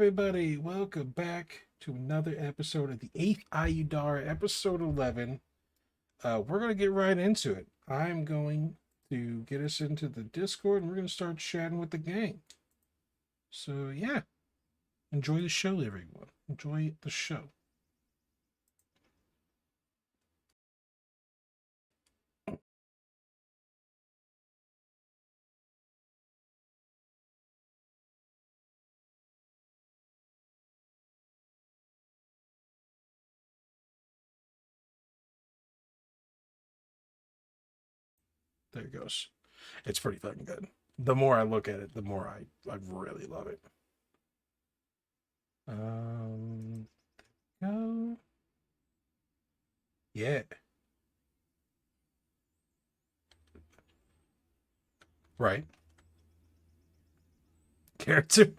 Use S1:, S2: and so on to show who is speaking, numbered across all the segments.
S1: everybody. Welcome back to another episode of the 8th Aiudara, episode 11. We're going to get right into it. I'm going to get us into the Discord, and we're going to start chatting with the gang. So, yeah. Enjoy the show, everyone. Enjoy the show. There it goes. It's pretty fucking good. The more I look at it, the more I really love it. Go. Yeah. Right. Character.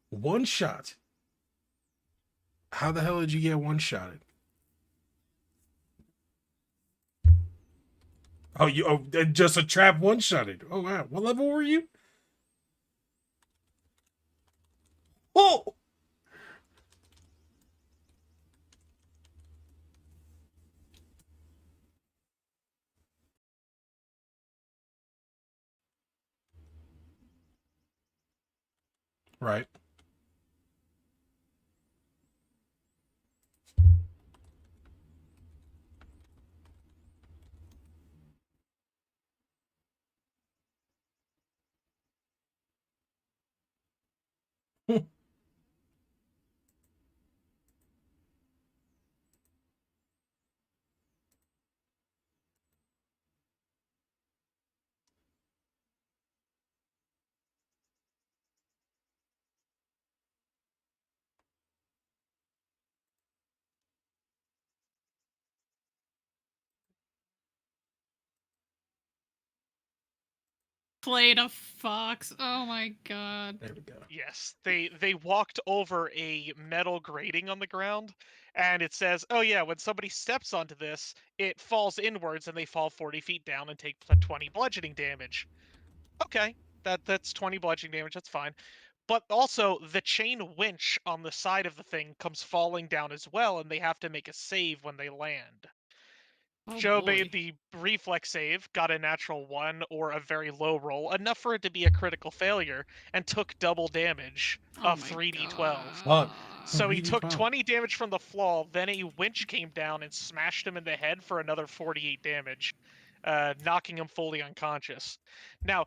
S1: One shot. How the hell did you get one shotted? Just a trap one shotted. Oh wow. What level were you? Oh, right.
S2: Played a fox. Oh my god.
S1: There we go.
S3: Yes, they walked over a metal grating on the ground, and it says, "Oh yeah, when somebody steps onto this, it falls inwards, and they fall 40 feet down and take 20 bludgeoning damage." Okay, that's 20 bludgeoning damage. That's fine. But also, the chain winch on the side of the thing comes falling down as well, and they have to make a save when they land.
S2: Oh
S3: Joe
S2: boy.
S3: made the reflex save, got a natural 1 or a very low roll, enough for it to be a critical failure, and took double damage
S2: Oh
S3: of
S2: my
S3: 3d12.
S1: Fuck.
S3: So he took
S1: 3d12.
S3: 20 damage from the fall, then a winch came down and smashed him in the head for another 48 damage, knocking him fully unconscious. Now,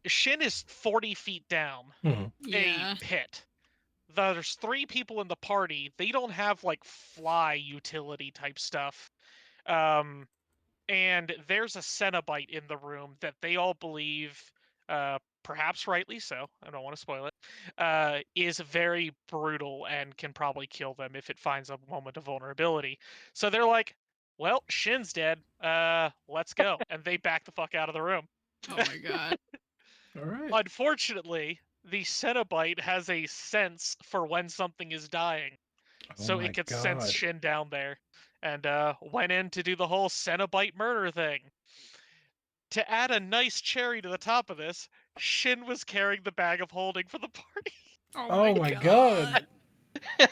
S3: Shin is 40 feet down a
S2: Yeah.
S3: pit. There's 3 people in the party. They don't have, like, fly utility type stuff. And there's a Cenobite in the room that they all believe, perhaps rightly so, I don't want to spoil it, is very brutal and can probably kill them if it finds a moment of vulnerability. So they're like, well, Shin's dead, let's go. And they back the fuck out of the room.
S2: Oh my god.
S1: All right.
S3: Unfortunately, the Cenobite has a sense for when something is dying.
S1: Oh
S3: So
S1: my
S3: it could sense
S1: god.
S3: Shin down there, and went in to do the whole Cenobite murder thing. To add a nice cherry to the top of this, Shin was carrying the bag of holding for the party,
S1: Oh my god.
S2: god.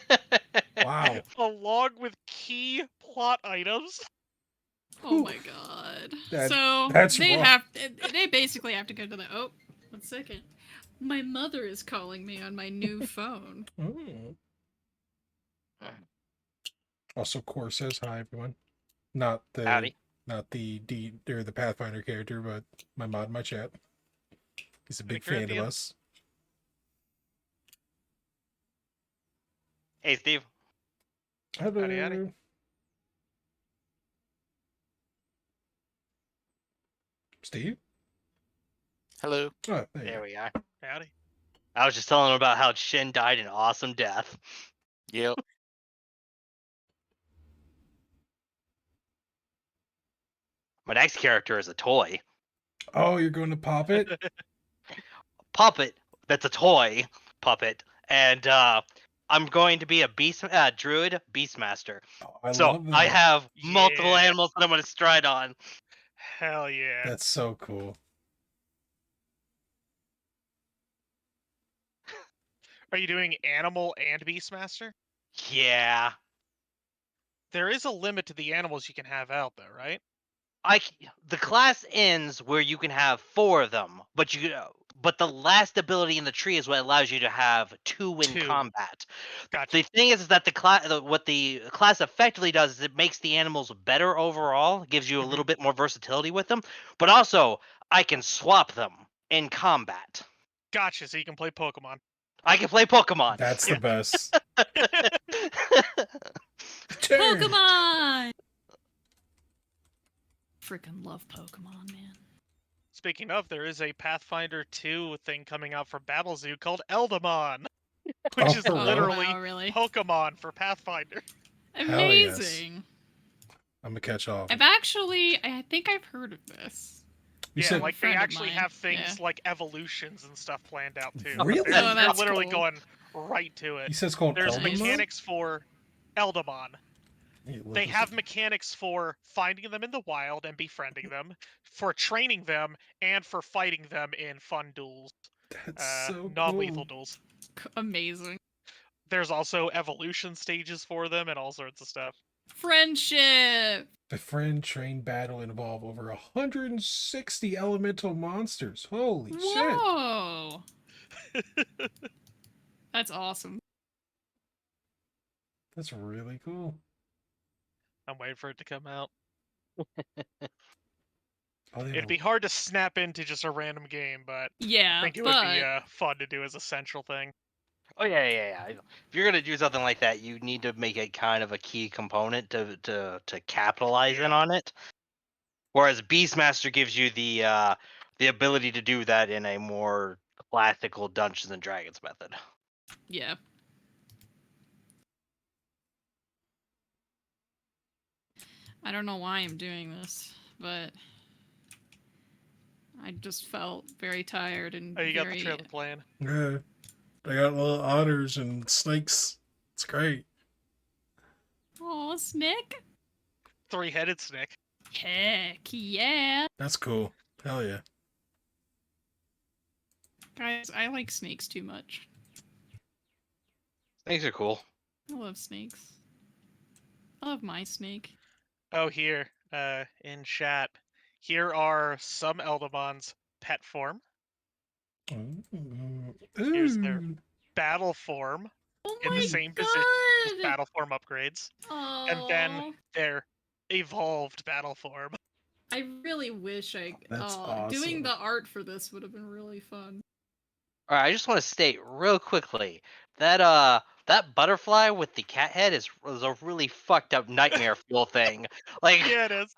S1: Wow.
S3: along with key plot items.
S2: Oh
S1: Whew.
S2: my god.
S1: That-
S2: So
S1: that's
S2: they
S1: rough.
S2: they basically have to go to the 1 second. My mother is calling me on my new phone.
S1: Mm. Also, Core says hi, everyone. Not the
S4: Howdy.
S1: not the D or the Pathfinder character, but my mod in my chat. He's a big fan of
S3: Caribbean.
S1: us.
S4: Hey, Steve.
S1: Hello.
S3: Howdy, howdy.
S1: Steve?
S4: Hello.
S1: Oh, there you
S4: There
S1: go.
S4: we are.
S3: Howdy.
S4: I was just telling him about how Shin died an awesome death.
S5: Yep.
S4: My next character is a toy.
S1: Oh, you're going to pop it?
S4: Puppet that's a toy puppet. And I'm going to be a druid beastmaster.
S1: Oh, I
S4: So
S1: love that.
S4: I have multiple
S3: Yeah.
S4: animals that I'm going to stride on.
S3: Hell yeah.
S1: That's so cool.
S3: Are you doing animal and Beastmaster?
S4: Yeah.
S3: There is a limit to the animals you can have out, though, right?
S4: The class ends where you can have 4 of them, but the last ability in the tree is what allows you to have 2 in
S3: 2.
S4: combat.
S3: Gotcha.
S4: The thing is that what the class effectively does is it makes the animals better overall, gives you a little bit more versatility with them, but also I can swap them in combat.
S3: Gotcha, so you can play Pokemon.
S4: I can play Pokemon.
S1: That's
S3: Yeah.
S1: the best. Turn.
S2: Pokemon! Freaking love Pokemon, man.
S3: Speaking of, there is a Pathfinder 2 thing coming out for Battlezoo called Eldamon, which is
S1: for real?
S3: literally
S2: wow, really?
S3: Pokemon for Pathfinder.
S1: Hell yes.
S2: Amazing.
S1: I'm gonna catch all of it.
S2: I think I've heard of this.
S1: You
S3: Yeah,
S1: said
S3: like they
S2: friend of
S3: actually
S2: mine.
S3: have things
S2: Yeah.
S3: like evolutions and stuff planned out too.
S1: Really?
S3: They're,
S2: Oh,
S3: they're
S2: that's
S3: literally
S2: cool.
S3: going right to it.
S1: you said it's called
S3: There's
S1: Eldamon?
S3: mechanics for Eldamon.
S1: Yeah, look
S3: They
S1: this
S3: have
S1: up.
S3: mechanics for finding them in the wild and befriending them, for training them, and for fighting them in fun duels,
S1: That's so
S3: non-lethal
S1: cool.
S3: duels.
S2: Amazing.
S3: There's also evolution stages for them and all sorts of stuff.
S2: Friendship!
S1: The friend train battle involve over 160 elemental monsters. Holy shit.
S2: Whoa! That's awesome.
S1: That's really cool.
S3: I'm waiting for it to come out.
S1: Oh, they
S3: It'd
S1: have
S3: be hard to snap into just a random game, but I
S2: Yeah,
S3: think it
S2: but
S3: would be fun to do as a central thing.
S4: Oh yeah. If you're gonna do something like that, you need to make it kind of a key component to capitalize in on it. Whereas Beastmaster gives you the ability to do that in a more classical Dungeons and Dragons method.
S2: yeah. I don't know why I'm doing this, but I just felt very tired and
S3: Oh, you got
S2: very
S3: the trailer playing.
S1: Yeah. They got little otters and snakes. It's great.
S2: Aw, Snick.
S3: 3-headed snake.
S2: Heck yeah.
S1: That's cool. Hell yeah.
S2: Guys, I like snakes too much.
S4: Things are cool.
S2: I love snakes. I love my snake.
S3: Oh, here, in chat, here are some Eldamon's pet form.
S1: Ooh.
S3: Here's their
S1: Ooh.
S3: battle form
S2: Oh
S3: in the
S2: my
S3: same
S2: god!
S3: position as battle form upgrades, and then
S2: Aw.
S3: their evolved battle form.
S2: I really wish I.
S1: That's
S2: Doing
S1: awesome.
S2: the art for this would have been really fun.
S4: All right, I just want to state real quickly that that butterfly with the cat head is a really fucked up nightmare fuel thing. Like
S3: Yeah, it is.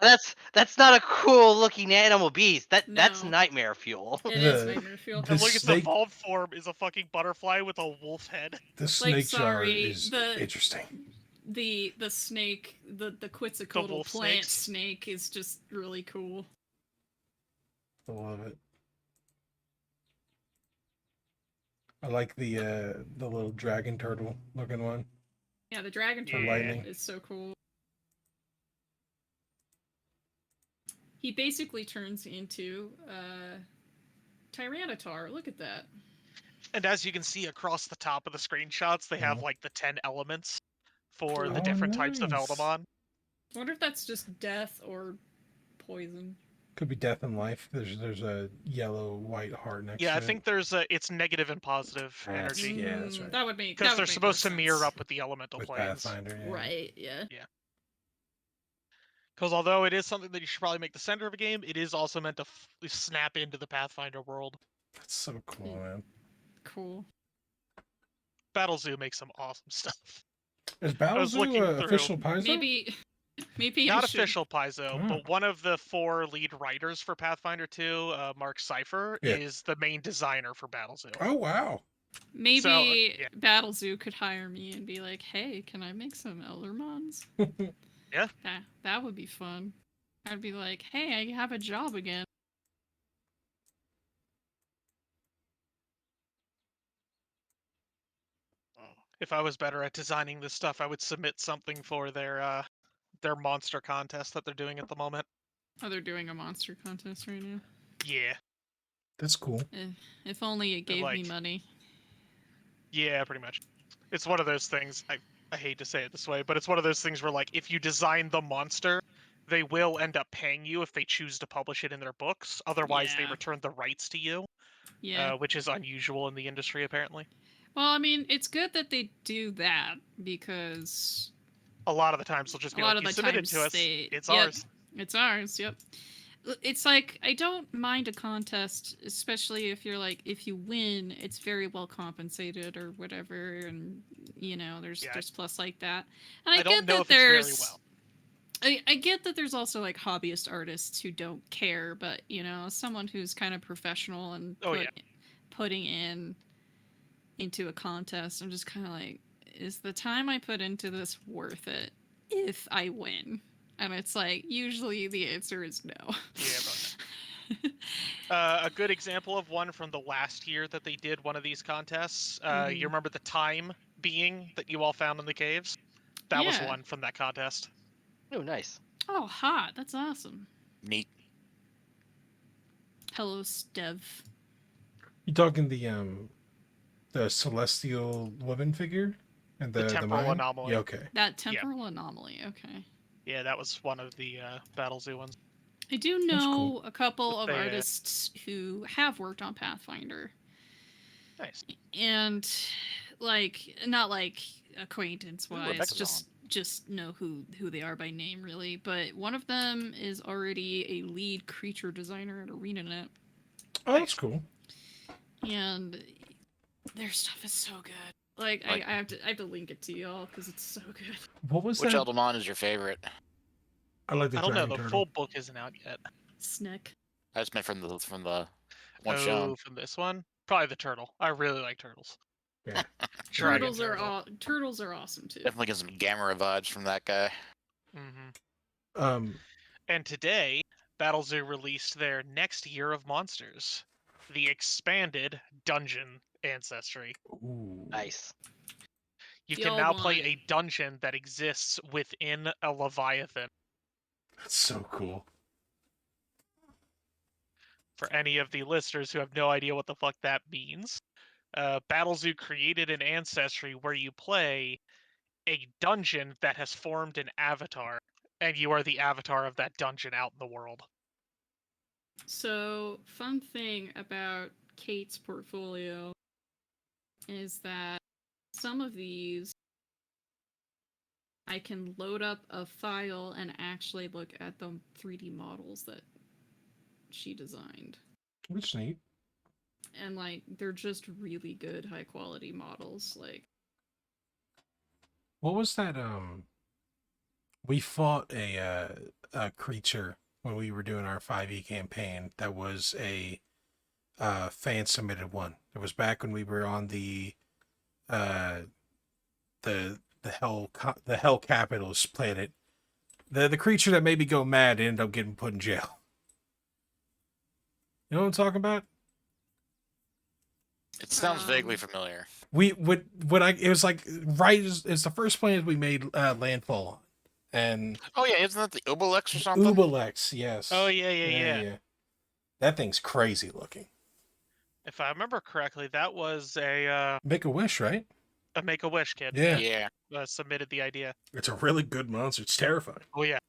S4: that's not a cool looking animal beast. That's
S2: No.
S4: nightmare fuel.
S2: It is
S1: The-
S2: nightmare fuel.
S1: the
S3: And look, its
S1: snake-
S3: evolved form is a fucking butterfly with a wolf head.
S1: The snake jar
S2: sorry,
S1: is
S2: the-
S1: interesting.
S2: The snake, the Quetzalcoatl
S3: wolf
S2: plant
S3: snakes.
S2: snake is just really cool.
S1: I love it. I like the little dragon turtle looking one.
S2: Yeah, the dragon
S3: For
S2: turtle
S1: lightning.
S2: is so cool. He basically turns into Tyranitar. Look at that.
S3: And as you can see across the top of the screenshots, they have
S1: Mhm.
S3: like the 10 elements for the
S1: Oh,
S3: different types of
S1: nice.
S3: Eldamon.
S2: I wonder if that's just death or poison.
S1: Could be death and life. There's a yellow white heart next
S3: Yeah,
S1: to
S3: I
S1: it.
S3: think there's it's negative and positive
S1: That's-
S3: energy.
S1: yeah, that's right.
S2: That would make
S3: Because
S2: that
S3: they're
S2: would make
S3: supposed
S2: more
S3: to mirror
S2: sense.
S3: up with the elemental
S1: with
S3: planes.
S1: Pathfinder. Yeah.
S2: Right, yeah.
S3: Because although it is something that you should probably make the center of a game, it is also meant to snap into the Pathfinder world.
S1: That's so cool, man.
S2: Cool.
S3: Battlezoo makes some awesome stuff.
S1: Is
S3: was looking
S1: Battlezoo
S3: through.
S1: official Paizo?
S2: Maybe
S3: Not
S2: I should.
S3: official Paizo,
S1: Oh.
S3: but one of the 4 lead writers for Pathfinder 2, Mark Cypher,
S1: Yeah.
S3: is the main designer for Battlezoo.
S1: Oh wow.
S2: Maybe
S3: yeah.
S2: Battlezoo could hire me and be like, "Hey, can I make some Eldermons?"
S3: Yeah.
S2: That would be fun. I'd be like, "Hey, I have a job again."
S3: If I was better at designing this stuff, I would submit something for their monster contest that they're doing at the moment.
S2: Oh, they're doing a monster contest right now.
S3: Yeah.
S1: That's cool.
S2: If only it gave me
S3: like-
S2: money.
S3: Yeah, pretty much. It's one of those things. I hate to say it this way, but it's one of those things where, like, if you design the monster, they will end up paying you if they choose to publish it in their books. Otherwise, they
S2: Yeah.
S3: return the rights to you,
S2: Yeah.
S3: which is unusual in the industry, apparently.
S2: Well, I mean, it's good that they do that because
S3: A lot of the times they'll just
S2: a
S3: be
S2: lot
S3: like,
S2: of
S3: "You
S2: the
S3: submitted to
S2: times
S3: us.
S2: they.
S3: It's
S2: Yep.
S3: ours."
S2: It's ours. Yep. It's like I don't mind a contest, especially if you're like if you win, it's very well compensated or whatever, and there's
S3: Yeah,
S2: there's plus like that. And I
S3: I don't
S2: get
S3: know
S2: that
S3: if it's very
S2: there's
S3: well.
S2: I get that there's also like hobbyist artists who don't care, but someone who's kind of professional and
S3: Oh, yeah.
S2: putting into a contest, I'm just kind of like, is the time I put into this worth it if I win? And it's like usually the answer is no.
S3: Yeah, a good example of one from the last year that they did one of these contests.
S2: Mhm.
S3: You remember the time being that you all found in the caves? That was
S2: Yeah.
S3: one from that contest.
S4: Oh, nice.
S2: Oh, hot. That's awesome.
S5: Neat.
S2: Hello, Stev.
S1: You talking the celestial woman figure and
S3: The temporal
S1: mine?
S3: anomaly.
S1: Yeah, okay.
S2: That temporal anomaly. Okay.
S3: Yeah, that was one of the Battle Zoo ones.
S2: I do
S1: That's
S2: know
S1: cool.
S2: a couple of
S3: They,
S2: artists who have worked on Pathfinder.
S3: Nice.
S2: And like not like acquaintance
S5: Ooh, a
S2: wise,
S5: Mechazon.
S2: just know who they are by name really, but one of them is already a lead creature designer at ArenaNet,
S1: Oh, that's cool.
S2: and their stuff is so good. Like
S5: Like-
S2: I have to link it to y'all because it's so good.
S1: What was
S5: Which
S1: that?
S5: Eldamon is your favorite?
S1: I like the
S3: I don't know.
S1: dragon
S3: The
S1: turtle.
S3: full book isn't out yet.
S2: Snick.
S5: I just meant from the one
S3: Oh,
S5: shown.
S3: from this one? Probably the turtle. I really like turtles.
S1: Yeah.
S3: Dragon
S2: Turtles are awesome too.
S5: Definitely getting some Gamera vibes from that guy.
S3: Mm-hmm. And today, Battle Zoo released their next year of monsters, the expanded Dungeon Ancestry.
S1: Ooh.
S4: Nice.
S3: You
S2: The
S3: can
S2: old
S3: now play
S2: one.
S3: a dungeon that exists within a Leviathan.
S1: That's so cool.
S3: For any of the listeners who have no idea what the fuck that means, Battle Zoo created an ancestry where you play a dungeon that has formed an avatar, and you are the avatar of that dungeon out in the world.
S2: So, fun thing about Kate's portfolio is that some of these I can load up a file and actually look at the 3D models that she designed.
S1: That's neat.
S2: And like they're just really good high quality models. Like
S1: What was that? We fought a creature when we were doing our 5e campaign. That was a fan submitted one. It was back when we were on the Hell Capitalist planet. The creature that made me go mad ended up getting put in jail. You know what I'm talking about?
S5: It sounds vaguely familiar.
S1: It was like right as it's the first planet we made landfall on, and
S5: Oh yeah, isn't that the Ubalex or something?
S1: Ubalex, yes.
S3: Oh, yeah.
S1: That thing's crazy looking.
S3: If I remember correctly, that was a
S1: Make a Wish, right?
S3: Make-A-Wish kid.
S1: Yeah.
S5: Yeah.
S3: Submitted the idea.
S1: It's a really good monster. It's terrifying.
S3: Oh yeah.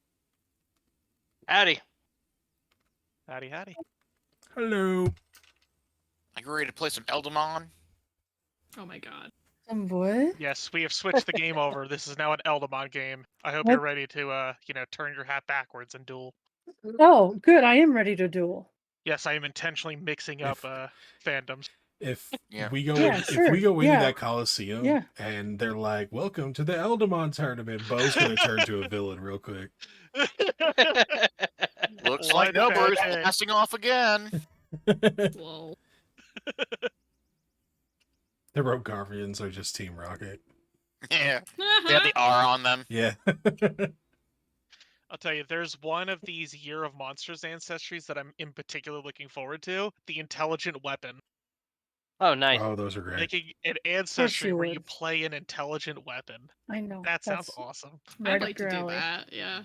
S4: Howdy.
S3: Howdy.
S1: Hello.
S5: Are you ready to play some Eldamon?
S2: oh my god.
S6: What?
S3: Yes, we have switched the game over. This is now an Eldamon game. I hope
S6: What?
S3: you're ready to turn your hat backwards and duel.
S6: Oh, good. I am ready to duel.
S3: Yes, I am intentionally mixing up fandoms.
S1: If
S5: Yeah.
S1: we go
S6: Yeah,
S1: if
S6: sure.
S1: we go into
S6: Yeah.
S1: that Coliseum
S6: Yeah.
S1: and they're like, "Welcome to the Eldamon tournament," Bo's gonna turn to a villain real quick.
S5: Looks
S3: One
S5: like Nobler's
S3: bad day.
S5: blasting off again.
S2: Whoa.
S1: The Rogarvians are just Team Rocket.
S5: Yeah. They have the R on them.
S1: Yeah.
S3: I'll tell you, there's one of these Year of Monsters ancestries that I'm in particular looking forward to. The Intelligent Weapon.
S4: Oh, nice.
S1: Oh, those are great.
S3: Making an ancestry
S6: you
S3: where
S6: would.
S3: you play an intelligent weapon.
S6: I know.
S3: That sounds
S6: That's
S3: awesome.
S6: right
S2: I'd
S6: up
S2: like to
S6: your
S2: do
S6: alley.
S2: that, yeah.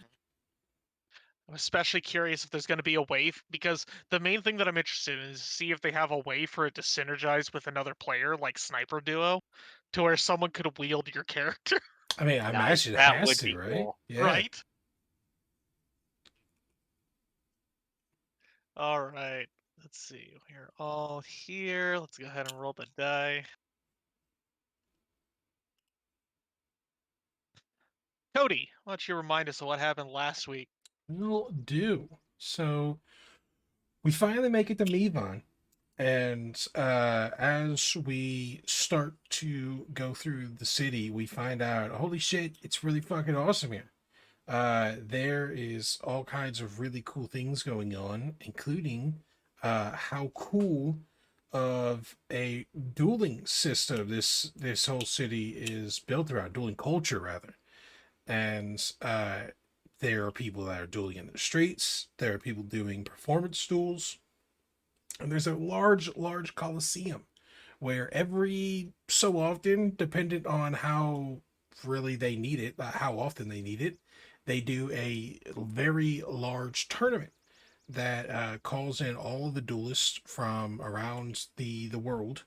S3: I'm especially curious if there's going to be a way, because the main thing that I'm interested in is see if they have a way for it to synergize with another player, like Sniper Duo, to where someone could wield your character,
S1: I mean, I
S4: Nice.
S1: imagine it
S4: That
S1: has
S4: would
S1: to,
S4: be
S1: right?
S4: cool.
S1: Yeah.
S3: right? All right. Let's see. We're all here. Let's go ahead and roll the die. Cody, why don't you remind us of what happened last week?
S1: Will do. So we finally make it to Mevon. And as we start to go through the city, we find out, holy shit, it's really fucking awesome here. There is all kinds of really cool things going on, including how cool of a dueling system this whole city is built around, dueling culture rather. And there are people that are dueling in the streets. There are people doing performance duels. And there's a large coliseum where every so often, dependent on how really they need it, how often they need it, they do a very large tournament that calls in all of the duelists from around the world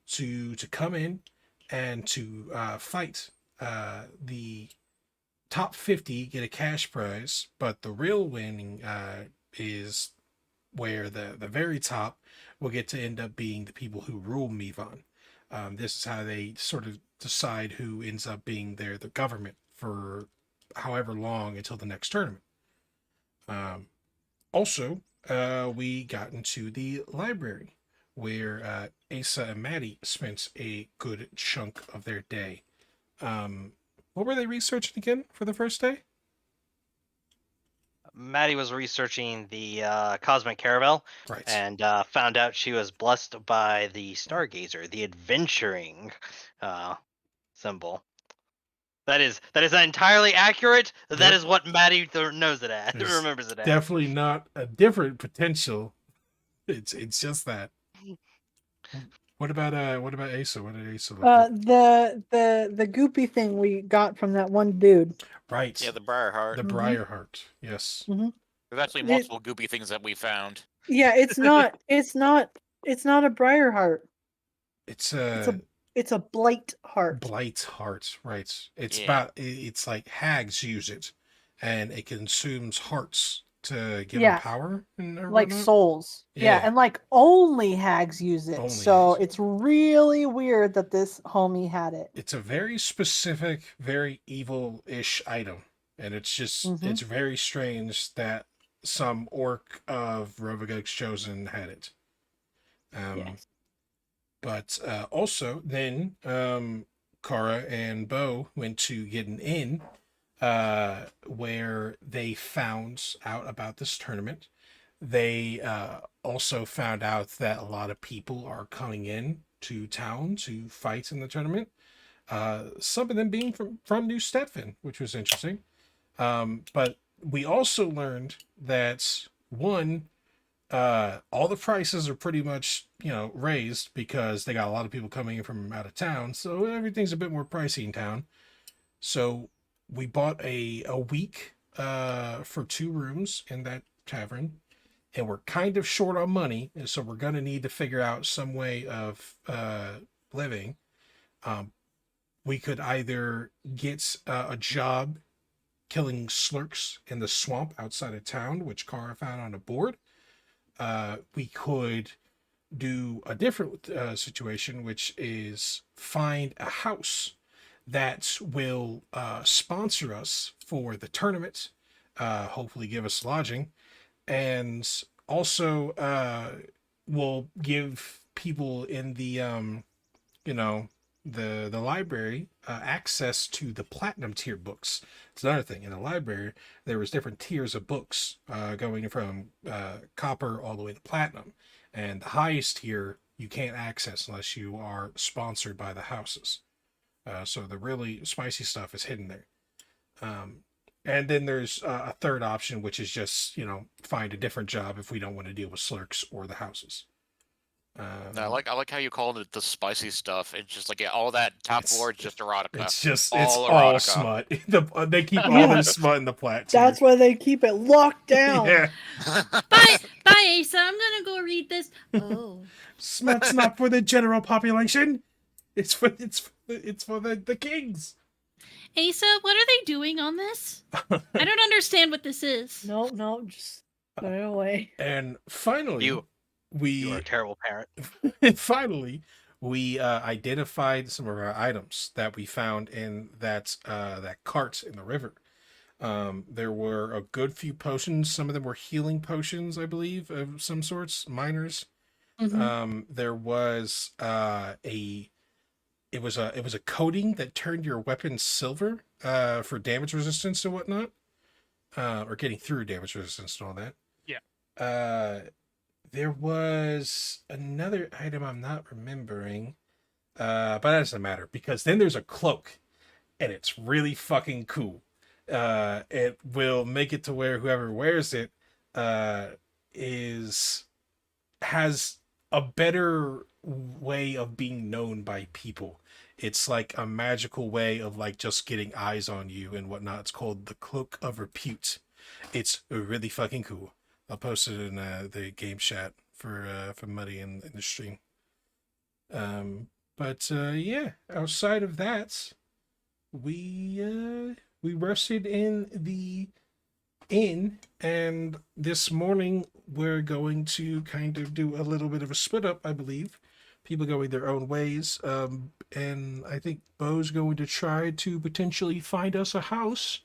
S1: to come in and to fight. The top 50 get a cash prize, but the real winning is where the very top will get to end up being the people who rule Mevon. This is how they sort of decide who ends up being the government for however long until the next tournament. Also, we got into the library where Asa and Maddie spent a good chunk of their day. What were they researching again for the first day?
S4: Maddie was researching the cosmic caravel
S1: Right.
S4: and found out she was blessed by the Stargazer, the adventuring symbol. That is entirely accurate. That
S1: Yep.
S4: is what Maddie knows it as.
S1: There's
S4: Remembers it as.
S1: Definitely not a different potential. It's just that. What about Asa? What did Asa look at?
S6: The goopy thing we got from that one dude.
S1: Right.
S5: Yeah, the Briar Heart.
S1: The
S6: Mhm.
S1: Briar Heart. Yes.
S5: There's actually
S6: It-
S5: multiple goopy things that we found.
S6: Yeah, it's not a briar heart.
S1: It's
S6: It's a blight heart.
S1: Blight's heart. Right. It's
S5: Yeah.
S1: it's like hags use it, and it consumes hearts to give
S6: Yeah.
S1: them power and or
S6: Like
S1: whatnot.
S6: souls. Yeah,
S1: Yeah.
S6: and like only hags use it.
S1: Only
S6: So
S1: hags.
S6: it's really weird that this homie had it.
S1: It's a very specific, very evil-ish item, and it's just
S6: Mhm.
S1: it's very strange that some orc of Rovagug's chosen had it.
S6: Yes.
S1: But also, then Kara and Bo went to get an inn where they found out about this tournament. They also found out that a lot of people are coming in to town to fight in the tournament. Some of them being from New Stedfin, which was interesting. But we also learned that one, all the prices are pretty much raised because they got a lot of people coming in from out of town, so everything's a bit more pricey in town. So we bought a week for 2 rooms in that tavern, and we're kind of short on money, and so we're gonna need to figure out some way of living. We could either get a job killing slurks in the swamp outside of town, which Kara found on a board. We could do a different situation, which is find a house that will sponsor us for the tournament, hopefully give us lodging, and also will give people in the the library access to the platinum tier books. It's another thing. In the library, there was different tiers of books going from copper all the way to platinum, and the highest tier you can't access unless you are sponsored by the houses. So the really spicy stuff is hidden there. And then there's a third option, which is just find a different job if we don't want to deal with slurks or the houses.
S5: I like how you called it the spicy stuff. It's just like all that top
S1: It's-
S5: floor is just erotica.
S1: it's
S5: all
S1: all
S5: erotica.
S1: smut. They keep all
S6: Yeah.
S1: their smut in the plat too.
S6: That's why they keep it locked down.
S1: Yeah,
S2: Bye, bye, Asa. I'm gonna go read this. Oh,
S1: smut's not for the general population. It's for the kings.
S2: Asa, what are they doing on this? I don't understand what this is.
S6: No, just put it away.
S1: And finally,
S4: You are a terrible parent.
S1: we identified some of our items that we found in that cart in the river. There were a good few potions. Some of them were healing potions, I believe, of some sorts, minors.
S6: Mhm.
S1: There was it was a coating that turned your weapon silver for damage resistance and whatnot, or getting through damage resistance and all that.
S3: Yeah.
S1: There was another item I'm not remembering, but that doesn't matter because then there's a cloak, and it's really fucking cool. It will make it to where whoever wears it has a better way of being known by people. It's like a magical way of like just getting eyes on you and whatnot. It's called the Cloak of Repute. It's really fucking cool. I'll post it in the game chat for Muddy in the stream. But yeah, outside of that, we rested in the inn, and this morning we're going to kind of do a little bit of a split up, I believe. People going their own ways, and I think Bo's going to try to potentially find us a house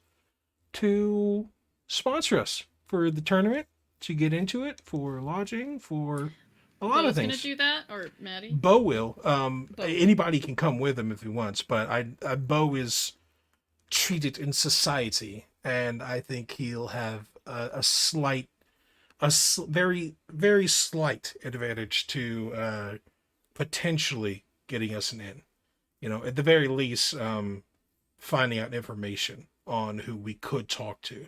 S1: to sponsor us for the tournament, to get into it, for lodging, for a lot of
S2: Bo's
S1: things.
S2: gonna do that, or Maddie?
S1: Bo will.
S2: Bo.
S1: Anybody can come with him if he wants, but Bo is treated in society, and I think he'll have a very, very slight advantage to potentially getting us an in. You know, at the very least, finding out information on who we could talk to,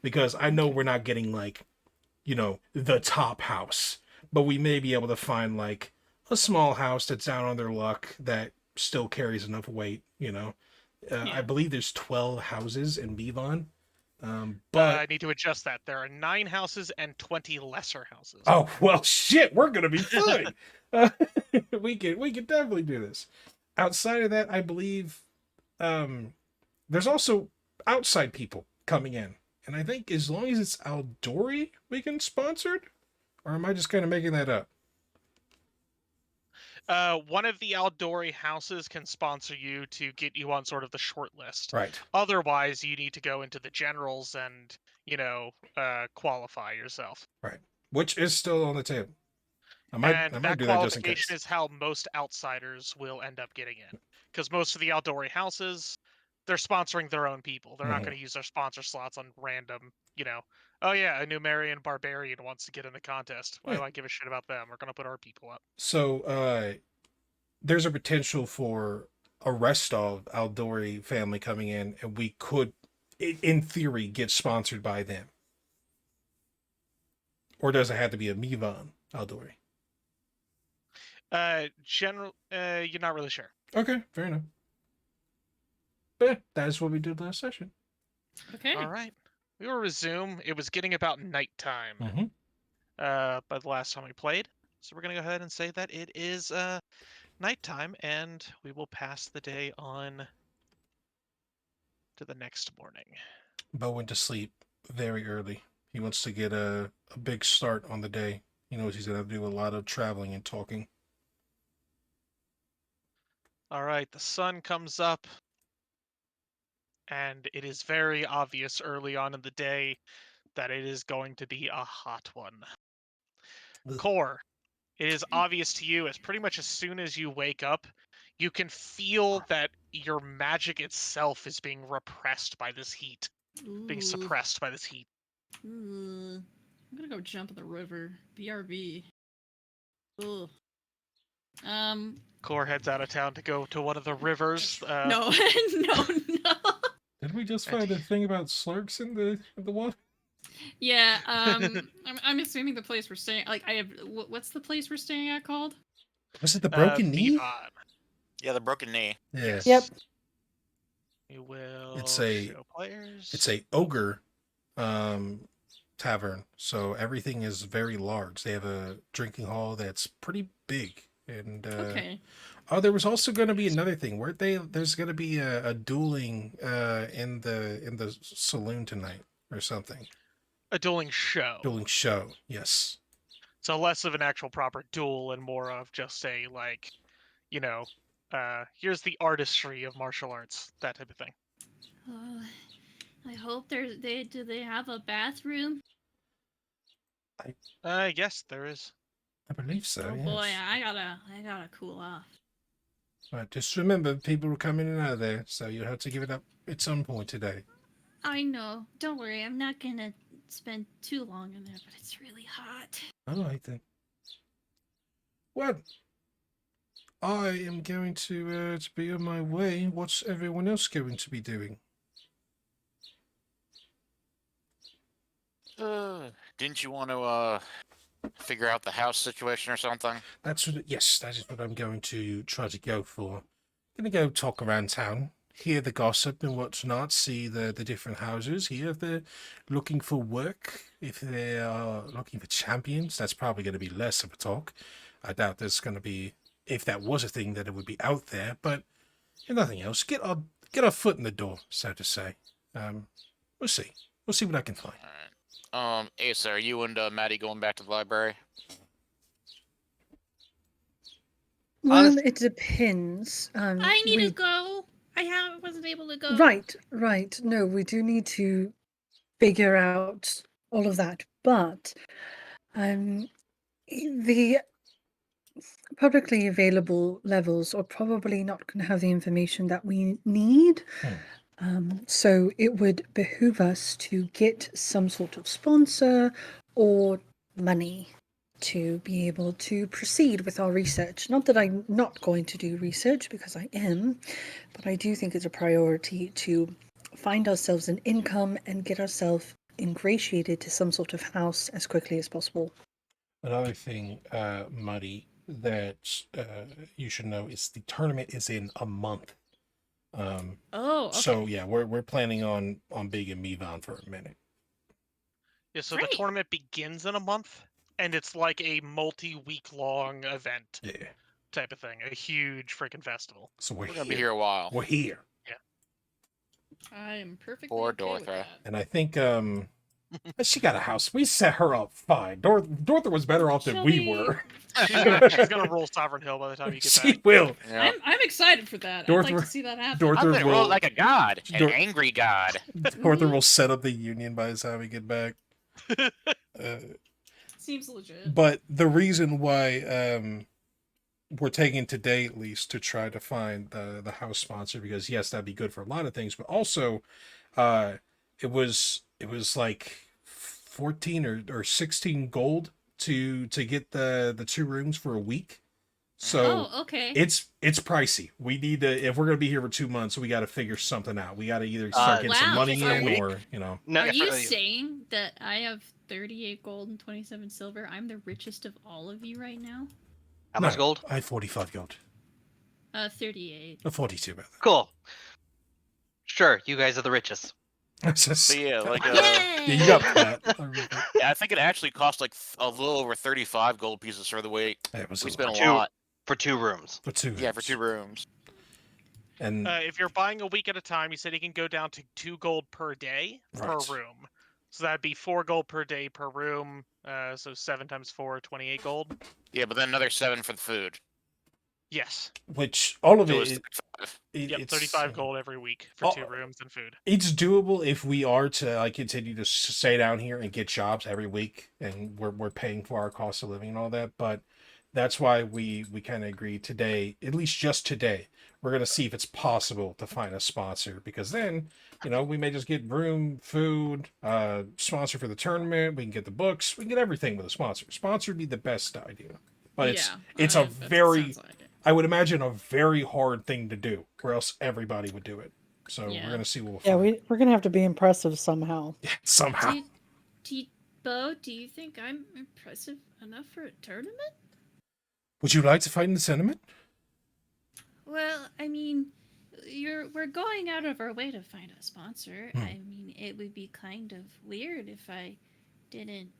S1: because I know we're not getting like, you know, the top house, but we may be able to find like a small house that's down on their luck that still carries enough weight, you know. I
S2: Yeah.
S1: believe there's 12 houses in Bevon.
S3: I
S1: But
S3: need to adjust that. There are 9 houses and 20 lesser houses.
S1: oh well, shit, we're gonna be fine. We can definitely do this. Outside of that, I believe there's also outside people coming in, and I think as long as it's Aldori, we can sponsor it. Or am I just kind of making that up?
S3: One of the Aldori houses can sponsor you to get you on sort of the short list.
S1: Right.
S3: Otherwise, you need to go into the generals and, qualify yourself.
S1: Right. Which is still on the table. I
S3: And
S1: might
S3: that
S1: do that just in case.
S3: qualification is how most outsiders will end up getting in. Because most of the Aldori houses, they're sponsoring their own people. They're not going to use their sponsor slots on random, oh yeah, a Numerian barbarian wants to get in the contest. Why do I give a shit about them? We're going to put our people up.
S1: So there's a potential for a Restov Aldori family coming in, and we could, in theory, get sponsored by them. Or does it have to be a Mivan Aldori?
S3: You're not really sure.
S1: Okay, fair enough. But yeah, that's what we did last session.
S2: Okay.
S3: All right. We will resume. It was getting about nighttime
S1: Mm-hmm.
S3: by the last time we played. So we're going to go ahead and say that it is nighttime, and we will pass the day on to the next morning.
S1: Bo went to sleep very early. He wants to get a big start on the day. He knows he's going to do a lot of traveling and talking.
S3: All right, the sun comes up, and it is very obvious early on in the day that it is going to be a hot one.
S1: Ugh.
S3: Core, it is obvious to you as pretty much as soon as you wake up, you can feel that your magic itself is being repressed by this heat, being suppressed by this heat.
S2: I'm gonna go jump in the river. BRB. Ugh.
S3: Core heads out of town to go to one of the rivers.
S2: No, no.
S1: Did we just find a thing about slurks in the water?
S2: Yeah, I'm assuming the place we're staying. Like, I have. What's the place we're staying at called?
S1: Was it the Broken Knee?
S3: Mevon.
S5: Yeah, the broken knee.
S1: Yeah.
S6: Yep.
S3: We will
S1: It's a-
S3: show players.
S1: It's a ogre tavern, so everything is very large. They have a drinking hall that's pretty big, and
S2: Okay.
S1: oh, there was also going to be another thing. Weren't they? There's going to be a dueling in the saloon tonight or something.
S3: A dueling show.
S1: Dueling show. Yes.
S3: So less of an actual proper duel and more of just a like, you know, here's the artistry of martial arts, that type of thing.
S2: I hope do they have a bathroom?
S3: Yes, there is.
S1: I believe so.
S2: Oh
S1: yes.
S2: boy, I gotta cool off.
S1: But just remember, people will come in and out of there, so you'll have to give it up at some point today.
S2: I know. Don't worry, I'm not gonna spend too long in there, but it's really hot.
S1: All right then. Well, I am going to be on my way. What's everyone else going to be doing?
S5: Didn't you want to figure out the house situation or something?
S1: Yes, that is what I'm going to try to go for. Gonna go talk around town, hear the gossip and whatnot, see the different houses, hear if they're looking for work, if they are looking for champions. That's probably going to be less of a talk. I doubt there's going to be, if that was a thing, that it would be out there. But if nothing else, get our foot in the door, so to say. We'll see. We'll see what I can find.
S5: All right. Asa, are you and Maddie going back to the library?
S6: Well,
S4: Honest-
S6: it depends.
S2: I need
S6: we-
S2: to go. Wasn't able to go.
S6: Right. No, we do need to figure out all of that, but the publicly available levels are probably not going to have the information that we need. So it would behoove us to get some sort of sponsor or money to be able to proceed with our research. Not that I'm not going to do research, because I am, but I do think it's a priority to find ourselves an income and get ourselves ingratiated to some sort of house as quickly as possible.
S1: Another thing, Muddy, that you should know is the tournament is in a month.
S2: Oh, okay.
S1: So yeah, we're planning on being in Mevon for a minute.
S3: Yeah, so
S2: Great.
S3: the tournament begins in a month, and it's like a multi-week long event
S1: Yeah.
S3: type of thing. A huge freaking festival.
S1: So
S5: We're gonna be here a while.
S1: We're here.
S2: I am perfectly
S5: Or
S2: okay with
S5: Dortha.
S2: that.
S1: And I think she got a house. We set her up fine. Dortha was better off than
S2: She'll
S1: we
S2: be-
S1: were.
S3: She's gonna roll Sovereign Hill by the time you get
S1: She
S3: back.
S1: will.
S5: Yeah.
S2: I'm excited for that. I'd like
S1: Dortha-
S2: to see that happen.
S1: Dortha
S5: I'm gonna
S1: will
S5: roll like a god, an
S1: Dor-
S5: angry god.
S1: Dortha will set up the union by the time we get back.
S2: Seems legit.
S1: But the reason why we're taking today at least to try to find the house sponsor, because yes, that'd be good for a lot of things, but also it was like 14 or 16 gold to get the 2 rooms for a week. So
S2: Oh, okay.
S1: it's pricey. We need to, if we're gonna be here for 2 months, we got to figure something out. We got to either start getting some
S2: Wow,
S1: money
S2: for a
S1: in,
S4: week?
S1: or you know.
S4: No,
S2: Are you
S4: for-
S2: saying that I have 38 gold and 27 silver? I'm the richest of all of you right now?
S4: How much
S1: No,
S4: gold?
S1: I had 45 gold.
S2: 38.
S1: 42 rather.
S4: Cool. Sure, you guys are the richest.
S5: So yeah, like
S1: Yeah, you got that.
S5: yeah, I think it actually cost like a little over 35 gold pieces for the week.
S1: It was
S5: We
S1: a
S5: spent
S1: lot.
S5: a lot.
S4: For 2 rooms.
S1: For 2
S5: Yeah, for 2 rooms.
S1: And
S3: If you're buying a week at a time, you said you can go down to 2 gold per day per
S1: Right.
S3: room. So that'd be 4 gold per day per room. So 7 times 4, 28 gold.
S5: Yeah, but then another 7 for the food.
S3: Yes.
S1: which all of
S5: So
S1: it,
S5: it was
S1: is
S5: 35.
S3: Yep,
S1: it's
S3: 35 gold every week for
S1: Oh.
S3: 2 rooms and food.
S1: It's doable if we are to like continue to stay down here and get jobs every week, and we're paying for our cost of living and all that. But that's why we kind of agreed today, at least just today, we're gonna see if it's possible to find a sponsor, because then we may just get room, food, sponsor for the tournament. We can get the books, we can get everything with a sponsor. Sponsor would be the best idea, but it's a
S2: that
S1: very,
S2: sounds like it.
S1: I would imagine, a very hard thing to do, or else everybody would do it. So
S2: Yeah.
S1: we're gonna see what we'll
S6: Yeah,
S1: find.
S6: we're gonna have to be impressive somehow.
S1: Somehow.
S2: Bo, do you think I'm impressive enough for a tournament?
S1: Would you like to fight in the tournament?
S2: Well, I mean, we're going out of our way to find a sponsor. I mean, it would be kind of weird if I didn't.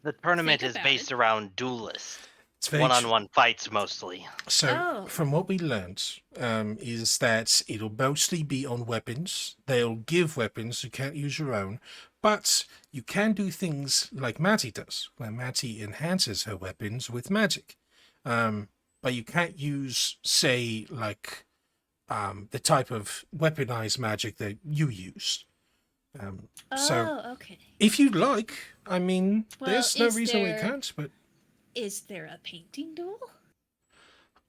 S4: The tournament
S2: Think
S4: is
S2: about
S4: based
S2: it.
S4: around duelists.
S1: It's very true.
S4: One-on-one fights mostly.
S1: So,
S2: Oh.
S1: from what we learned, is that it'll mostly be on weapons. They'll give weapons, you can't use your own, but you can do things like Matty does, where Matty enhances her weapons with magic. But you can't use, say, like the type of weaponized magic that you used. So,
S2: Okay.
S1: if you'd like, I mean,
S2: Well,
S1: there's no
S2: is
S1: reason we
S2: there-
S1: can't, but
S2: Is there a painting duel?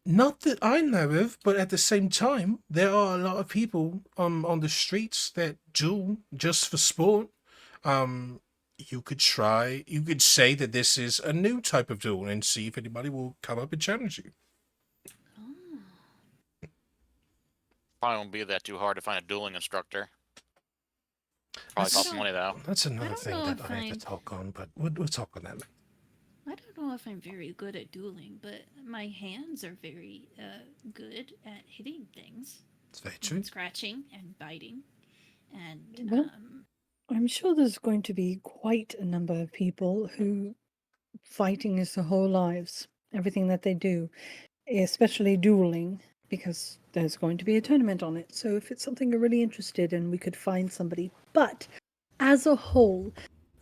S1: not that I know of, but at the same time, there are a lot of people on the streets that duel just for sport. You could say that this is a new type of duel and see if anybody will come up and challenge you.
S2: Oh.
S5: Probably won't be that too hard to find a dueling instructor. Probably cost
S2: don't-
S5: money though.
S1: That's another
S2: don't
S1: thing
S2: know
S1: that
S2: if
S1: I have
S2: I'm-
S1: to talk on, but we'll talk on that later.
S2: I don't know if I'm very good at dueling, but my hands are very good at hitting things.
S1: It's very
S2: and
S1: true.
S2: Scratching and biting. And
S6: Well- I'm sure there's going to be quite a number of people who fighting is their whole lives, everything that they do, especially dueling, because there's going to be a tournament on it. So if it's something you're really interested in, we could find somebody. But as a whole,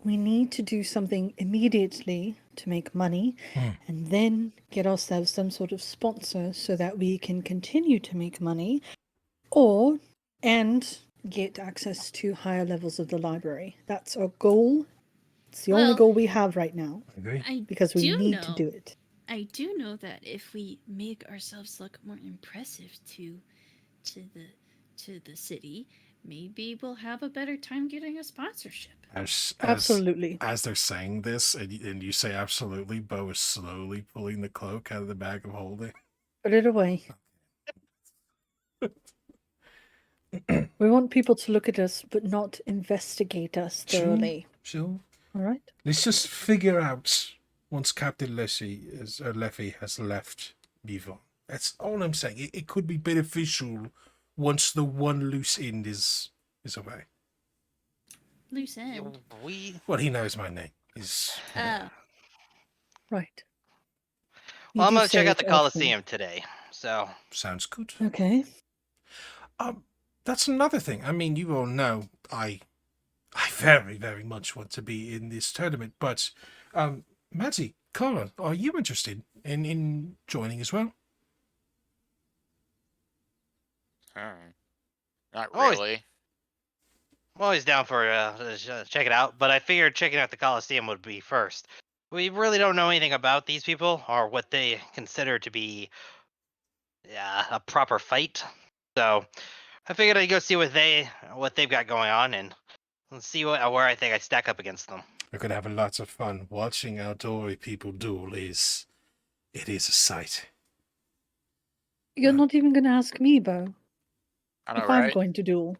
S6: we need to do something immediately to make money and then get ourselves some sort of sponsor so that we can continue to make money and get access to higher levels of the library. That's our goal. It's the only
S2: Well,
S6: goal we have right now
S1: I agree.
S2: I
S6: because we
S2: do
S6: need to
S2: know-
S6: do it.
S2: I do know that if we make ourselves look more impressive to the city, maybe we'll have a better time getting a sponsorship.
S6: Absolutely.
S1: As they're saying this, and you say absolutely, Bo is slowly pulling the cloak out of the bag of holding.
S6: Put it away. We want people to look at us but not investigate us thoroughly.
S1: Sure.
S6: All right?
S1: Let's just figure out once Captain Leffy has left Bivon. That's all I'm saying. It could be beneficial once the one loose end is away.
S2: Loose end.
S1: Well, he knows my name. He's
S2: Oh.
S6: Right.
S4: Well, I'm
S6: do
S4: gonna check
S6: say
S4: out the
S6: it often.
S4: Coliseum today. So
S1: sounds good.
S6: Okay.
S1: That's another thing. I mean, you all know I very, very much want to be in this tournament, but Matty, Colin, are you interested in joining as well?
S5: Not
S4: Oh,
S5: really.
S4: I'm always down for check it out. But I figured checking out the Coliseum would be first. We really don't know anything about these people or what they consider to be a proper fight. So I figured I'd go see what they've got going on and see where I think I stack up against them.
S1: We're gonna have lots of fun watching outdoory people duel. It is a sight.
S6: You're not even going to ask me, Bo,
S5: I know,
S6: if I'm
S5: right?
S6: going to duel.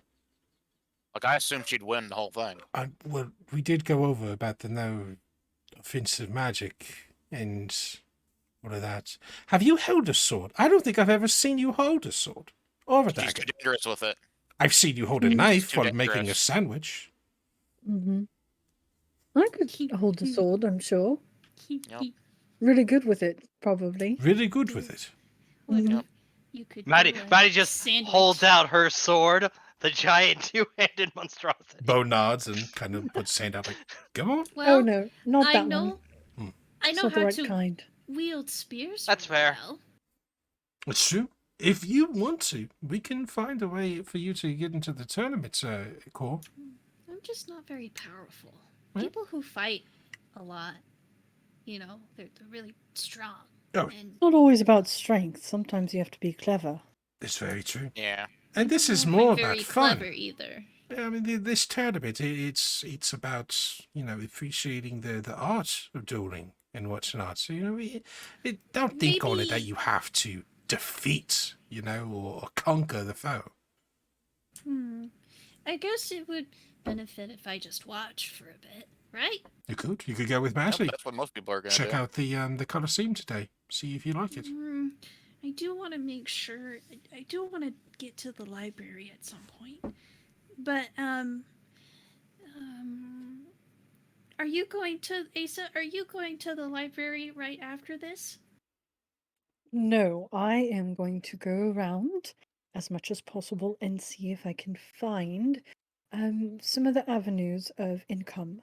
S5: Like, I assumed she'd win the whole thing.
S1: Well, we did go over about the no offensive magic and all of that. Have you held a sword? I don't think I've ever seen you hold a sword or a
S5: She's
S1: dagger.
S5: too dangerous with it.
S1: I've seen you hold a
S6: Mm.
S1: knife
S5: Too
S1: while making a
S5: dangerous.
S1: sandwich.
S6: Mm-hmm. I could hold a sword, I'm sure.
S5: Yep.
S6: Really good with it, probably.
S1: Really good with it.
S2: What
S6: Mhm.
S2: you could
S4: Maddie
S2: do a
S4: Maddie just
S2: sandwich.
S4: holds out her sword, the giant two-handed monstrosity.
S1: Bo nods and kind of puts his hand out like, "Come on."
S2: Well,
S6: Oh no, not
S2: I
S6: that
S2: know.
S6: one.
S2: I
S6: It's
S2: know
S6: not the
S2: how
S6: right
S2: to
S6: kind.
S2: wield spears.
S4: That's
S2: really
S4: fair.
S2: well.
S1: It's true. If you want to, we can find a way for you to get into the tournament, Cor.
S2: I'm just not very powerful.
S1: Well-
S2: People who fight a lot, they're really strong.
S1: Oh.
S2: And
S6: It's not always about strength. Sometimes you have to be clever.
S1: It's very true.
S5: Yeah.
S1: And
S2: I
S1: this
S2: don't
S1: is
S2: know if
S1: more
S2: I'm very
S1: about fun.
S2: clever either.
S1: I mean, this tournament, it's about, appreciating the art of dueling and whatnot. So, don't think on it that
S2: Maybe-
S1: you have to defeat, or conquer the foe.
S2: I guess it would benefit if I just watch for a bit. right?
S1: You could. You could go with
S5: Yep,
S1: Matty.
S5: that's what most people are going to
S1: Check
S5: do.
S1: out the Colosseum today. See if you like it.
S2: I do want to make sure. I do want to get to the library at some point. But are you going to Asa? Are you going to the library right after this?
S6: No, I am going to go around as much as possible and see if I can find some of the avenues of income.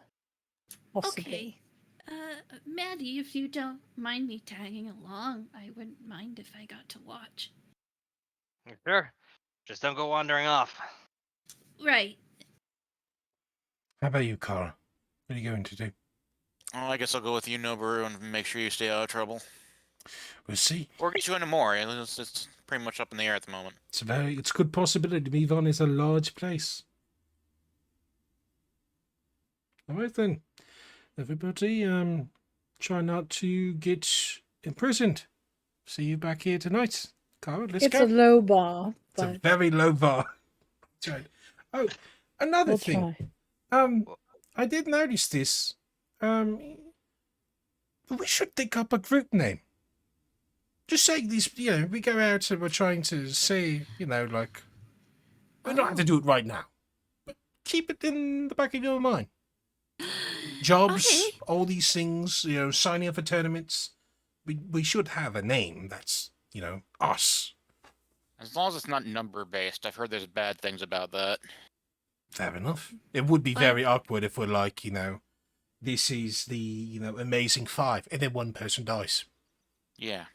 S6: Possibly.
S2: Okay. Maddie, if you don't mind me tagging along, I wouldn't mind if I got to watch.
S4: Sure. Just don't go wandering off.
S2: Right.
S1: How about you, Cara? What are you going to do?
S5: Well, I guess I'll go with you, Noboru, and make sure you stay out of trouble.
S1: We'll see.
S5: Or get you into more. It's pretty much up in the air at the moment.
S1: It's a good possibility. Mivon is a large place. All right then, everybody. Try not to get imprisoned. See you back here tonight. Cara, let's
S6: It's
S1: go.
S6: a low bar,
S1: It's a
S6: but
S1: very low bar. That's right. Oh, another
S6: we'll
S1: thing.
S6: try.
S1: I did notice this. We should think up a group name. Just saying these, we go out and we're trying to say, like, we don't have to do it right now. But keep it in the back of your mind. Jobs,
S2: Okay.
S1: all these things, signing up for tournaments. We should have a name that's, us.
S5: As long as it's not number-based. I've heard there's bad things about that.
S1: Fair enough. It would be very awkward if we're like, this is the, amazing five, and then one person dies.
S5: Yeah.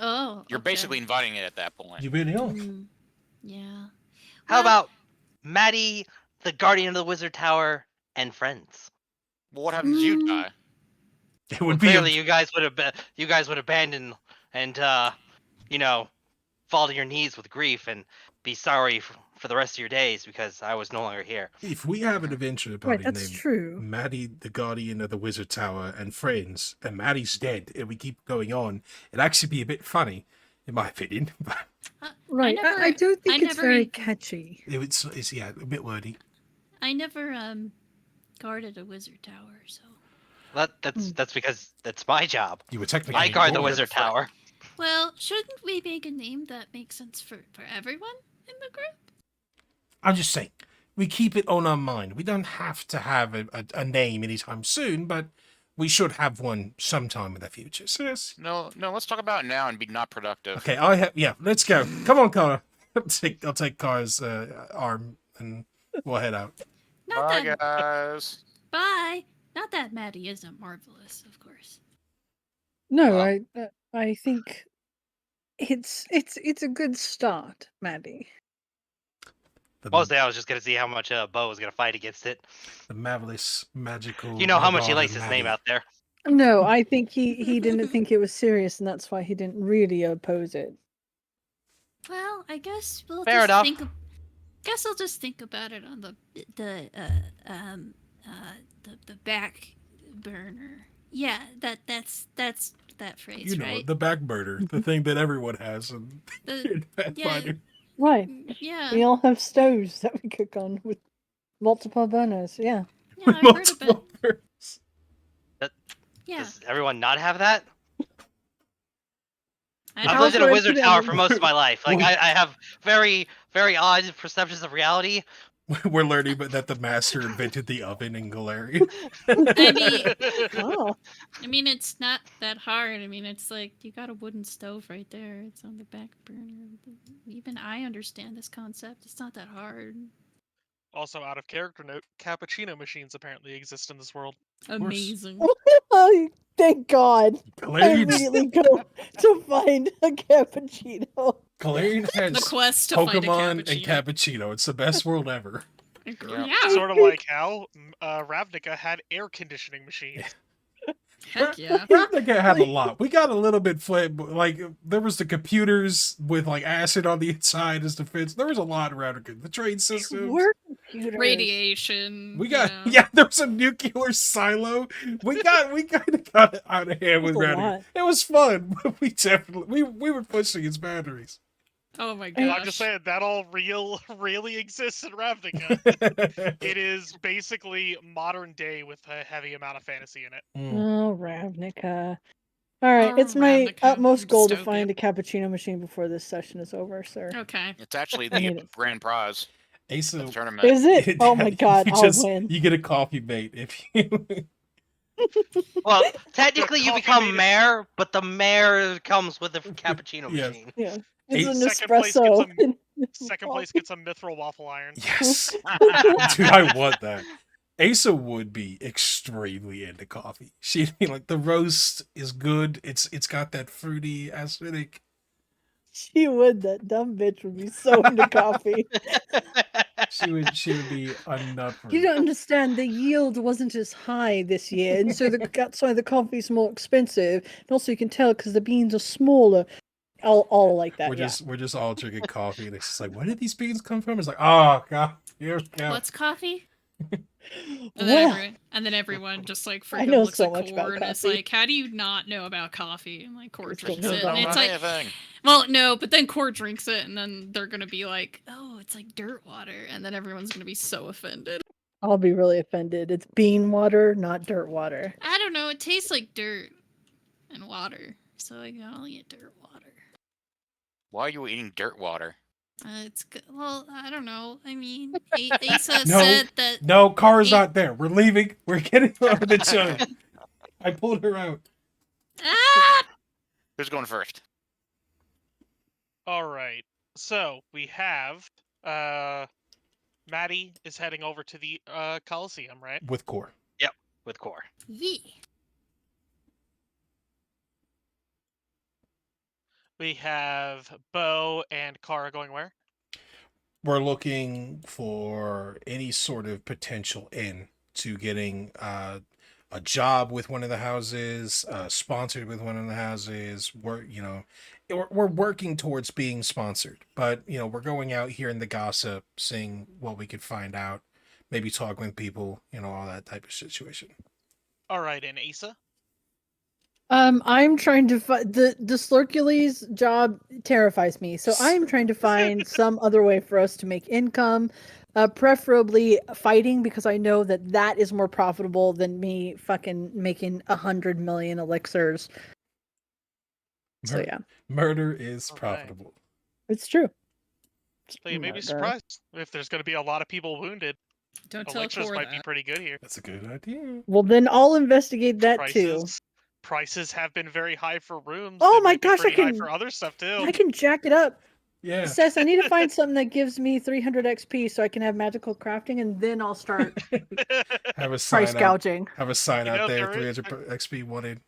S2: Oh.
S5: You're
S2: okay.
S5: basically inviting it at that point.
S1: You really are.
S2: Yeah.
S4: How about Maddie, the Guardian of the Wizard Tower, and friends?
S5: Well, what happens if you die?
S1: It
S4: Well,
S1: would be
S4: clearly, you guys would abandon and fall to your knees with grief and be sorry for the rest of your days because I was no longer here.
S1: if we have an adventure party
S6: Right, that's
S1: named
S6: true.
S1: Maddie, the Guardian of the Wizard Tower, and friends, and Maddie's dead, and we keep going on, it'd actually be a bit funny, in my opinion. But
S6: Right,
S2: never-
S6: I do think
S2: I
S6: it's
S2: never
S6: very
S2: even-
S6: catchy.
S1: it's a bit wordy.
S2: I never guarded a wizard tower, so.
S4: That's because that's my job.
S1: You were technically
S4: I guard the
S1: born.
S4: Wizard Tower.
S2: Well, shouldn't we make a name that makes sense for everyone in the group?
S1: I'm just saying, we keep it on our mind. We don't have to have a name anytime soon, but we should have one sometime in the future. So yes.
S5: No, let's talk about it now and be not productive.
S1: Okay, let's go. Come on, Cara. I'll take Cara's arm and we'll head out.
S2: Not
S5: Bye,
S2: that.
S5: guys.
S2: Bye. Not that Maddie isn't marvelous, of course.
S6: No,
S4: Well-
S6: I think it's a good start, Maddie.
S4: Mostly, I was just gonna see how much Bo was gonna fight against it.
S1: The marvelous, magical.
S4: You know how much he
S1: Nevada
S4: likes his name
S1: Maddie.
S4: out there.
S6: No, I think he didn't think it was serious, and that's why he didn't really oppose it.
S2: Well, I guess we'll
S4: Fair
S2: just
S4: enough.
S2: Guess I'll just think about it on the back burner. Yeah, that's that phrase, right?
S1: The back burner, the thing that everyone has in
S2: The-
S1: Pathfinder.
S6: Right.
S2: yeah,
S6: We all have stoves that we cook on with multiple burners. Yeah.
S2: yeah, I've heard of it.
S1: Multiple burners.
S2: Yeah,
S4: Does everyone not have that? I've
S2: I
S4: lived in a
S6: Also, I
S4: wizard
S6: put it
S4: tower
S6: on-
S4: for most of my life. Like I have very, very odd perceptions of reality.
S1: We're learning that the master invented the oven in Golarion.
S6: Oh.
S2: I mean, it's not that hard. I mean, it's like you got a wooden stove right there. It's on the back burner. Even I understand this concept. It's not that hard.
S3: Also, out of character note, cappuccino machines apparently exist in this world.
S1: course.
S2: Amazing.
S6: Oh, thank God. I
S1: Golarion
S6: immediately go to find a cappuccino.
S1: has
S2: The quest to find a
S1: Pokemon and
S2: cappuccino.
S1: cappuccino. It's the best world ever.
S5: Yeah.
S2: Yeah.
S3: Sort of like how Ravnica had air conditioning machines.
S2: Heck yeah.
S1: Ravnica had a lot. We got a little bit like there was the computers with like acid on the inside as defense. There was a lot of Ravnica. The trade systems.
S6: We're computers.
S2: Radiation.
S1: We got
S2: you know.
S1: there was a nuclear silo. We kind of got it out of hand with
S6: That's a
S1: Ravnica.
S6: lot.
S1: It was fun, but we definitely we were pushing its boundaries.
S2: Oh my
S6: I'm
S2: gosh.
S3: I'm just saying that all really exists in Ravnica. It is basically modern day with a heavy amount of fantasy in it.
S6: Oh, Ravnica. All right,
S2: Oh,
S6: it's my
S2: Ravnica,
S6: utmost goal to
S2: dystopia.
S6: find a cappuccino machine before this session is over, sir.
S2: Okay.
S5: It's actually
S6: I
S5: the
S6: need it.
S5: grand prize of
S1: Asa,
S5: the tournament.
S6: Is it? Oh my god, I'll win.
S1: You get a coffee mate if you.
S4: Well, technically you
S3: coffee
S4: become
S3: made it-
S4: mayor, but the mayor comes with a cappuccino
S1: Yes.
S4: machine.
S6: Yeah, it's an
S3: Second place gets
S6: espresso.
S3: Second place gets a mithril waffle iron.
S1: Yes, dude, I want that. Asa would be extremely into coffee. She'd be like, the roast is good. It's got that fruity, acidic.
S6: She would. That dumb bitch would be so into coffee.
S1: She would be a nut for
S6: You
S1: it.
S6: don't understand. The yield wasn't as high this year, and so that's why the coffee's more expensive. And also, you can tell because the beans are smaller. All like that.
S1: We're just all drinking coffee, and it's just like, where did these beans come from? It's like, oh god, here we go.
S2: What's coffee?
S6: Well,
S2: And then everyone just like
S6: I
S2: freaking
S6: know
S2: looks
S6: so
S2: at
S6: much about
S2: Core and is
S6: coffee.
S2: like, how do you not know about coffee? And like Core
S6: Just don't
S2: drinks
S6: know
S2: it.
S6: about
S2: And
S5: Don't
S2: it's
S5: know
S2: like,
S5: anything.
S2: well, no, but then Core drinks it and then they're gonna be like, oh, it's like dirt water. And then everyone's gonna be so offended.
S6: I'll be really offended. It's bean water, not dirt water.
S2: I don't know, it tastes like dirt and water. So I gotta eat dirt water.
S5: Why are you eating dirt water?
S2: It's good. Well, I don't know. I mean, Asa
S1: No,
S2: said that.
S1: No, Kara's not there. We're leaving. We're getting over the chime. I pulled her out.
S2: Ah!
S5: Who's going first?
S3: All right. So we have Maddie is heading over to the Coliseum, right?
S1: With Core.
S4: With Core.
S2: Yeah.
S3: We have Bo and Kara going where?
S1: We're looking for any sort of potential in to getting a job with one of the houses, sponsored with one of the houses. We're working towards being sponsored, but we're going out here in the gossip, seeing what we could find out, maybe talking with people, all that type of situation.
S3: All right, and Asa.
S6: I'm trying to find the Slurkules job terrifies me, so I'm trying to find some other way for us to make income, preferably fighting because I know that is more profitable than me fucking making 100 million elixirs. So yeah,
S1: Murder is
S3: All right.
S1: profitable.
S6: it's true.
S3: So you may be
S6: Murder.
S3: surprised if there's going to be a lot of people wounded.
S2: Don't tell
S3: Elixirs
S2: Core
S3: might be
S2: that.
S3: pretty good here.
S1: That's a good idea.
S6: Well, then I'll investigate that too.
S3: Prices have been very high for rooms.
S6: Oh
S3: They
S6: my
S3: might be
S6: gosh, I
S3: pretty high
S6: can-
S3: for other stuff too.
S6: I can jack it up.
S1: Yeah.
S6: Seth, I need to find something that gives me 300 XP so I can have magical crafting, and then I'll start
S1: Have a sign
S6: price
S1: out.
S6: gouging.
S1: Have a sign
S3: You
S1: out
S3: know,
S1: there.
S3: there is-
S1: 300 XP wanted.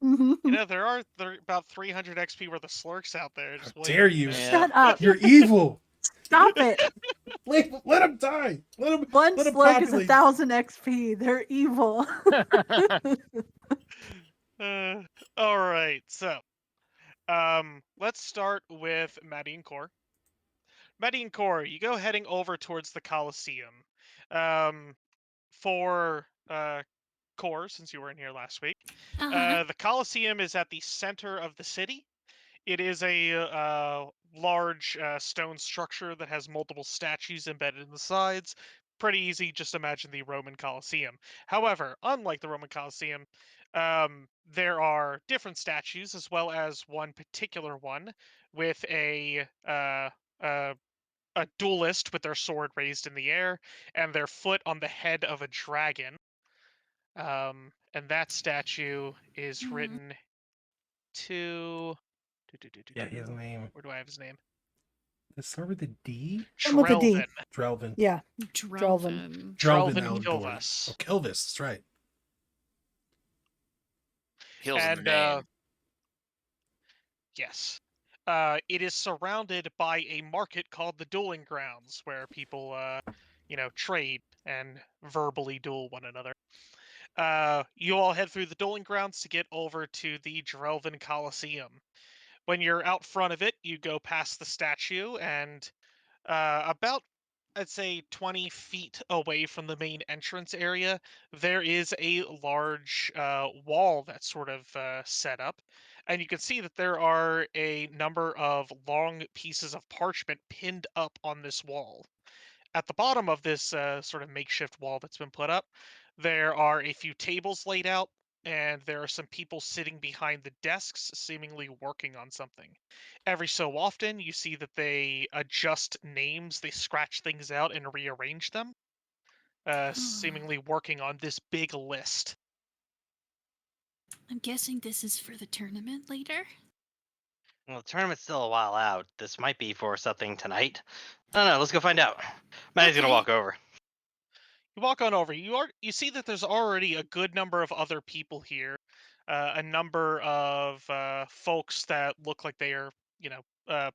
S3: You know, there are about 300 XP worth of slurks out there. Just
S1: How
S3: waiting
S1: dare
S3: to be
S1: you.
S3: made.
S5: Yeah.
S6: Shut up.
S1: You're evil.
S6: Stop it.
S1: Let him die. Let him.
S6: One
S1: let him
S6: slurk is
S1: populate.
S6: 1,000 XP. They're evil.
S3: All right, so let's start with Maddie and Core. Maddie and Core, you go heading over towards the Coliseum. For Core, since you were in here last week,
S2: Uh-huh.
S3: the Coliseum is at the center of the city. It is a large stone structure that has multiple statues embedded in the sides. Pretty easy, just imagine the Roman Colosseum. However, unlike the Roman Colosseum, there are different statues, as well as one particular one with a duelist with their sword raised in the air and their foot on the head of a dragon. And that statue is
S2: Mhm.
S3: written to.
S1: Yeah, his name.
S3: Where do I have his name?
S1: Does it start with a D?
S6: One with a D.
S3: Drelvin.
S1: Drelvin.
S6: Yeah.
S2: Drelvin.
S3: Drelvin
S1: Elgort.
S3: Kilvis.
S1: Oh, Kilvis. That's right.
S5: Hill's in the
S3: And
S5: name.
S3: yes, it is surrounded by a market called the Dueling Grounds, where people, trade and verbally duel one another. You all head through the Dueling Grounds to get over to the Drelvin Coliseum. When you're out front of it, you go past the statue, and about, I'd say, 20 feet away from the main entrance area, there is a large wall that's sort of set up. And you can see that there are a number of long pieces of parchment pinned up on this wall. At the bottom of this sort of makeshift wall that's been put up, there are a few tables laid out, and there are some people sitting behind the desks, seemingly working on something. Every so often, you see that they adjust names, they scratch things out and rearrange them, seemingly working on this big list.
S2: I'm guessing this is for the tournament later.
S4: Well, the tournament's still a while out. This might be for something tonight. I don't know. Let's go find out. Maddie's gonna
S2: Okay.
S4: walk over.
S3: You walk on over. You see that there's already a good number of other people here, a number of folks that look like they are,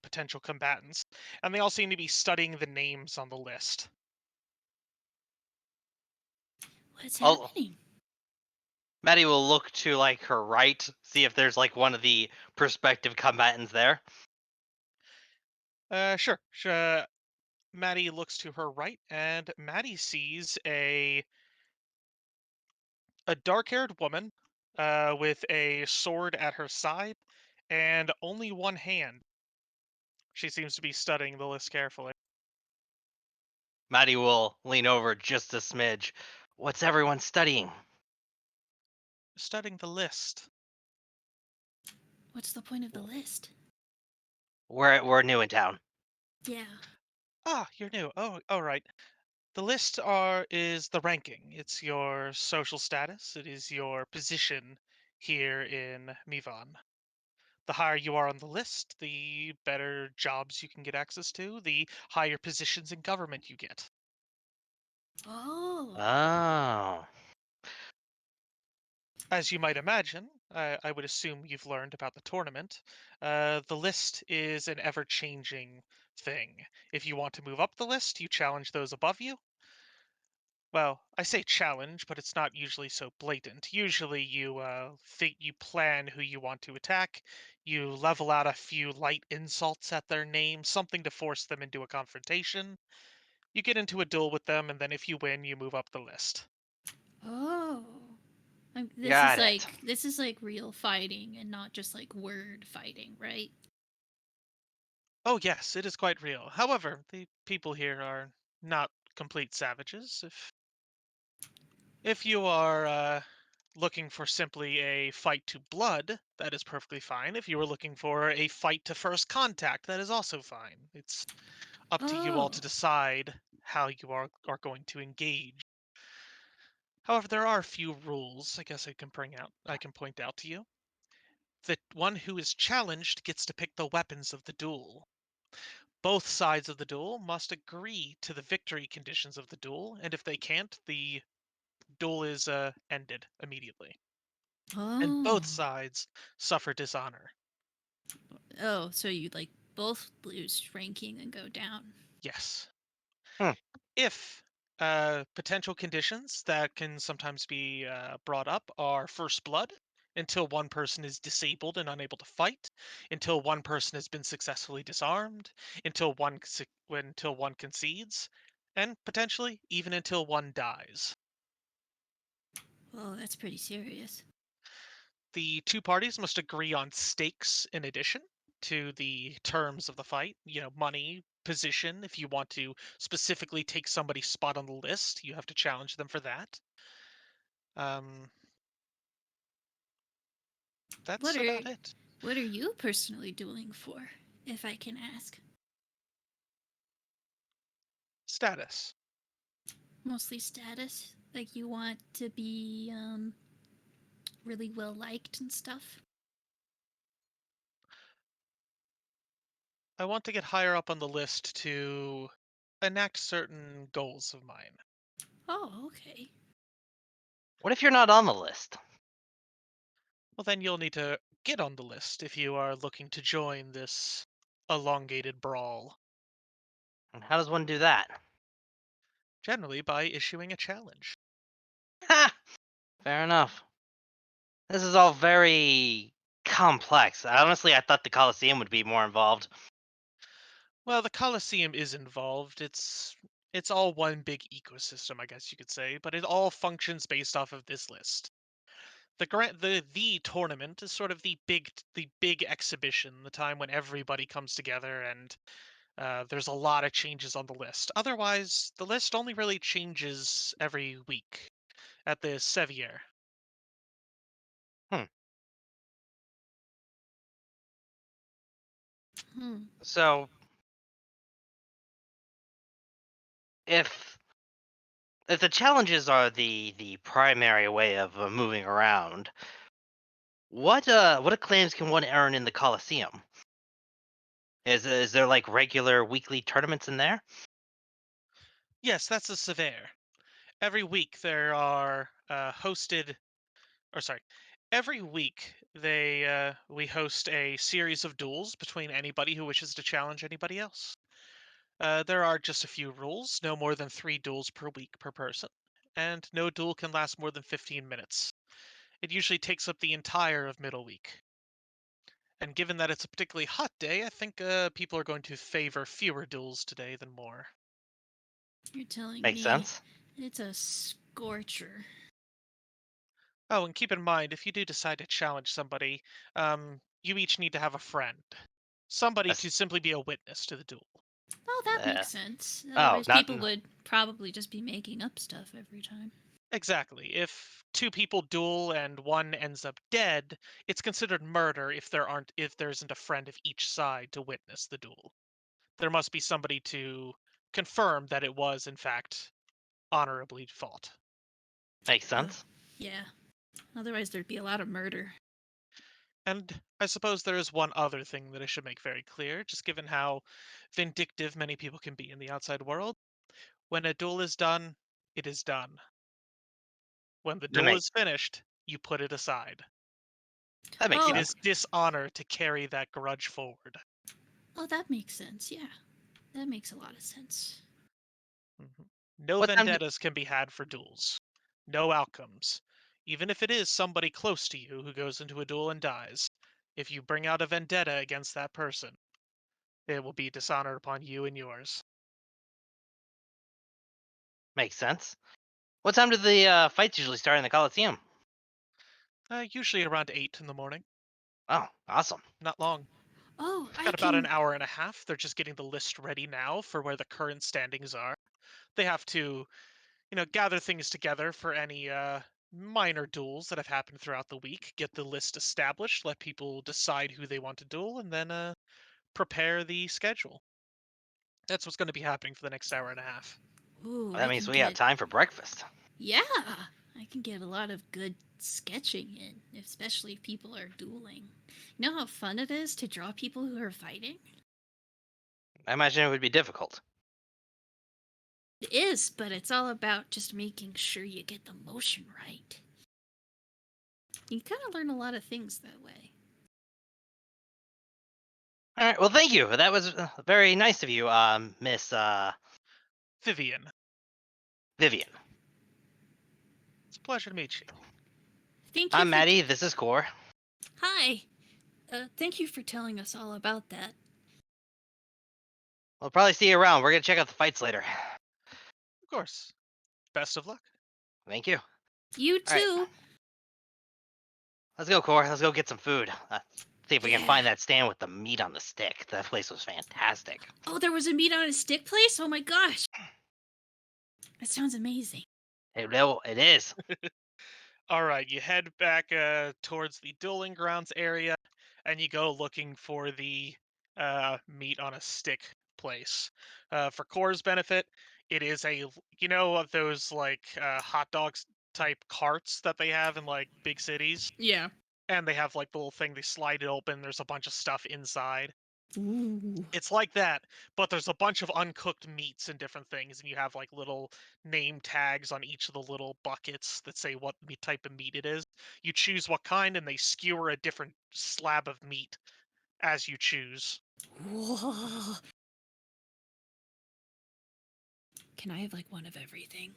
S3: potential combatants, and they all seem to be studying the names on the list.
S2: What's
S4: Oh,
S2: happening?
S4: Maddie will look to like her right, see if there's like one of the prospective combatants there.
S3: Sure. Maddie looks to her right, and Maddie sees a dark-haired woman, with a sword at her side and only one hand. She seems to be studying the list carefully.
S4: Maddie will lean over just a smidge. What's everyone studying?
S3: Studying the list.
S2: What's the point of the list?
S4: We're new in town.
S2: Yeah.
S3: Ah, you're new. Oh, all right. The list is the ranking. It's your social status. It is your position here in Mivan. The higher you are on the list, the better jobs you can get access to, the higher positions in government you get.
S2: Oh.
S4: Oh.
S3: As you might imagine, I would assume you've learned about the tournament. The list is an ever-changing thing. If you want to move up the list, you challenge those above you. Well, I say challenge, but it's not usually so blatant. Usually, you plan who you want to attack. You level out a few light insults at their name, something to force them into a confrontation. You get into a duel with them, and then if you win, you move up the list.
S2: Oh.
S4: Got it.
S2: This is like real fighting and not just like word fighting, right?
S3: Oh yes, it is quite real. However, the people here are not complete savages. If you are looking for simply a fight to blood, that is perfectly fine. If you are looking for a fight to first contact, that is also fine. It's up to you all
S2: Oh.
S3: to decide how you are going to engage. However, there are a few rules I guess I can point out to you. The one who is challenged gets to pick the weapons of the duel. Both sides of the duel must agree to the victory conditions of the duel, and if they can't, the duel is ended immediately. And both
S2: Oh.
S3: sides suffer dishonor.
S2: Oh, so you like both lose ranking and go down.
S3: Yes.
S4: Hmm.
S3: If potential conditions that can sometimes be brought up are first blood, until one person is disabled and unable to fight, until one person has been successfully disarmed, until one concedes, and potentially even until one dies.
S2: Oh, that's pretty serious.
S3: The two parties must agree on stakes in addition to the terms of the fight, money, position. If you want to specifically take somebody's spot on the list, you have to challenge them for that. Um,
S2: What
S3: that's
S2: are
S3: about it.
S2: what are you personally dueling for, if I can ask?
S3: Status.
S2: Mostly status? Like you want to be really well liked and stuff?
S3: I want to get higher up on the list to enact certain goals of mine.
S2: Oh, okay.
S4: What if you're not on the list?
S3: Well, then you'll need to get on the list if you are looking to join this elongated brawl,
S4: And how does one do that?
S3: generally by issuing a challenge.
S4: Ha! Fair enough. This is all very complex. Honestly, I thought the Colosseum would be more involved.
S3: Well, the Colosseum is involved. It's all one big ecosystem, I guess you could say, but it all functions based off of this list. the tournament is sort of the big exhibition, the time when everybody comes together and there's a lot of changes on the list. Otherwise, the list only really changes every week at the Sevier.
S2: Hmm.
S4: So if the challenges are the primary way of moving around, what acclaims can one earn in the Colosseum? Is there like regular weekly tournaments in there?
S3: Yes, that's the Sevier. Every week there are hosted, or sorry, every week we host a series of duels between anybody who wishes to challenge anybody else. There are just a few rules: no more than 3 duels per week per person, and no duel can last more than 15 minutes. It usually takes up the entire of middle week. And given that it's a particularly hot day, I think people are going to favor fewer duels today than more.
S2: You're telling
S4: Makes
S2: me
S4: sense.
S2: it's a scorcher.
S3: Oh, and keep in mind, if you do decide to challenge somebody, you each need to have a friend. Somebody
S4: That's,
S3: to simply be a witness to the duel.
S2: Oh, that
S4: uh,
S2: makes sense.
S4: oh,
S2: Otherwise,
S4: not
S2: people would probably just be making up stuff every time.
S3: Exactly. If 2 people duel and one ends up dead, it's considered murder if there isn't a friend of each side to witness the duel. There must be somebody to confirm that it was in fact honorably fought.
S4: makes
S2: Uh,
S4: sense.
S2: yeah. Otherwise, there'd be a lot of murder.
S3: And I suppose there is one other thing that I should make very clear, just given how vindictive many people can be in the outside world. When a duel is done, it is done. When the
S4: That
S3: duel
S4: make
S3: is finished, you put it aside.
S4: that makes
S2: Oh,
S3: It
S4: sense.
S3: is dishonor to carry that grudge forward.
S2: oh, that makes sense. Yeah, that makes a lot of sense.
S3: Mhm. No
S4: What time?
S3: vendettas can be had for duels. No outcomes. Even if it is somebody close to you who goes into a duel and dies, if you bring out a vendetta against that person, it will be dishonored upon you and yours.
S4: Makes sense. What time do the fights usually start in the Coliseum?
S3: Usually around 8 in the morning.
S4: Oh, awesome.
S3: Not long.
S2: Oh,
S3: They've
S2: I
S3: got about an
S2: can.
S3: hour and a half. They're just getting the list ready now for where the current standings are. They have to, gather things together for any minor duels that have happened throughout the week, get the list established, let people decide who they want to duel, and then prepare the schedule. That's what's going to be happening for the next hour and a half.
S2: Ooh,
S4: That
S2: I
S4: means
S2: can
S4: we have
S2: get.
S4: time for breakfast.
S2: Yeah, I can get a lot of good sketching in, especially if people are dueling. You know how fun it is to draw people who are fighting?
S4: I imagine it would be difficult.
S2: It is, but it's all about just making sure you get the motion right. You kind of learn a lot of things that way.
S4: All right. Well, thank you. That was very nice of you, Miss
S3: Vivian,
S4: Vivian.
S3: it's a pleasure to meet you.
S2: Thank you
S4: I'm
S2: for.
S4: Maddie. This is Core.
S2: Hi. Thank you for telling us all about that.
S4: We'll probably see you around. We're gonna check out the fights later.
S3: Of course. Best of luck.
S4: Thank you.
S2: You
S4: All right.
S2: too.
S4: Let's go, Core. Let's go get some food. See if we can
S2: Yeah.
S4: find that stand with the meat on the stick. That place was fantastic.
S2: Oh, there was a meat on a stick place? Oh my gosh. That sounds amazing.
S4: It is.
S3: All right, you head back towards the dueling grounds area, and you go looking for the meat on a stick place. For Core's benefit, it is of those like hot dogs type carts that they have in like big cities,
S2: Yeah.
S3: and they have like the little thing they slide it open. There's a bunch of stuff inside.
S2: Ooh.
S3: It's like that, but there's a bunch of uncooked meats and different things, and you have like little name tags on each of the little buckets that say what type of meat it is. You choose what kind, and they skewer a different slab of meat as you choose.
S2: Whoa. Can I have like one of everything?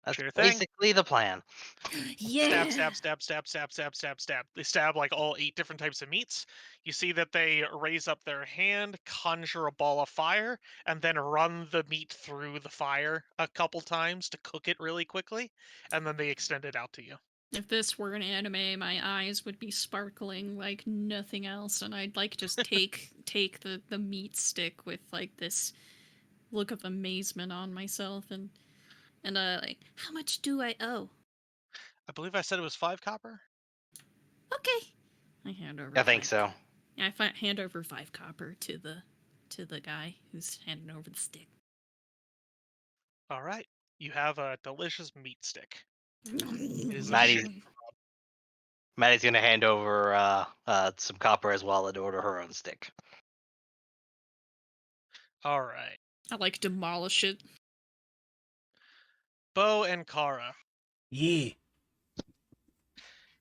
S4: That's
S3: Sure thing.
S4: basically the plan.
S3: Stab,
S2: Yeah.
S3: stab, stab, stab, stab, stab, stab, stab. They stab like all 8 different types of meats. You see that they raise up their hand, conjure a ball of fire, and then run the meat through the fire a couple times to cook it really quickly, and then they extend it out to you.
S2: If this were an anime, my eyes would be sparkling like nothing else, and I'd like just take the meat stick with like this look of amazement on myself, and like, how much do I owe?
S3: I believe I said it was 5 copper.
S2: Okay, I hand over.
S4: I think so.
S2: Yeah, hand over 5 copper to the guy who's handing over the stick.
S3: All right, you have a delicious meat stick. It is
S4: Maddie's-
S3: delicious.
S4: Maddie's gonna hand over some copper as well and order her own stick.
S3: All right,
S2: I like demolish it.
S3: Bo and Kara,
S1: Yeah.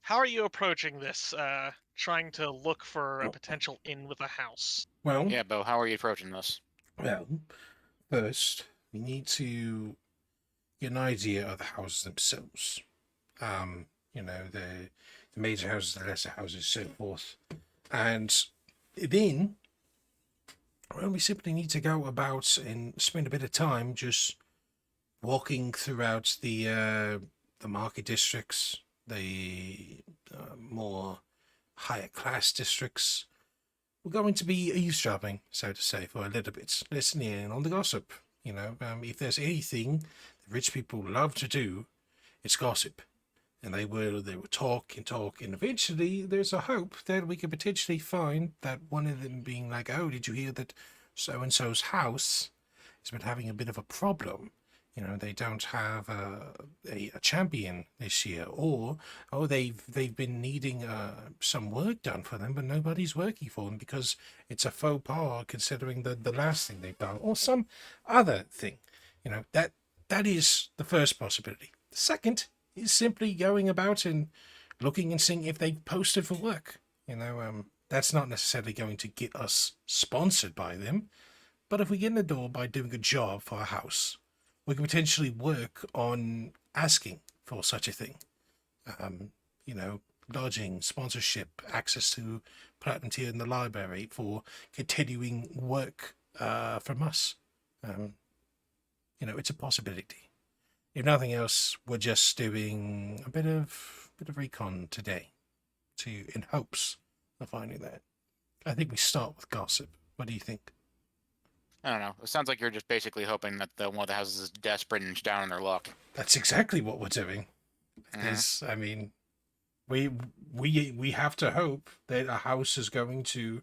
S3: how are you approaching this? Trying to look for a potential inn with a house.
S1: Well,
S5: Yeah, Bo, how are you approaching this?
S1: well, first, we need to get an idea of the houses themselves. You know, the major houses, the lesser houses, so forth. And then, well, we simply need to go about and spend a bit of time just walking throughout the market districts, the more higher class districts. We're going to be eavesdropping, so to say, for a little bit, listening in on the gossip. You know, if there's anything that rich people love to do, it's gossip. And they will talk, and eventually there's a hope that we could potentially find that one of them being like, oh, did you hear that so-and-so's house has been having a bit of a problem? You know, they don't have a champion this year, or they've been needing some work done for them, but nobody's working for them because it's a faux pas considering the last thing they've done, or some other thing. You know, that is the first possibility. The second is simply going about and looking and seeing if they've posted for work. You know, that's not necessarily going to get us sponsored by them, but if we get in the door by doing a job for a house, we can potentially work on asking for such a thing. You know, lodging, sponsorship, access to platinum tier in the library for continuing work from us. You know, it's a possibility. If nothing else, we're just doing a bit of recon today, in hopes of finding that. I think we start with gossip. What do you think?
S5: I don't know. It sounds like you're just basically hoping that one of the houses is desperate and down on their luck.
S1: That's exactly what we're doing. I mean, we have to hope that a house is going to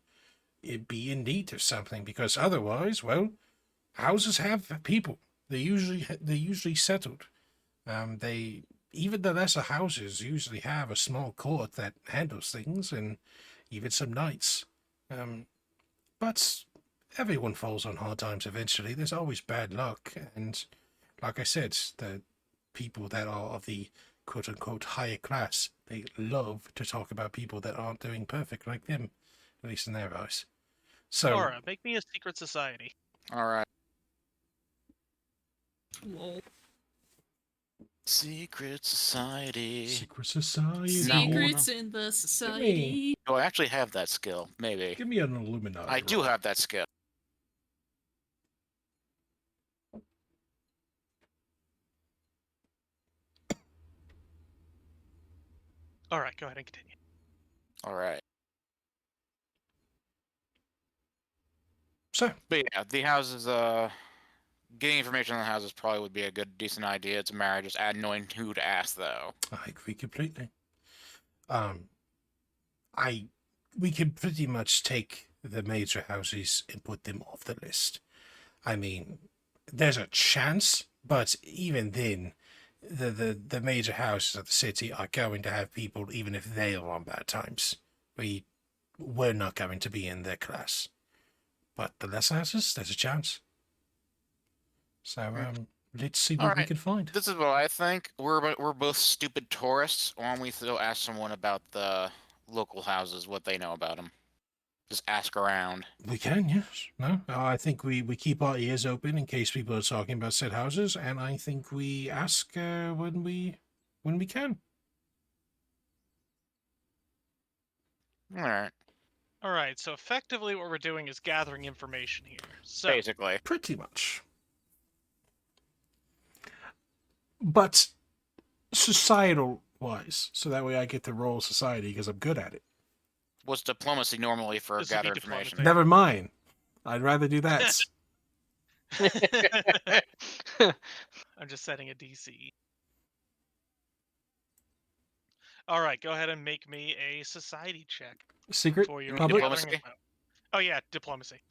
S1: be in need of something, because otherwise, well, houses have people. They're usually settled. Even the lesser houses usually have a small court that handles things, and even some knights. But everyone falls on hard times eventually. There's always bad luck, and like I said, the people that are of the quote-unquote higher class, they love to talk about people that aren't doing perfect like them, at least in their eyes. So,
S3: Kara, make me a secret society.
S5: All right.
S2: Lol.
S5: Secret society.
S1: secret society.
S2: Secrets in the society.
S5: Oh, I actually have that skill. Maybe.
S1: Give me an Illuminati.
S5: I do
S1: roll.
S5: have that skill.
S3: All right, go ahead and continue.
S5: All right.
S1: So,
S5: But yeah, the houses, getting information on the houses probably would be a decent idea. It's a matter of just knowing who to ask, though.
S1: I agree completely. We can pretty much take the major houses and put them off the list. I mean, there's a chance, but even then, the major houses of the city are going to have people, even if they are on bad times. We're not going to be in their class. But the lesser houses, there's a chance. So, let's see what we
S5: Alright.
S1: can find.
S5: This is what I think. We're both stupid tourists. Why don't we still ask someone about the local houses, what they know about them? Just ask around.
S1: We can, yes. No, I think we keep our ears open in case people are talking about said houses, and I think we ask when we can.
S5: All right.
S3: All right, so effectively what we're doing is gathering information here. So,
S5: Basically.
S1: Pretty much. But societal twice, so that way I get to roll society because I'm good at it.
S5: What's diplomacy normally for
S3: This would be
S5: gather information?
S3: diplomacy.
S1: Never mind. I'd rather do that.
S3: I'm just setting a DC. All right, go ahead and make me a society check
S1: Secret?
S3: for your
S1: Public?
S3: gathering
S5: Diplomacy?
S3: info. Oh yeah, diplomacy.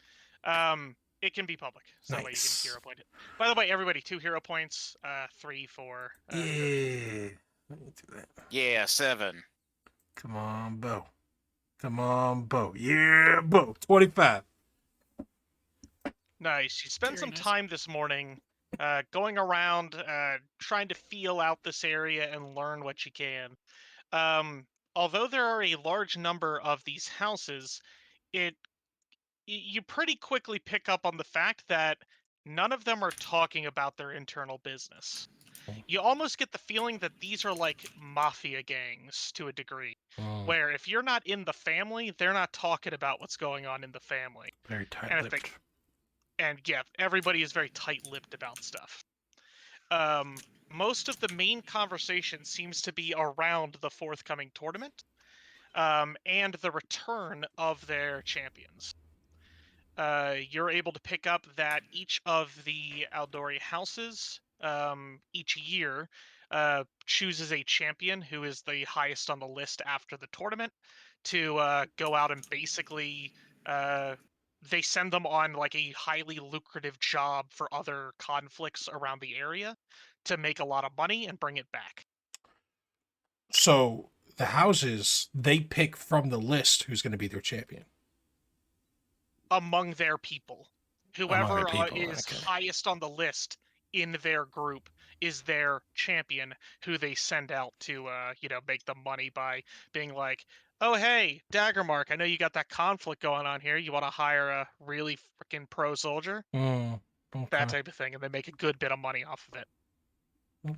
S3: It can be public, so that way you can
S1: Nice.
S3: hero point it. By the way, everybody, 2 hero points, 3 for.
S1: Yeah. Let me do that.
S5: Yeah, 7.
S1: Come on, Bo. Come on, Bo. Yeah, Bo. 25.
S3: Nice. You spent
S2: Very
S3: some
S2: nice.
S3: time this morning going around trying to feel out this area and learn what you can. Although there are a large number of these houses, you pretty quickly pick up on the fact that none of them are talking about their internal business. You almost get the feeling that these are like mafia gangs to a degree, where if you're not in the family, they're not talking about what's going on in the family.
S1: Very
S3: And I
S1: tight-lipped.
S3: think, and yeah, everybody is very tight-lipped about stuff. Most of the main conversation seems to be around the forthcoming tournament, and the return of their champions. You're able to pick up that each of the Aldori houses, each year, chooses a champion who is the highest on the list after the tournament to go out and basically they send them on like a highly lucrative job for other conflicts around the area to make a lot of money and bring it back.
S1: So the houses, they pick from the list who's going to be their champion.
S3: Among their people. Whoever
S1: Among their people,
S3: is
S1: okay.
S3: highest on the list in their group is their champion, who they send out to, make them money by being like, oh, hey, Daggermark, I know you got that conflict going on here. You want to hire a really freaking pro soldier?
S1: Okay.
S3: That type of thing, and they make a good bit of money off of it.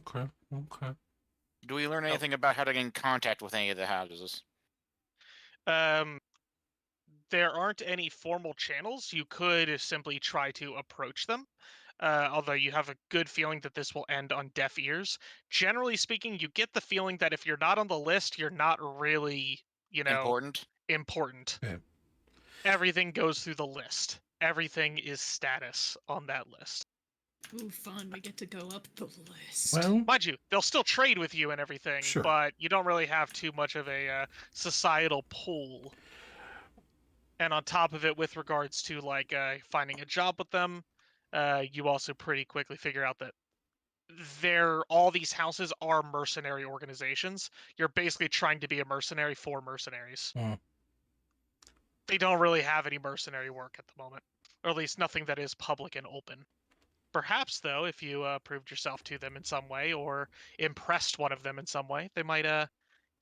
S1: Okay.
S5: Do we learn anything about how to get in contact with any of the houses?
S3: There aren't any formal channels. You could simply try to approach them, although you have a good feeling that this will end on deaf ears. Generally speaking, you get the feeling that if you're not on the list, you're not really, important.
S1: Yeah.
S3: Everything goes through the list. Everything is status on that list.
S2: Ooh, fun. We get to go up the list.
S1: Well,
S3: Mind you, they'll still trade with you and everything,
S1: Sure.
S3: but you don't really have too much of a societal pull. And on top of it, with regards to like finding a job with them, you also pretty quickly figure out that all these houses are mercenary organizations. You're basically trying to be a mercenary for mercenaries.
S1: Mm.
S3: They don't really have any mercenary work at the moment, or at least nothing that is public and open. Perhaps, though, if you proved yourself to them in some way or impressed one of them in some way, they might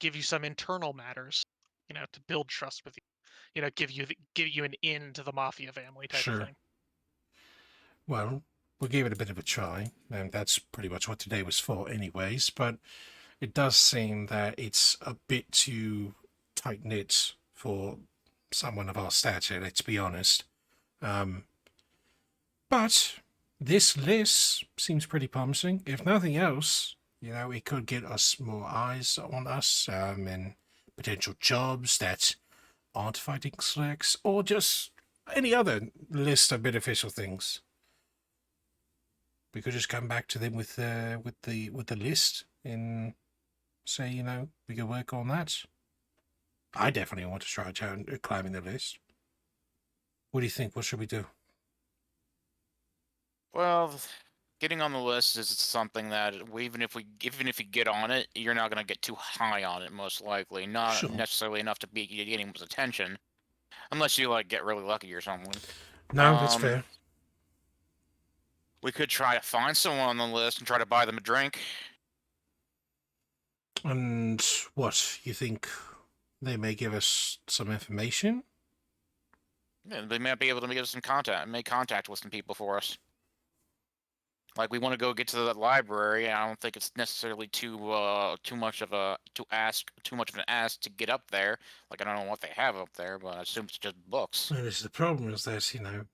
S3: give you some internal matters, to build trust with you. Give you an in to the mafia family type
S1: Sure.
S3: of thing.
S1: Well, we gave it a bit of a try, and that's pretty much what today was for anyways, but it does seem that it's a bit too tight-knit for someone of our stature, let's be honest. But this list seems pretty promising. If nothing else, it could get us more eyes on us, and potential jobs that aren't fighting slacks, or just any other list of beneficial things. We could just come back to them with the list and say, we could work on that. I definitely want to try climbing the list. What do you think? What should we do?
S5: Well, getting on the list is something that even if you get on it, you're not going to get too high on it, most likely. Not
S1: Sure.
S5: necessarily enough to be getting people's attention, unless you get really lucky or something.
S1: No, that's fair.
S5: We could try to find someone on the list and try to buy them a drink.
S1: And what, you think they may give us some information?
S5: Yeah, they might be able to give us make contact with some people for us. Like, we want to go get to the library, and I don't think it's necessarily too much of an ask to get up there. Like, I don't know what they have up there, but I assume it's just books.
S1: Well, this is the problem, is that,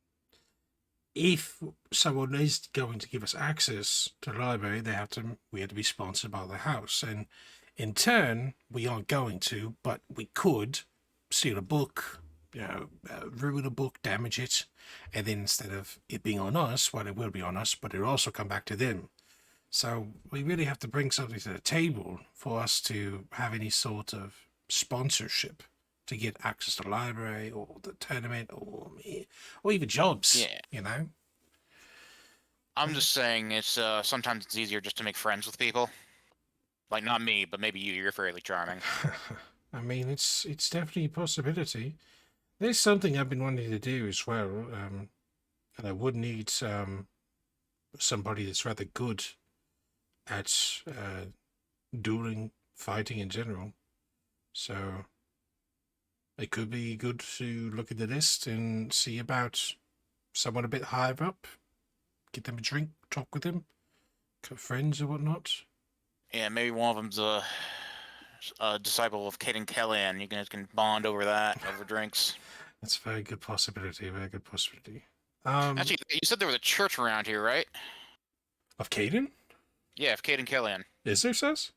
S1: if someone is going to give us access to the library, we have to be sponsored by the house. And In turn, we aren't going to, but we could steal a book, ruin a book, damage it, and then instead of it being on us, well, it will be on us, but it'll also come back to them. So we really have to bring something to the table for us to have any sort of sponsorship to get access to the library or the tournament or even jobs.
S5: Yeah. I'm just saying it's sometimes it's easier just to make friends with people. Like not me, but maybe you. You're fairly charming.
S1: I mean, it's definitely a possibility. There's something I've been wanting to do as well, and I would need somebody that's rather good at dueling, fighting in general. So it could be good to look at the list and see about someone a bit higher up, get them a drink, talk with them, friends or whatnot.
S5: Yeah, maybe one of them's a disciple of Caden Kellyan. You guys can bond over that, over drinks.
S1: That's a very good possibility. Very good possibility.
S5: Actually, you said there was a church around here, right?
S1: Of Caden?
S5: Yeah, of Caden Kellyan.
S1: Is there, says?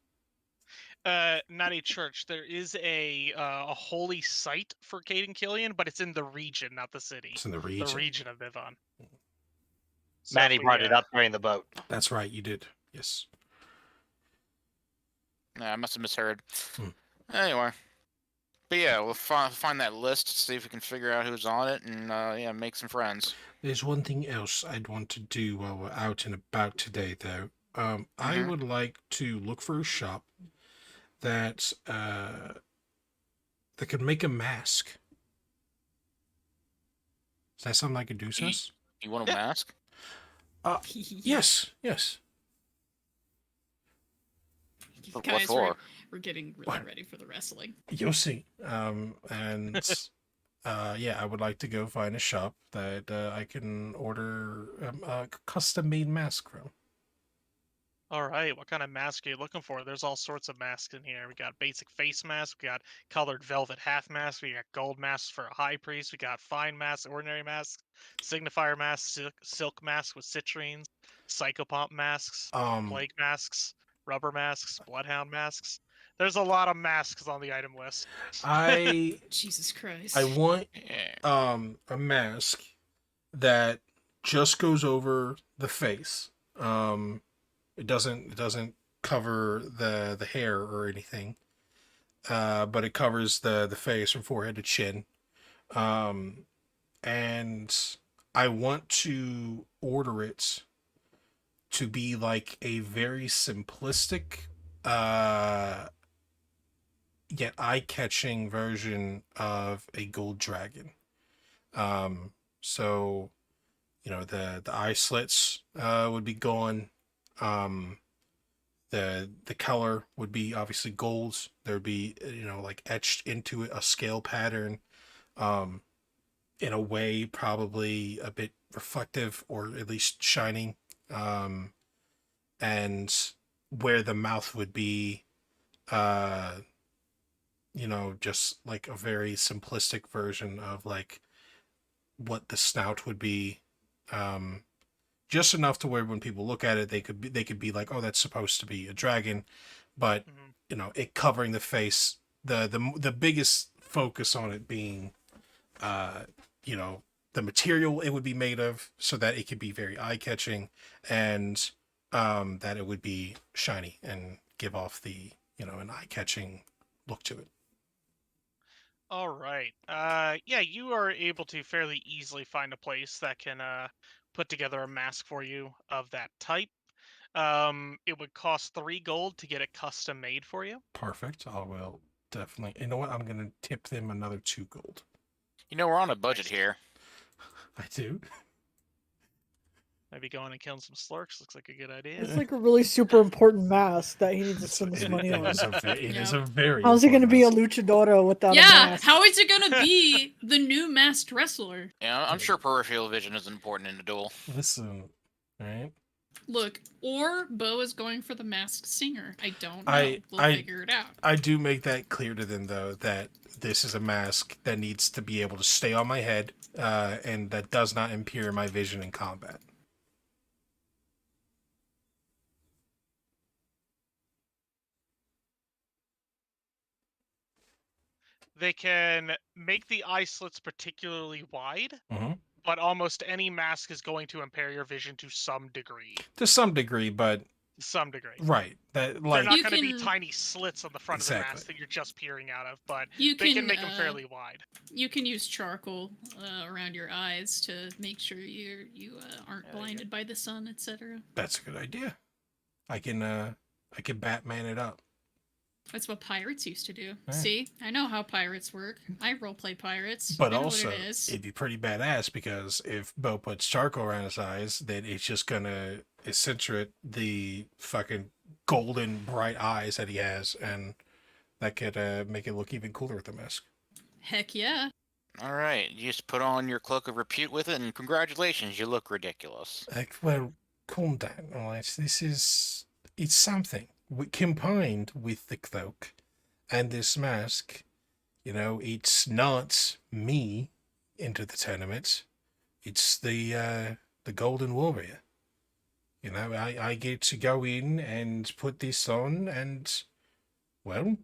S3: Not a church. There is a holy site for Caden Killian, but it's in the region, not the city.
S1: It's in the region.
S3: The region of Vivon.
S4: Manny brought it up during the boat.
S1: That's right, you did. Yes.
S5: Yeah, I must have misheard. Anyway. But yeah, we'll find that list, see if we can figure out who's on it, and yeah, make some friends.
S1: There's one thing else I'd want to do while we're out and about today, though. I would like to look for a shop that could make a mask. Is that something I could do, sis?
S5: You want a mask?
S1: Yes.
S5: What
S2: Guys,
S5: for?
S2: we're getting really ready for the wrestling.
S1: You'll see. And yeah, I would like to go find a shop that I can order a custom-made mask from.
S3: All right, what kind of mask are you looking for? There's all sorts of masks in here. We got basic face mask, we got colored velvet half mask, we got gold masks for a high priest, we got fine masks, ordinary masks, signifier masks, silk masks with citrines, psychopomp masks, plague masks, rubber masks, bloodhound masks. There's a lot of masks on the item list.
S2: Jesus Christ.
S1: I want a mask that just goes over the face. It doesn't cover the hair or anything, but it covers the face from forehead to chin. And I want to order it to be like a very simplistic, yet eye-catching version of a gold dragon. So, the eye slits would be gone. The color would be obviously gold. There would be like etched into it a scale pattern, in a way probably a bit reflective or at least shining, and where the mouth would be, just like a very simplistic version of like what the snout would be, just enough to where when people look at it, they could be like, oh, that's supposed to be a dragon, but it covering the face. The biggest focus on it being, the material it would be made of, so that it could be very eye catching, and that it would be shiny and give off the an eye catching look to it.
S3: All right. Yeah, you are able to fairly easily find a place that can put together a mask for you of that type. It would cost 3 gold to get it custom made for you.
S1: Perfect. I will definitely. You know what? I'm gonna tip them another 2 gold.
S5: We're on a budget here.
S1: I do.
S3: Maybe going and killing some slurks looks like a good idea.
S6: It's like a really super important mask that he needs to spend this money on.
S1: It is a very.
S6: How's he going to be a
S1: important
S6: luchador without a
S2: Yeah,
S6: mask?
S2: how is it gonna be the new masked wrestler?
S5: Yeah, I'm sure peripheral vision is important in a duel.
S1: mask. Listen, right?
S2: Look, or Bo is going for the masked singer. I don't know. We'll figure it out.
S1: I do make that clear to them, though, that this is a mask that needs to be able to stay on my head, and that does not impair my vision in combat.
S3: they can make the eye slits particularly wide,
S1: Mhm.
S3: but almost any mask is going to impair your vision to some degree.
S1: To some degree, but
S3: Some degree.
S1: right. That
S3: They're
S1: like
S3: not
S2: You
S3: going to be
S2: can-
S3: tiny slits on the front of the
S1: Exactly.
S3: mask that you're just peering out of, but
S2: You
S3: they can
S2: can
S3: make them fairly wide.
S2: You can use charcoal around your eyes to make sure you aren't
S3: There you go.
S2: blinded by the sun, etc.
S1: that's a good idea. I can Batman it up.
S2: That's what pirates used to do.
S1: Yeah.
S2: See, I know how pirates work. I roleplay pirates.
S1: But
S2: I know
S1: also,
S2: what it is.
S1: it'd be pretty badass because if Bo puts charcoal around his eyes, then it's just gonna accentuate the fucking golden bright eyes that he has, and that could make it look even cooler with the mask.
S2: Heck yeah.
S5: All right, you just put on your cloak of repute with it, and congratulations, you look ridiculous.
S1: Like, well, calm down, alright? It's something. Combined with the cloak and this mask, you know, it's not me into the tournament. It's the Golden Warrior. You know, I get to go in and put this on, and well,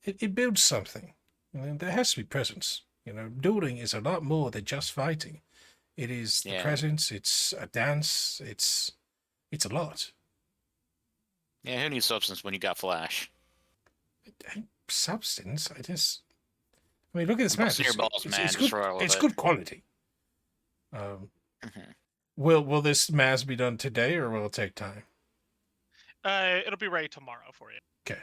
S1: it builds something. You know, there has to be presence. You know, dueling is a lot more than just fighting. It is the
S5: Yeah.
S1: presence. It's a dance. It's a lot.
S5: Yeah, who needs substance when you got Flash?
S1: Substance. I mean, look at this mask.
S5: Busting your balls, man.
S1: It's
S5: Just
S1: good.
S5: roll with
S1: It's
S5: it.
S1: good quality.
S5: Mhm.
S1: Will this mask be done today, or will it take time?
S3: It'll be ready tomorrow for you.
S1: Okay.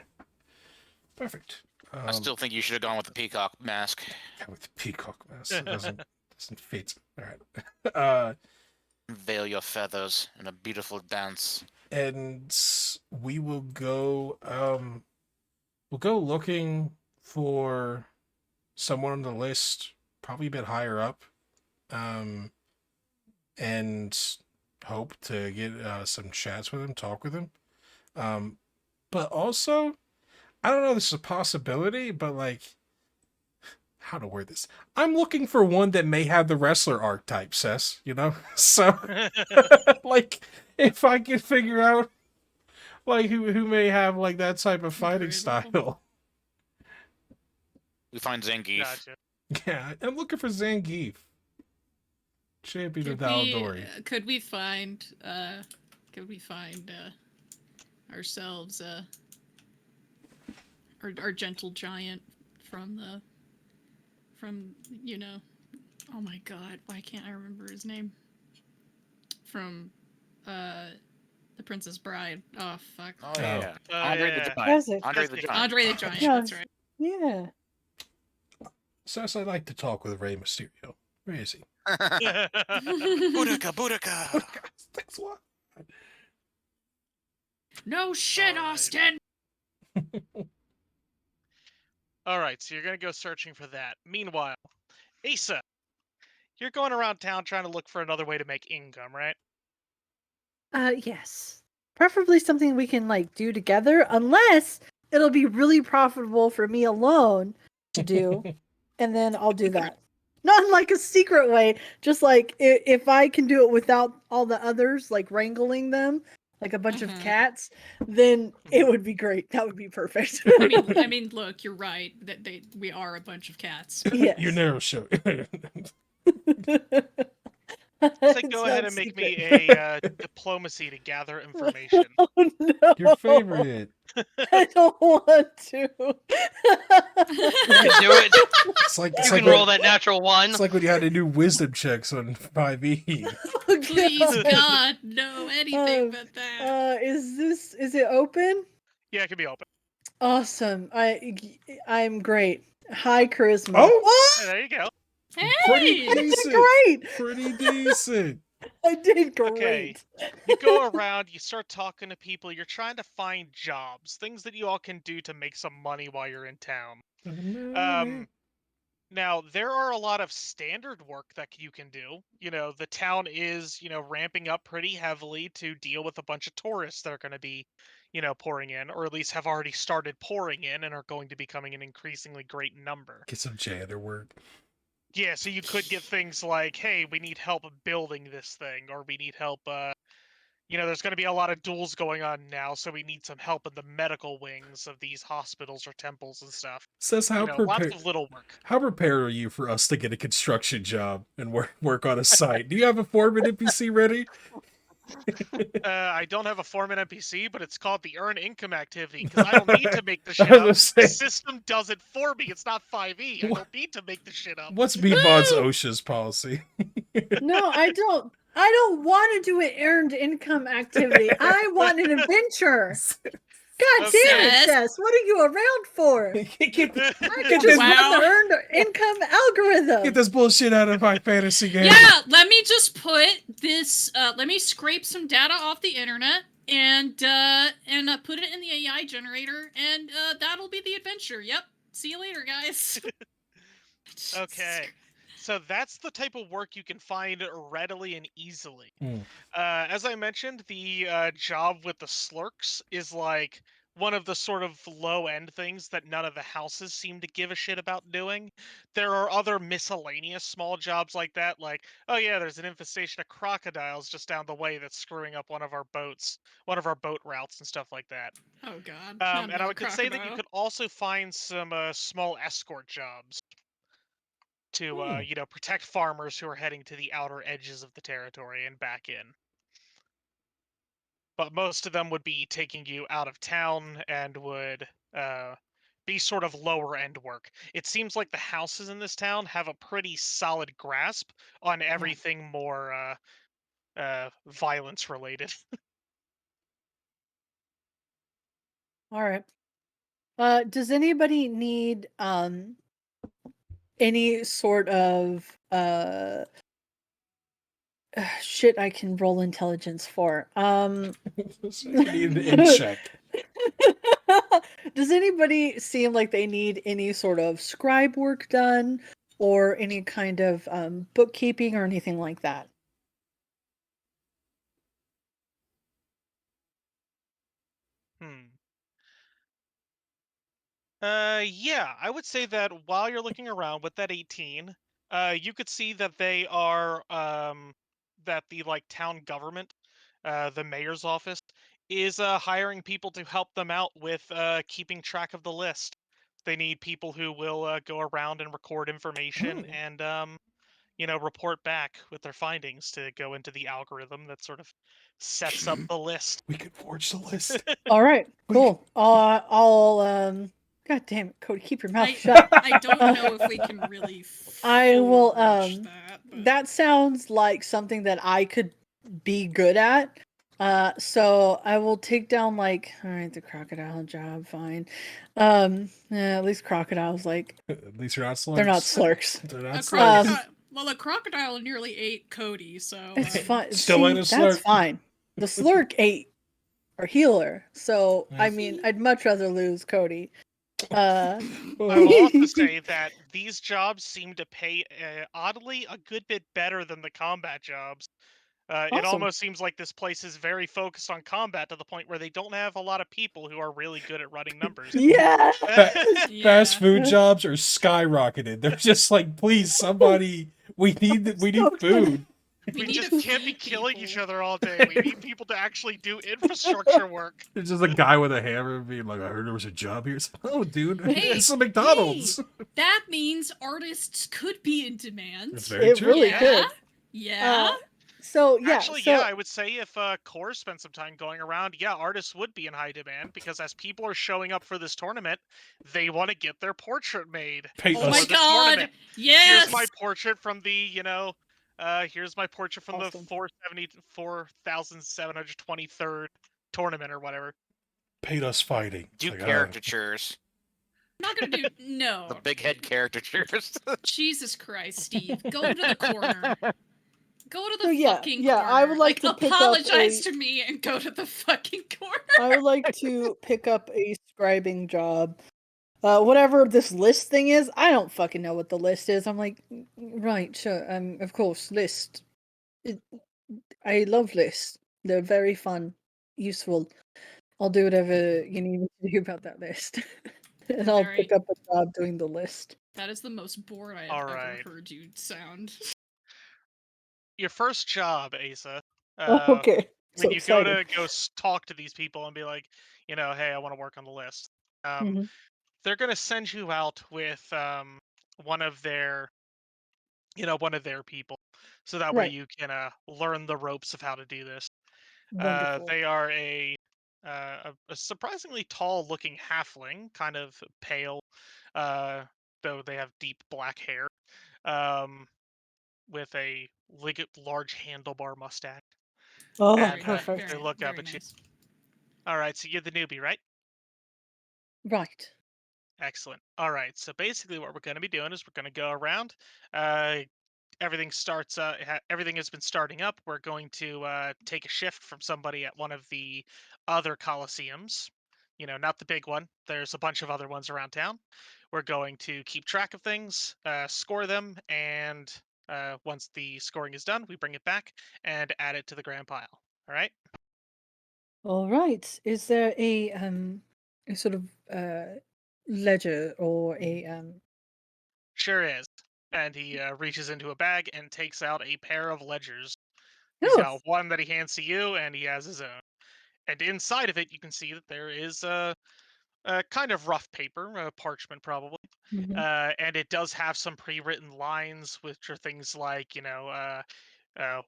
S1: Perfect.
S5: I still think you should have gone with the peacock mask.
S1: With the peacock mask, it doesn't fit. All right.
S5: Veil your feathers in a beautiful dance.
S1: And we will go. We'll go looking for someone on the list, probably a bit higher up. And hope to get some chats with him, talk with him. But also, I don't know if this is a possibility, but like, how to word this? I'm looking for one that may have the wrestler archetype, Sess, you know? So, like, if I could figure out, like, who may have, like, that type of fighting
S2: Incredible.
S1: style.
S5: We find Zangief.
S3: Gotcha.
S1: Yeah, I'm looking for Zangief. Champion of Daladori.
S2: Could we find ourselves our gentle giant from you know, oh my god, why can't I remember his name? From The Princess Bride. Oh fuck.
S5: Oh yeah,
S3: Oh,
S5: Andre
S3: yeah.
S5: the Giant.
S6: Was it?
S5: Andre the
S3: That's
S5: Giant.
S2: Andre the Giant,
S6: Yeah.
S2: that's right.
S6: Yeah.
S1: Sess, I'd like to talk with Rey Mysterio. Where is he?
S5: Boudica, Boudica.
S1: That's what.
S2: No shit,
S3: Alright.
S2: Austin!
S3: Alright, so you're gonna go searching for that. Meanwhile, Asa, you're going around town trying to look for another way to make income, right?
S6: Yes. Preferably something we can like do together, unless it'll be really profitable for me alone to do, and then I'll do that. Not in like a secret way, just like if I can do it without all the others like wrangling them, like a bunch of
S2: Mhm.
S6: cats, then it would be great. That would be perfect.
S2: I mean, look, you're right. That we are a bunch of cats.
S6: Yes.
S1: Your narrow show.
S3: Say
S6: It's
S3: go ahead
S6: not
S3: and make
S6: secret.
S3: me a diplomacy to gather information.
S6: Oh no!
S1: Your favorite.
S6: I don't want to.
S4: You can do it.
S1: It's like
S4: You can roll that natural one.
S1: It's like when you had to do wisdom checks on 5e.
S6: Oh,
S2: Please,
S6: God.
S2: God, no, anything but that.
S6: Is it open?
S3: Yeah, it can be open.
S6: Awesome. I'm great. High charisma.
S1: Oh!
S3: Hey, there you go.
S1: Pretty
S2: Hey!
S6: I did
S1: decent.
S6: great.
S1: Pretty decent.
S6: I did great.
S3: Okay. You go around, you start talking to people, you're trying to find jobs, things that you all can do to make some money while you're in town. Now, there are a lot of standard work that you can do. You know, the town is, ramping up pretty heavily to deal with a bunch of tourists that are going to be, pouring in, or at least have already started pouring in and are going to be becoming an increasingly great number.
S1: Get some janitor work.
S3: Yeah, so you could get things like, hey, we need help building this thing, or we need help, there's going to be a lot of duels going on now, so we need some help in the medical wings of these hospitals or temples and stuff.
S1: Says how
S3: Lots
S1: prepared.
S3: of little work.
S1: How prepared are you for us to get a construction job and work on a site? Do you have a foreman NPC ready?
S3: I don't have a foreman NPC, but it's called the earn income activity because I don't need to make the
S1: I
S3: shit
S1: was
S3: up.
S1: gonna say-
S3: The system does it for me. It's not 5e. I
S1: What?
S3: don't need to make the shit up.
S1: What's Beatbot's
S2: Woo!
S1: OSHA's policy?
S6: No, I don't. I don't want to do an earned income activity. I want an adventure. God
S3: Okay.
S6: damn it,
S2: Yes.
S6: Jess. What are you around for?
S1: Get
S6: I
S1: Get
S6: could just
S1: this-
S6: run the earned income algorithm.
S1: this bullshit out of my fantasy game.
S2: Yeah, let me just put this. Let me scrape some data off the internet and put it in the AI generator, and that'll be the adventure. Yep. See you later, guys.
S3: Okay. So that's the type of work you can find readily and easily.
S1: Hmm.
S3: As I mentioned, the job with the slurks is like one of the sort of low-end things that none of the houses seem to give a shit about doing. There are other miscellaneous small jobs like that, like, oh yeah, there's an infestation of crocodiles just down the way that's screwing up one of our boat routes and stuff like that.
S2: Oh God.
S3: And I could say that you could also find some small escort jobs to protect farmers who are heading to the outer edges of the territory and back in. But most of them would be taking you out of town and would be sort of lower end work. It seems like the houses in this town have a pretty solid grasp on everything more violence related.
S6: All right. Does anybody need any sort of shit I can roll intelligence for?
S1: I need an in check.
S6: Does anybody seem like they need any sort of scribe work done or any kind of bookkeeping or anything like that?
S3: Yeah, I would say that while you're looking around with that 18, you could see that they are that the town government, the mayor's office, is hiring people to help them out with keeping track of the list. They need people who will go around and record information and report back with their findings to go into the algorithm that sort of sets up the list.
S1: We could forge the list.
S6: All right, cool. I'll God damn it, Cody, keep your mouth shut.
S2: I don't know if we can really.
S6: I will,
S2: forge but-
S6: That sounds like something that I could be good at. So I will take down all right, the crocodile job, fine. At least crocodiles
S1: At least you're not slurks.
S6: they're not slurks.
S1: They're
S2: A
S1: not
S6: crocodile-
S1: slurks.
S2: well, a crocodile nearly ate Cody, so
S6: It's fine.
S1: Still ain't a
S6: See,
S1: slurk.
S6: that's fine. The slurk ate our healer, so I
S1: Yes.
S6: mean, I'd much rather lose Cody.
S3: I will also say that these jobs seem to pay, oddly, a good bit better than the combat jobs. It
S6: Awesome.
S3: almost seems like this place is very focused on combat to the point where they don't have a lot of people who are really good at running numbers.
S6: Yeah.
S2: Yeah.
S1: Fast food jobs are skyrocketed. They're just like, please, somebody, we need food.
S3: We
S2: need
S3: just
S2: to
S3: can't be
S2: feed
S3: killing
S2: people.
S3: each other all day. We need people to actually do infrastructure work.
S1: There's just a guy with a hammer being like, I heard there was a job here. It's like, oh, dude,
S2: Hey,
S1: it's a McDonald's.
S2: That means artists could be in demand.
S1: That's very
S6: It
S1: true.
S6: really
S2: Yeah.
S6: could.
S2: Yeah.
S6: So yeah,
S3: Actually,
S6: so,
S3: yeah, I would say if Core spent some time going around, yeah, artists would be in high demand because as people are showing up for this tournament, they want to get their portrait made.
S1: Pay
S2: Oh
S1: us.
S2: my
S3: the
S2: God.
S3: tournament.
S2: Yes.
S3: Here's my portrait from the, here's my portrait from
S6: Awesome.
S3: the 4,723rd tournament or whatever.
S1: Paid us fighting.
S5: Do
S1: It's like,
S5: caricatures.
S2: I'm not gonna do no.
S5: The big head caricatures.
S2: Jesus Christ, Steve. Go to the corner. Go to the
S6: So, yeah,
S2: fucking
S6: yeah,
S2: corner.
S6: I would like to pick up
S2: apologize
S6: a-
S2: to me and go to the fucking corner.
S6: I would like to pick up a scribing job. Whatever this list thing is, I don't fucking know what the list is. I'm like, right, sure, of course, list. I love lists. They're very fun, useful. I'll do whatever you need me to do about that list. And I'll
S2: Alright.
S6: pick up a job doing the list.
S2: That is the most bored I have
S3: Alright.
S2: ever heard you sound.
S3: Your first job, Asa.
S6: Okay. So
S3: when you go
S6: excited.
S3: to talk to these people and be like, hey, I want to work on the list.
S6: Mhm.
S3: They're gonna send you out with one of their people, so that way
S6: Right.
S3: you can learn the ropes of how to do this.
S6: Wonderful.
S3: They are a surprisingly tall-looking halfling, kind of pale, uh, though they have deep black hair, with a large handlebar mustache.
S6: Oh,
S3: And
S6: perfect.
S3: they look up
S2: very
S3: at you.
S2: nice.
S3: All right, so you're the newbie, right?
S6: Right.
S3: Excellent. All right, so basically what we're going to be doing is we're going to go around. Uh, everything has been starting up. We're going to take a shift from somebody at one of the other coliseums. Not the big one. There's a bunch of other ones around town. We're going to keep track of things, score them, and once the scoring is done, we bring it back and add it to the grand pile. All right.
S6: All right. Is there a sort of ledger or a
S3: Sure is. And he reaches into a bag and takes out a pair of ledgers. He's
S6: Oh.
S3: got one that he hands to you, and he has his own. And inside of it, you can see that there is a kind of rough paper, parchment probably,
S6: Mhm.
S3: and it does have some pre-written lines, which are things like,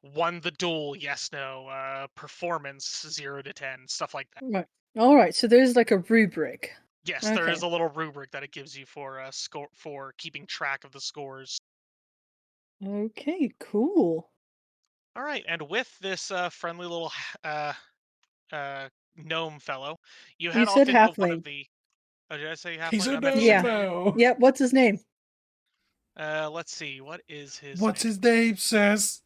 S3: won the duel, yes, no, performance 0 to 10, stuff like that.
S6: Right. All right. So there's like a rubric.
S3: Yes, there is
S6: Okay.
S3: a little rubric that it gives you for keeping track of the scores.
S6: Okay. Cool.
S3: All right, and with this friendly little gnome fellow, you
S6: You
S3: head
S6: said
S3: off into one of
S6: halfling.
S3: the. Oh, did I say
S1: He's
S3: halfling?
S1: a
S3: I meant to say
S1: gnome
S6: Yeah.
S3: dwarf.
S1: now.
S6: Yep. What's his name?
S3: Let's see. What is his
S1: What's
S3: name?
S1: his name, Says?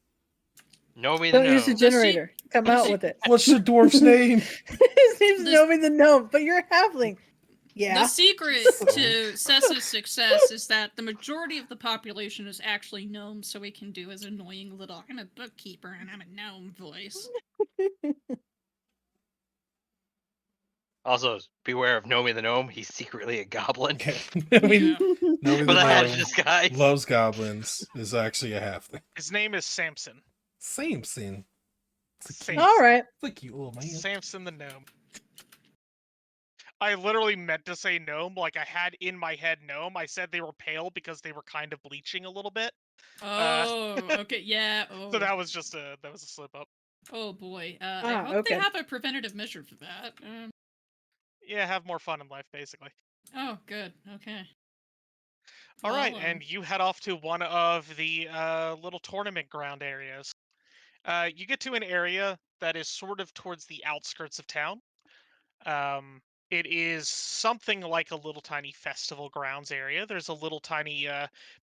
S4: Know me the
S6: Don't use the
S4: gnome.
S6: generator. Come out
S2: see-
S6: with it.
S1: What's the dwarf's name?
S6: His name's
S2: This-
S6: Nomi the Gnome, but you're a halfling. Yeah.
S2: The secret to Cessa's success is that the majority of the population is actually gnomes, so we can do his annoying little "I'm a bookkeeper and I'm a gnome" voice.
S4: Also, beware of Know me the gnome. He's secretly a goblin.
S1: I mean,
S2: Yeah.
S1: nobody
S4: With a
S1: that
S4: hedge
S1: knows
S4: disguise.
S1: loves goblins is actually a halfling.
S3: His name is Samson.
S1: Samson.
S3: Samson.
S6: All right.
S1: It's a cute little man.
S3: Samson the gnome. I literally meant to say gnome, like I had in my head gnome. I said they were pale because they were kind of bleaching a little bit.
S2: Oh, okay, yeah. Oh,
S3: So that was a slip up.
S2: oh boy. I hope
S6: okay.
S2: they have a preventative measure for that.
S3: Yeah, have more fun in life, basically.
S2: Oh, good. Okay.
S3: All right,
S2: Well,
S3: and you head off to one of the little tournament ground areas. You get to an area that is sort of towards the outskirts of town. Um, it is something like a little tiny festival grounds area. There's a little tiny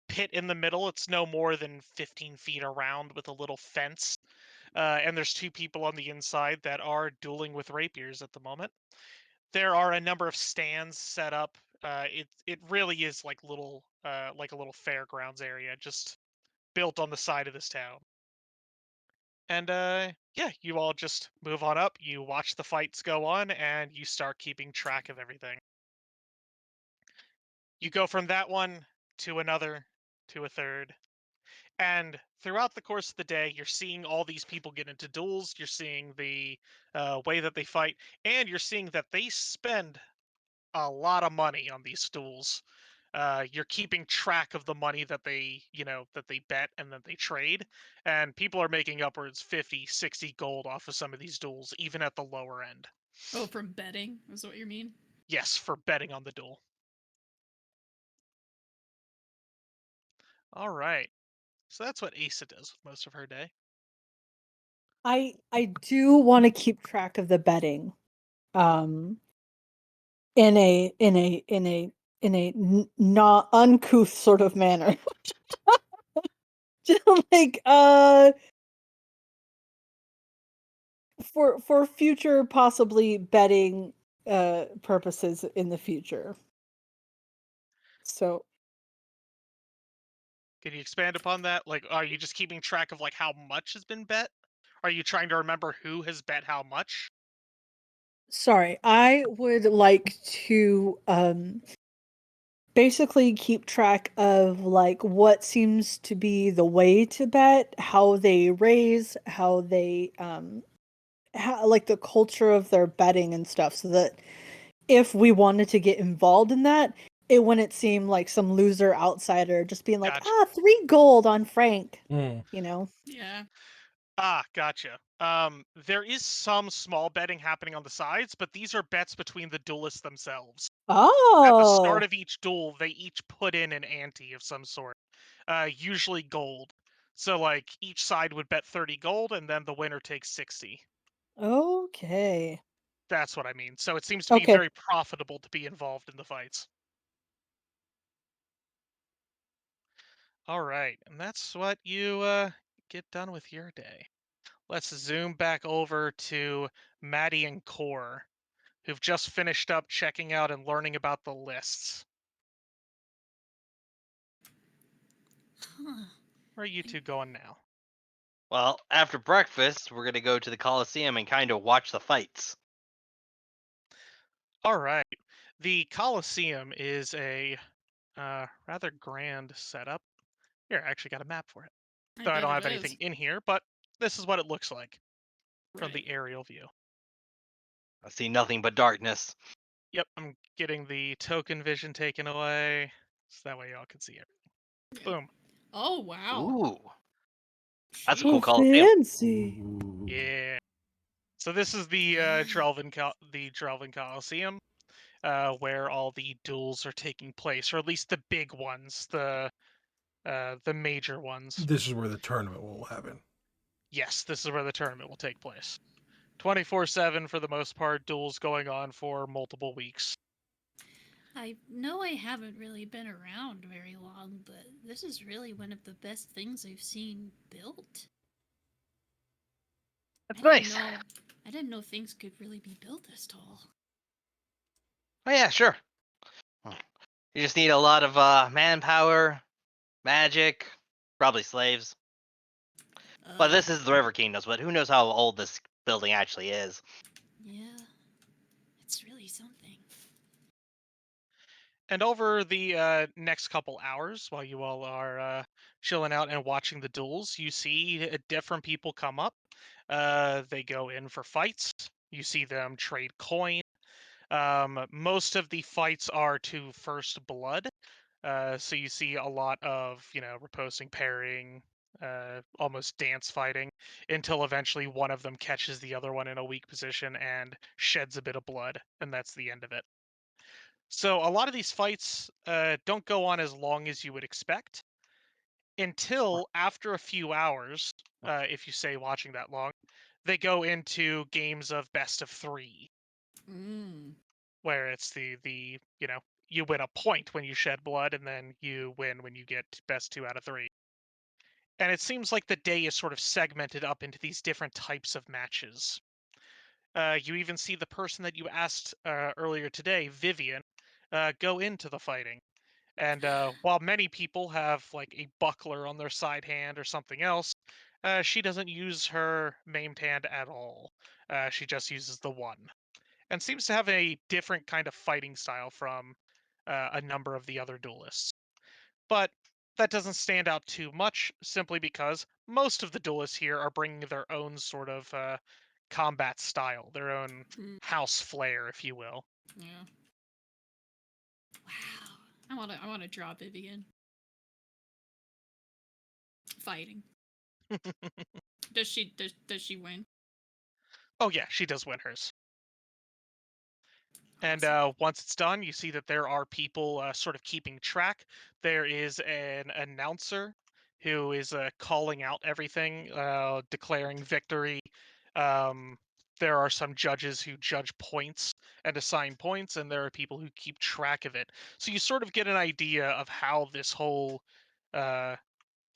S3: pit in the middle. It's no more than 15 feet around with a little fence. And there's two people on the inside that are dueling with rapiers at the moment. There are a number of stands set up. It really is like like a little fairgrounds area, just built on the side of this town. And yeah, you all just move on up. You watch the fights go on, and you start keeping track of everything. You go from that one to another to a third. And throughout the course of the day, you're seeing all these people get into duels. You're seeing the way that they fight, and you're seeing that they spend a lot of money on these duels. You're keeping track of the money that that they bet and that they trade, and people are making upwards 50, 60 gold off of some of these duels, even at the lower end.
S2: oh, from betting is what you mean?
S3: Yes, for betting on the duel. All right. So that's what Asa does with most of her day.
S6: I do want to keep track of the betting. In a not uncouth sort of manner. Just like for future possibly betting purposes in the future. So
S3: Can you expand upon that? Like, are you just keeping track of like how much has been bet? Are you trying to remember who has bet how much?
S6: sorry, I would like to basically keep track of like what seems to be the way to bet, how they raise, how they like the culture of their betting and stuff, so that if we wanted to get involved in that, it wouldn't seem like some loser outsider just being like,
S3: Gotcha.
S6: 3 gold on Frank,
S1: Mm.
S6: you know?
S2: Yeah.
S3: Gotcha. There is some small betting happening on the sides, but these are bets between the duelists themselves. At the start
S6: Oh,
S3: of each duel, they each put in an ante of some sort, usually gold. So, like, each side would bet 30 gold, and then the winner takes 60.
S6: okay.
S3: That's what I mean. So it seems to be
S6: Okay.
S3: very profitable to be involved in the fights. All right, and that's what you get done with your day. Let's zoom back over to Maddie and Core, who've just finished up checking out and learning about the lists.
S2: Huh.
S3: Where are you two going now?
S4: Well, after breakfast, we're gonna go to the Coliseum and kind of watch the fights.
S3: All right. The Coliseum is a rather grand setup. Here, I actually got a map for it.
S2: I
S3: Though I
S2: bet
S3: don't
S2: it
S3: have
S2: is.
S3: anything in here, but this is what it looks like from
S2: Right.
S3: the aerial view.
S4: I see nothing but darkness.
S3: Yep, I'm getting the token vision taken away, so that way y'all can see it.
S2: Yeah.
S3: Boom.
S2: Oh wow.
S4: Ooh, that's a
S6: Oh,
S4: cool Coliseum.
S6: fancy.
S1: Ooh.
S3: Yeah. So this is the
S2: Yeah.
S3: Drelvin Coliseum, where all the duels are taking place, or at least the big ones, the major ones.
S1: This is where the tournament will happen.
S3: Yes, this is where the tournament will take place. 24/7 for the most part, duels going on for multiple weeks.
S2: I know I haven't really been around very long, but this is really one of the best things I've seen built.
S4: That's
S2: I
S4: nice.
S2: didn't know I didn't know things could really be built this tall.
S4: Oh yeah, sure. You just need a lot of manpower, magic, probably slaves. But this is the River Kingdoms, but who knows how old this building actually is.
S2: Yeah. It's really something.
S3: And over the next couple hours, while you all are chilling out and watching the duels, you see different people come up. They go in for fights. You see them trade coin. Most of the fights are to first blood. So you see a lot of, riposting, parrying, almost dance fighting, until eventually one of them catches the other one in a weak position and sheds a bit of blood, and that's the end of it. So a lot of these fights don't go on as long as you would expect until after a few hours, if you stay watching that long, they go into games of best of 3,
S2: Mm.
S3: where it's the you win a point when you shed blood, and then you win when you get best 2 out of 3. And it seems like the day is sort of segmented up into these different types of matches. You even see the person that you asked earlier today, Vivian, go into the fighting. And while many people have like a buckler on their side hand or something else, she doesn't use her maimed hand at all. She just uses the one, and seems to have a different kind of fighting style from a number of the other duelists. But that doesn't stand out too much, simply because most of the duelists here are bringing their own sort of combat style, their own
S2: Mm.
S3: house flair, if you will.
S2: Yeah. Wow. I wanna draw Vivian. Fighting. Does she win?
S3: Oh yeah, she does win hers. And
S2: Awesome.
S3: once it's done, you see that there are people sort of keeping track. There is an announcer who is calling out everything, declaring victory. Um, there are some judges who judge points and assign points, and there are people who keep track of it. So you sort of get an idea of how this whole uh,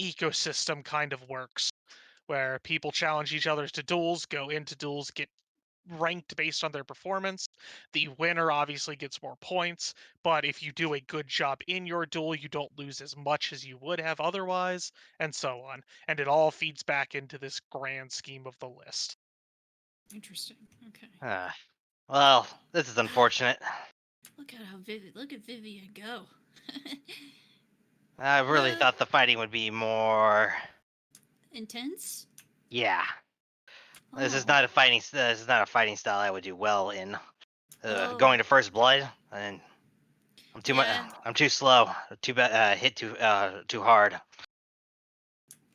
S3: ecosystem kind of works, where people challenge each other to duels, go into duels, get ranked based on their performance. The winner obviously gets more points, but if you do a good job in your duel, you don't lose as much as you would have otherwise, and so on. And it all feeds back into this grand scheme of the list.
S2: Interesting. Okay.
S4: Well, this is unfortunate.
S2: Look at Vivian go.
S4: I really thought the fighting would be more.
S2: Intense?
S4: Yeah. This is
S2: Oh.
S4: not a fighting. This is not a fighting style I would do well in.
S2: Oh.
S4: Going to first blood, and I'm too much.
S2: Yeah.
S4: I'm too slow. Too bad. Hit too hard.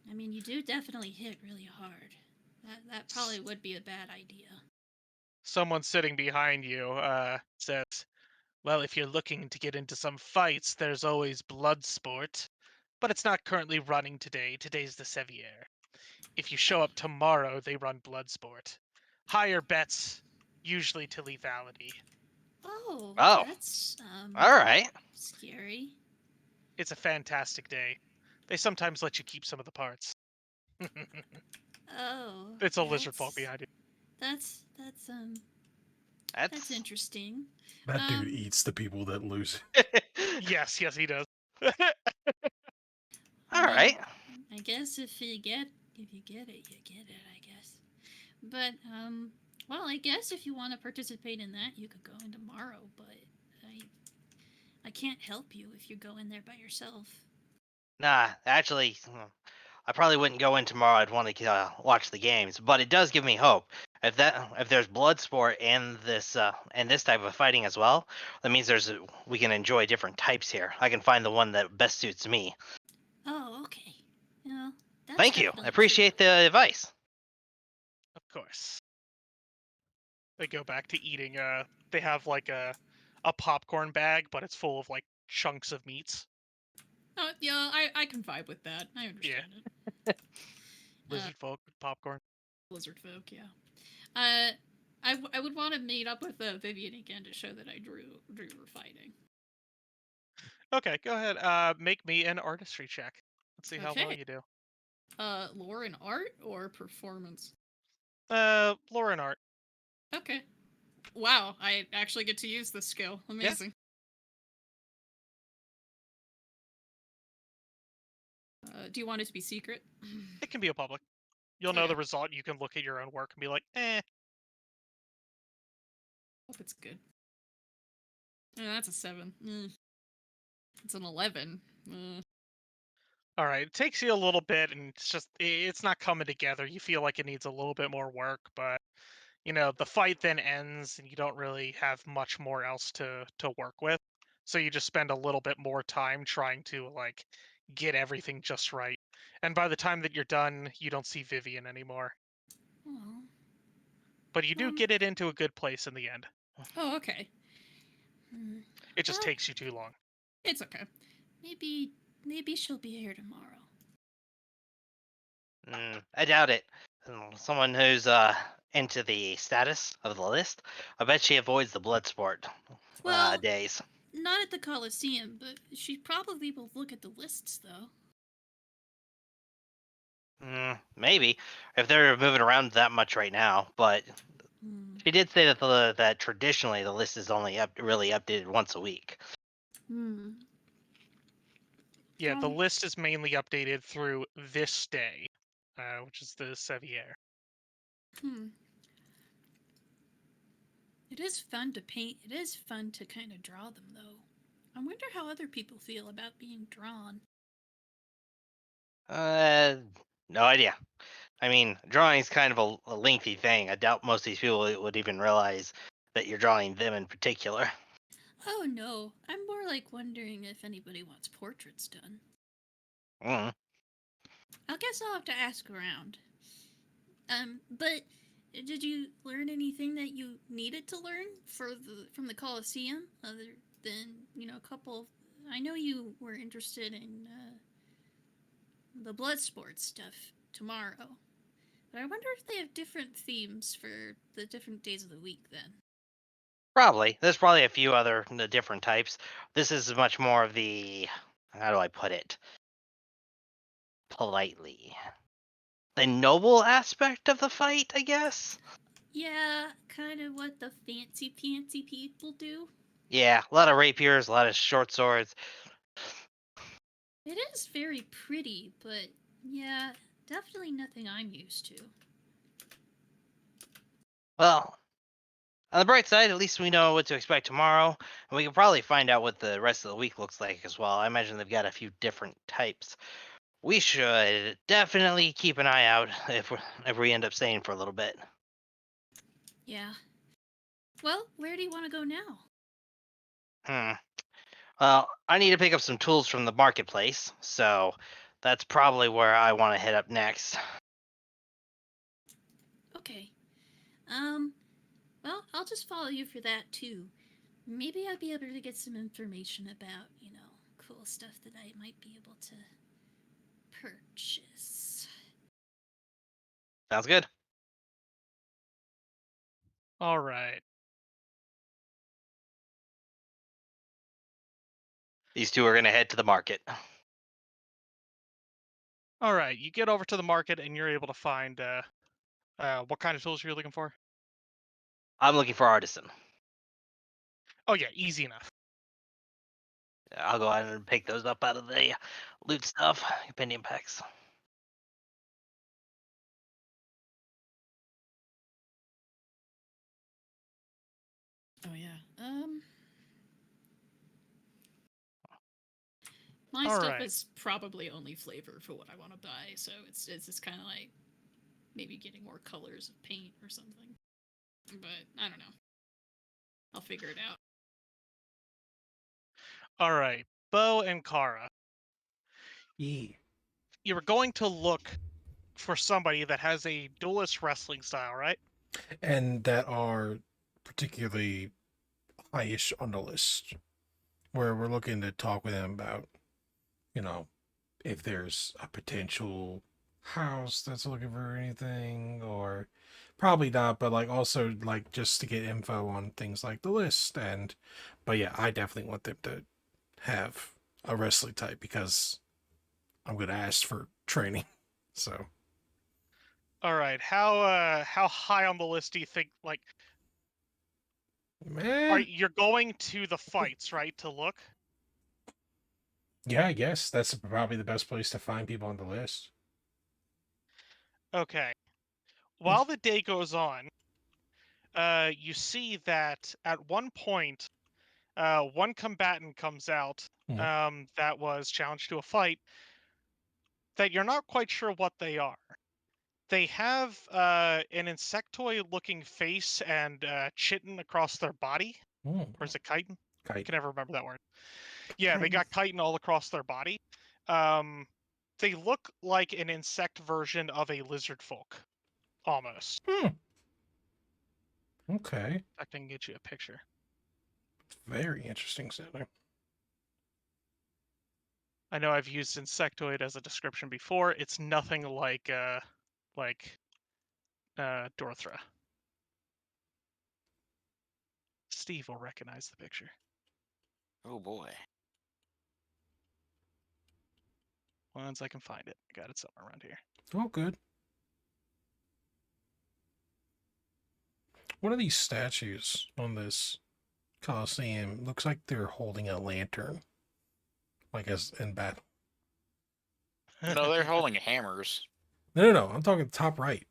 S2: I mean, you do definitely hit really hard. That probably would be a bad idea.
S3: Someone sitting behind you says, "Well, if you're looking to get into some fights, there's always blood sport, but it's not currently running today. Today's the Sevier. If you show up tomorrow, they run blood sport. Higher bets, usually to lethality.
S2: Oh,
S4: Oh.
S2: that's
S4: All right.
S2: scary.
S3: It's a fantastic day. They sometimes let you keep some of the parts."
S2: Oh,
S3: It's a lizard folk behind you.
S2: That's
S4: That's
S2: interesting.
S1: That dude
S2: Um,
S1: eats the people that lose.
S3: Yes, he does.
S4: all right.
S2: I guess if you get it, you get it. I guess. But well, I guess if you want to participate in that, you could go in tomorrow. But I can't help you if you go in there by yourself.
S4: Nah, actually, I probably wouldn't go in tomorrow. I'd want to watch the games, but it does give me hope. If there's blood sport and this type of fighting as well, that means we can enjoy different types here. I can find the one that best suits me.
S2: Oh, okay. Well, that's
S4: Thank you. I
S2: definitely
S4: appreciate the advice.
S3: Of course. They go back to eating. They have like a popcorn bag, but it's full of like chunks of meats.
S2: Yeah, I can vibe with that. I understand it.
S3: Lizard folk with popcorn.
S2: Lizard folk, yeah. I would want to meet up with Vivian again to show that I drew her fighting.
S3: Okay, go ahead. Make me an artistry check. Let's see how well
S2: Okay.
S3: you do.
S2: Lore and art or performance?
S3: Lore and art.
S2: Okay. Wow, I actually get to use this skill. Amazing. Do you want it to be secret?
S3: It can be a public. You'll know
S2: Okay.
S3: the result. You can look at your own work and be like, eh.
S2: Hope it's good. Yeah, that's a 7. It's an 11.
S3: All right. It takes you a little bit, and it's not coming together. You feel like it needs a little bit more work, but the fight then ends, and you don't really have much more else to work with. So you just spend a little bit more time trying to like get everything just right. And by the time that you're done, you don't see Vivian anymore.
S2: Oh.
S3: But you do get it into a good place in the end.
S2: Oh, okay.
S3: It just
S2: Well,
S3: takes you too long.
S2: It's okay. Maybe she'll be here tomorrow.
S4: I doubt it. Someone who's into the status of the list, I bet she avoids the blood sport
S2: Well,
S4: days.
S2: not at the Coliseum, but she probably will look at the lists though.
S4: Maybe if they're moving around that much right now, but she did say that that traditionally the list is only really updated once a week.
S3: Yeah, the list is mainly updated through this day, which is the Sevier.
S2: It is fun to paint. It is fun to kind of draw them, though. I wonder how other people feel about being drawn.
S4: No idea. I mean, drawing is kind of a lengthy thing. I doubt most of these people would even realize that you're drawing them in particular.
S2: Oh no, I'm more like wondering if anybody wants portraits done.
S4: Mm.
S2: I guess I'll have to ask around. But did you learn anything that you needed to learn from the Coliseum, other than a couple? I know you were interested in the blood sports stuff tomorrow, but I wonder if they have different themes for the different days of the week. Then
S4: Probably. There's probably a few other different types. This is much more of the, how do I put it politely, the noble aspect of the fight, I guess.
S2: yeah, kind of what the fancy people do.
S4: Yeah, a lot of rapiers, a lot of short swords.
S2: It is very pretty, but yeah, definitely nothing I'm used to.
S4: Well, on the bright side, at least we know what to expect tomorrow, and we can probably find out what the rest of the week looks like as well. I imagine they've got a few different types. We should definitely keep an eye out if we end up staying for a little bit.
S2: Yeah. Well, where do you want to go now?
S4: Well, I need to pick up some tools from the marketplace, so that's probably where I want to head up next.
S2: Okay. Well, I'll just follow you for that too. Maybe I'll be able to get some information about, cool stuff that I might be able to purchase.
S4: Sounds good.
S3: All right.
S4: These two are going to head to the market.
S3: All right. You get over to the market and you're able to find what kind of tools you're looking for.
S4: I'm looking for artisan.
S3: Oh yeah, easy enough.
S4: I'll go ahead and pick those up out of the loot stuff, opinion packs.
S2: Oh yeah. My
S3: All
S2: stuff
S3: right.
S2: is probably only flavor for what I want to buy, so it's just kind of like maybe getting more colors of paint or something. But I don't know. I'll figure it out.
S3: All right. Bo and Kara,
S1: Yeah.
S3: you were going to look for somebody that has a duelist wrestling style, right?
S1: And that are particularly highish on the list, where we're looking to talk with them about, if there's a potential house that's looking for anything, or probably not, but like also like just to get info on things like the list. But yeah, I definitely want them to have a wrestling type because I'm gonna ask for training. So
S3: All right. How high on the list do you think? Like,
S1: man,
S3: you're going to the fights, right? To look.
S1: yeah, I guess that's probably the best place to find people on the list.
S3: Okay. While the day goes on, you see that at one point, one combatant comes out that was challenged to a fight that you're not quite sure what they are. They have an insectoid-looking face and chitin across their body.
S1: Mm.
S3: Or is it chitin? I
S1: Kite.
S3: can never remember that word. Yeah, they
S6: Chitin.
S3: got chitin all across their body. They look like an insect version of a lizard folk, almost.
S1: Okay.
S3: I can get you a picture.
S1: Very interesting setting.
S3: I know I've used insectoid as a description before. It's nothing like Dorthra. Steve will recognize the picture.
S5: Oh boy.
S3: Once I can find it. I got it somewhere around here.
S1: Oh, good. One of these statues on this Coliseum looks like they're holding a lantern, like as in battle.
S5: No, they're holding hammers.
S1: No. I'm talking top right.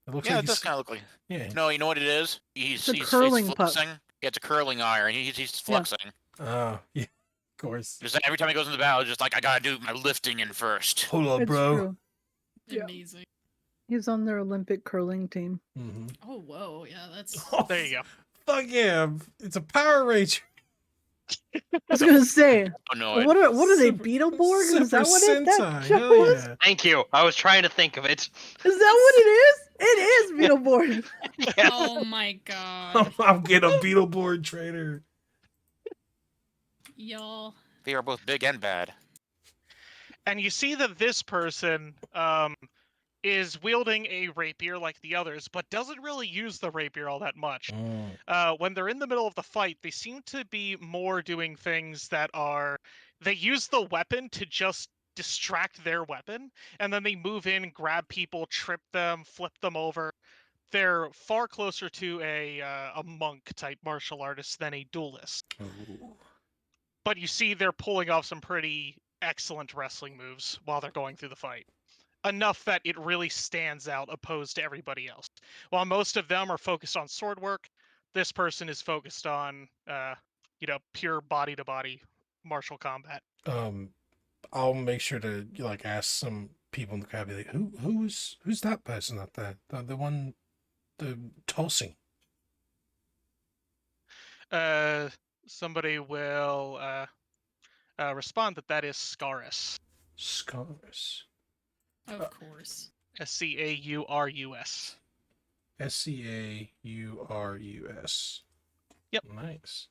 S1: It looks
S5: Yeah,
S1: like
S5: it does kind of look like.
S1: yeah.
S5: No, you know what it is? He's
S6: It's a curling puck.
S5: flexing. Yeah, it's a curling iron. He's flexing.
S1: Yeah, of course.
S5: Just every time he goes into battle, just like I gotta do my lifting in first.
S1: Hold up,
S6: It's
S1: bro.
S6: true. Yeah.
S2: Amazing.
S6: He's on their Olympic curling team.
S1: Mm-hmm.
S2: Oh, whoa. Yeah, that's.
S1: Oh,
S3: There you go.
S1: fuck yeah! It's a Power Ranger.
S6: I was gonna say,
S5: Oh no!
S6: what are they?
S1: Super-
S6: Beetleborgs? Is that what
S1: Super
S6: that
S1: Sentai,
S6: show
S1: hell
S6: is?
S1: yeah.
S4: Thank you. I was trying to think of it.
S6: Is that what it is? It is Beetleborg.
S4: Yeah.
S2: Oh my god.
S1: I'm getting a Beetleborg trainer.
S2: Y'all.
S5: They are both big and bad.
S3: And you see that this person is wielding a rapier like the others, but doesn't really use the rapier all that much. When they're in the middle of the fight, they seem to be more doing things that are... They use the weapon to just distract their weapon, and then they move in, grab people, trip them, flip them over. They're far closer to a monk-type martial artist than a duelist.
S1: Ooh.
S3: But you see they're pulling off some pretty excellent wrestling moves while they're going through the fight. Enough that it really stands out opposed to everybody else. While most of them are focused on sword work, this person is focused on, pure body-to-body martial combat.
S1: I'll make sure to like ask some people in the crowd, be like, who's that person up there? The one, the tossing.
S3: Somebody will respond that is Scarus.
S1: Scarus.
S2: Of course.
S3: Scaurus.
S1: Scaurus.
S3: Yep.
S1: Nice.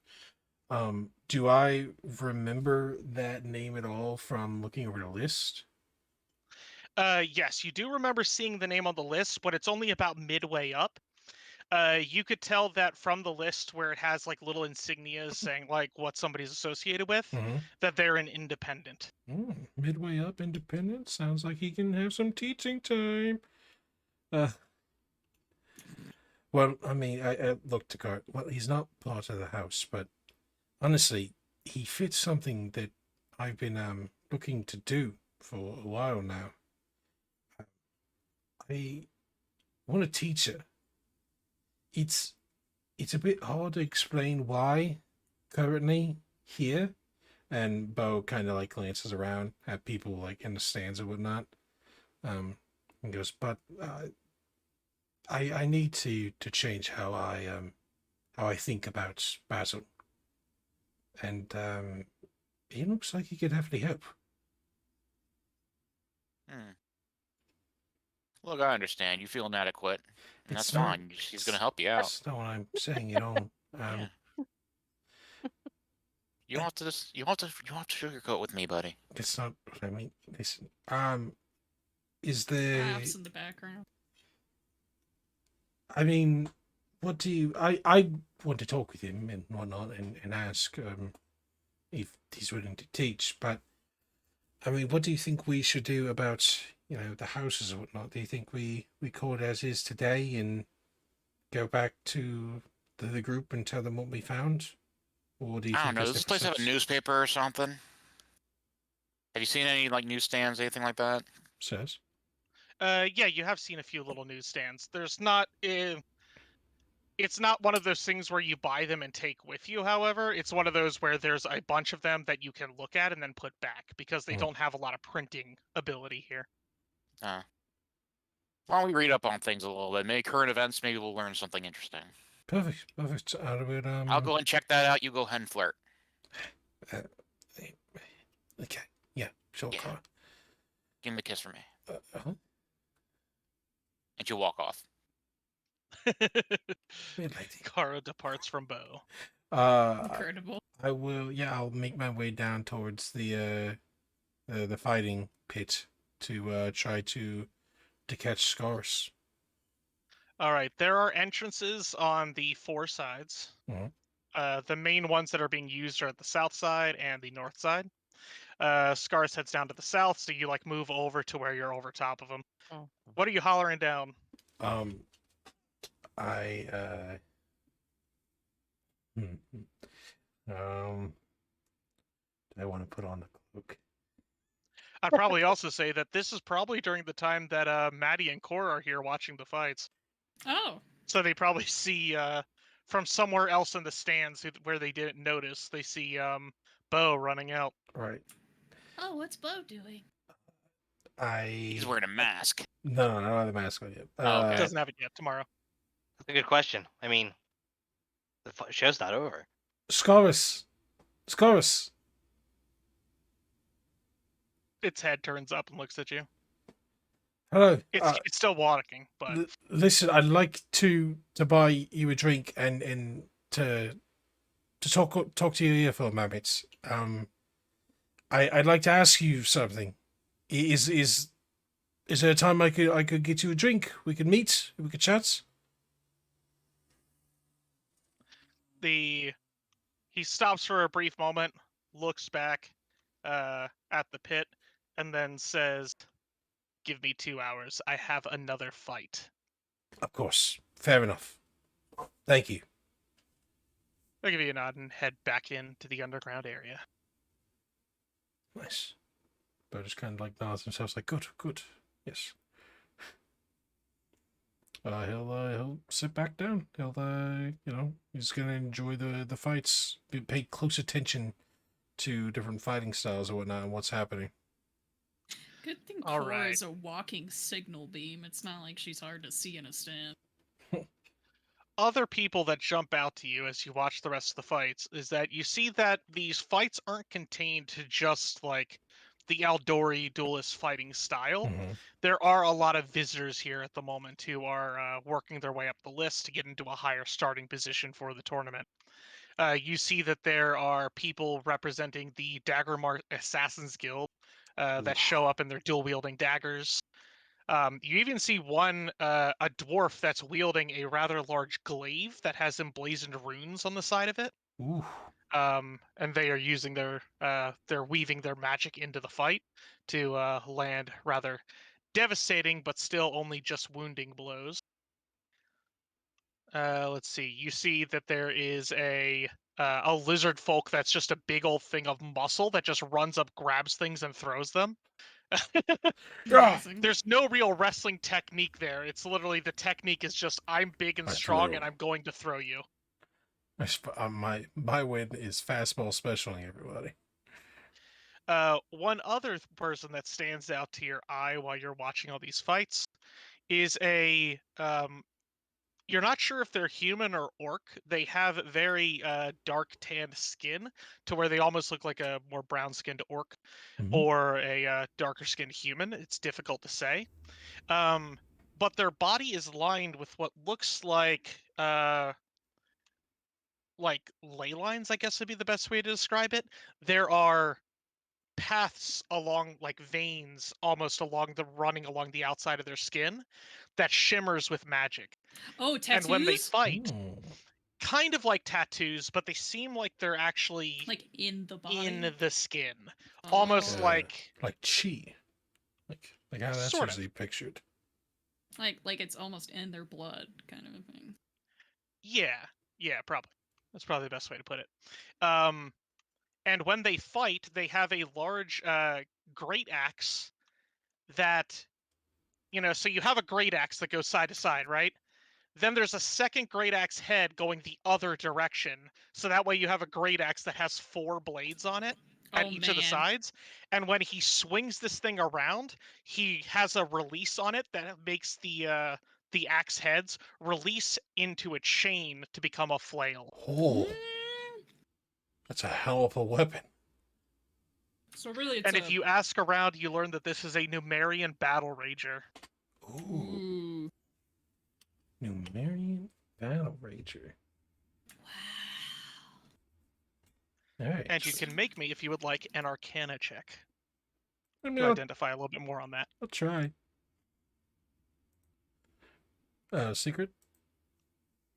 S1: Do I remember that name at all from looking over the list?
S3: Yes, you do remember seeing the name on the list, but it's only about midway up. You could tell that from the list where it has like little insignias saying like what somebody's associated with,
S1: Mm-hmm.
S3: that they're an independent.
S1: Midway up, independent. Sounds like he can have some teaching time. Well, I mean, I look to Cart. Well, he's not part of the house, but honestly, he fits something that I've been looking to do for a while now. I want a teacher. It's a bit hard to explain why currently here. And Bo kind of like glances around at people like in the stands and whatnot. And goes, but I need to change how I think about battle. And he looks like he could definitely help.
S5: Look, I understand. You feel inadequate. And
S1: It's
S5: that's
S1: not-
S5: fine. She's going to help you out.
S1: That's not what I'm saying at all.
S5: Yeah. You don't have to just, you don't have to sugarcoat with me, buddy.
S1: That's not what I mean. Listen, is there?
S2: Laughs in the background.
S1: I mean, what do you? I want to talk with him and whatnot, and ask if he's willing to teach. But I mean, what do you think we should do about the houses and whatnot? Do you think we call it as is today and go back to the group and tell them what we found? Or do you
S5: I
S1: think
S5: don't know.
S1: there's
S5: Does this place have a
S1: different
S5: newspaper or something? Have you seen any like newsstands, anything like that?
S1: says?
S3: Yeah, you have seen a few little newsstands. There's not. It's not one of those things where you buy them and take with you. However, it's one of those where there's a bunch of them that you can look at and then put back because they don't have a lot of printing ability here.
S5: Why don't we read up on things a little bit? Maybe current events. Maybe we'll learn something interesting.
S1: Perfect. I would,
S5: I'll go and check that out. You go ahead and flirt.
S1: Okay. Yeah. Sure.
S5: Yeah.
S1: Carl.
S5: Give him a kiss for me.
S1: Uh-huh.
S5: And you walk off.
S1: Weird lady.
S3: Kara departs from Bo.
S2: Incredible.
S1: I will. Yeah, I'll make my way down towards the fighting pit to try to catch Scarus.
S3: All right, there are entrances on the 4 sides.
S1: Mhm.
S3: The main ones that are being used are at the south side and the north side. Scarus heads down to the south, so you like move over to where you're over top of him.
S5: Oh.
S3: What are you hollering down?
S1: I I want to put on the cloak.
S3: I'd probably also say that this is probably during the time that Maddie and Cora are here watching the fights.
S2: Oh.
S3: So they probably see from somewhere else in the stands where they didn't notice. They see Bo running out.
S1: Right.
S2: Oh, what's Bo doing?
S5: He's wearing a mask.
S1: No, I don't have the mask on yet.
S5: Okay.
S3: Doesn't have it yet. Tomorrow.
S4: That's a good question. I mean, the show's not over.
S1: Scarus.
S3: Its head turns up and looks at you.
S1: Hello.
S3: It's still walking, but
S1: Listen, I'd like to buy you a drink and to talk to your ear for a moment. I'd like to ask you something. Is there a time I could get you a drink? We could meet. We could chat.
S3: he stops for a brief moment, looks back at the pit, and then says, "Give me 2 hours. I have another fight."
S1: Of course. Fair enough. Thank you.
S3: I'll give you a nod and head back into the underground area.
S1: Nice. Bo just kind of like nods himself, like good, yes. He'll sit back down. He'll he's gonna enjoy the fights. Pay close attention to different fighting styles or whatnot and what's happening.
S2: Good thing
S3: All
S2: Cora
S3: right.
S2: is a walking signal beam. It's not like she's hard to see in a stand.
S3: Other people that jump out to you as you watch the rest of the fights is that you see that these fights aren't contained to just like the Aldori duelist fighting style.
S1: Mhm.
S3: There are a lot of visitors here at the moment who are working their way up the list to get into a higher starting position for the tournament. You see that there are people representing the Daggermark Assassins Guild that show up in their dual wielding daggers. You even see one, a dwarf that's wielding a rather large glaive that has emblazoned runes on the side of it.
S1: Ooh.
S3: And they are using they're weaving their magic into the fight to land rather devastating, but still only just wounding blows. Let's see. You see that there is a lizard folk that's just a big old thing of muscle that just runs up, grabs things, and throws them.
S2: Amazing.
S3: There's no real wrestling technique there. It's literally the technique is just I'm big and
S1: I
S3: strong
S1: threw.
S3: and I'm going to throw you.
S1: My win is fastball specialing everybody.
S3: One other person that stands out to your eye while you're watching all these fights is a you're not sure if they're human or orc. They have very dark tanned skin to where they almost look like a more brown skinned orc
S1: Mhm.
S3: or a darker skinned human. It's difficult to say. But their body is lined with what looks like ley lines, I guess would be the best way to describe it. There are paths along like veins almost along the running along the outside of their skin that shimmers with magic.
S2: Oh,
S3: And when they
S2: tattoos?
S3: fight,
S1: Mm.
S3: kind of like tattoos, but they seem like they're actually
S2: Like in the body?
S3: in the skin.
S2: Oh.
S3: Almost
S1: Uh,
S3: like
S1: chi, like how that's
S3: Sort of.
S1: usually pictured.
S2: Like it's almost in their blood, kind of a thing.
S3: yeah, probably. That's probably the best way to put it. And when they fight, they have a large great axe that, so you have a great axe that goes side to side, right? Then there's a second great axe head going the other direction. So that way you have a great axe that has 4 blades on it at
S2: Oh,
S3: each of the
S2: man.
S3: sides. And when he swings this thing around, he has a release on it that makes the axe heads release into a chain to become a flail.
S1: Oh,
S2: Mm,
S1: that's a hell of a weapon.
S2: So really, it's
S3: And if you ask around, you learn that this is a Numerian battle rager.
S1: Ooh,
S2: Ooh.
S1: Numerian Battle Rager.
S2: Wow.
S1: All right.
S3: And you can make me, if you would like, an Arcana check
S1: I mean,
S3: to identify a little bit more on that.
S1: I'll try. Secret.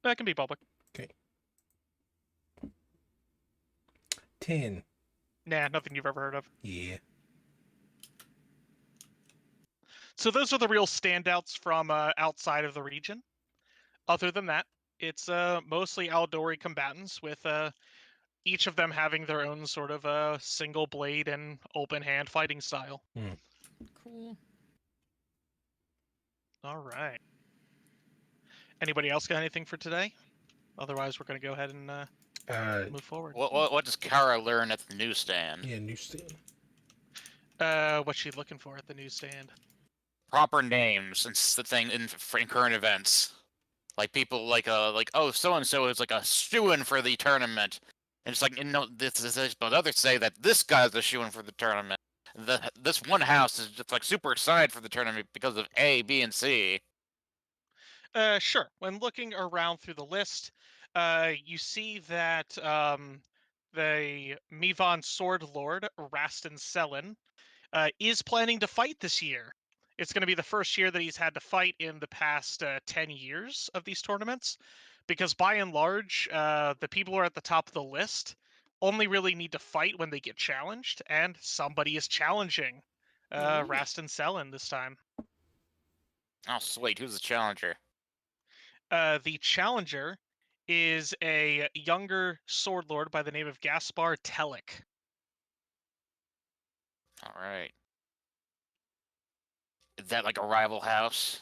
S3: That can be public.
S1: 10.
S3: Nah, nothing you've ever heard of.
S1: Yeah.
S3: So those are the real standouts from outside of the region. Other than that, it's mostly Aldori combatants with each of them having their own sort of single blade and open hand fighting style.
S2: Cool.
S3: All right. Anybody else got anything for today? Otherwise, we're going to go ahead and move forward.
S5: What does Kara learn at the newsstand?
S1: Yeah, newsstand.
S3: What's she looking for at the newsstand?
S5: Proper names and the thing in current events. Like people like oh, so and so is like a shoo-in for the tournament. And it's like, this, but others say that this guy's a shoo-in for the tournament. This one house is just like super excited for the tournament because of A, B, and C.
S3: Sure. When looking around through the list, you see that the Mivon Sword Lord, Rastin Selen, is planning to fight this year. It's going to be the first year that he's had to fight in the past 10 years of these tournaments, because by and large, the people who are at the top of the list only really need to fight when they get challenged, and somebody is challenging Rastin Selen this time.
S5: Oh, sweet. Who's the challenger?
S3: The challenger is a younger sword lord by the name of Gaspar Telik.
S5: All right. Is that like a rival house?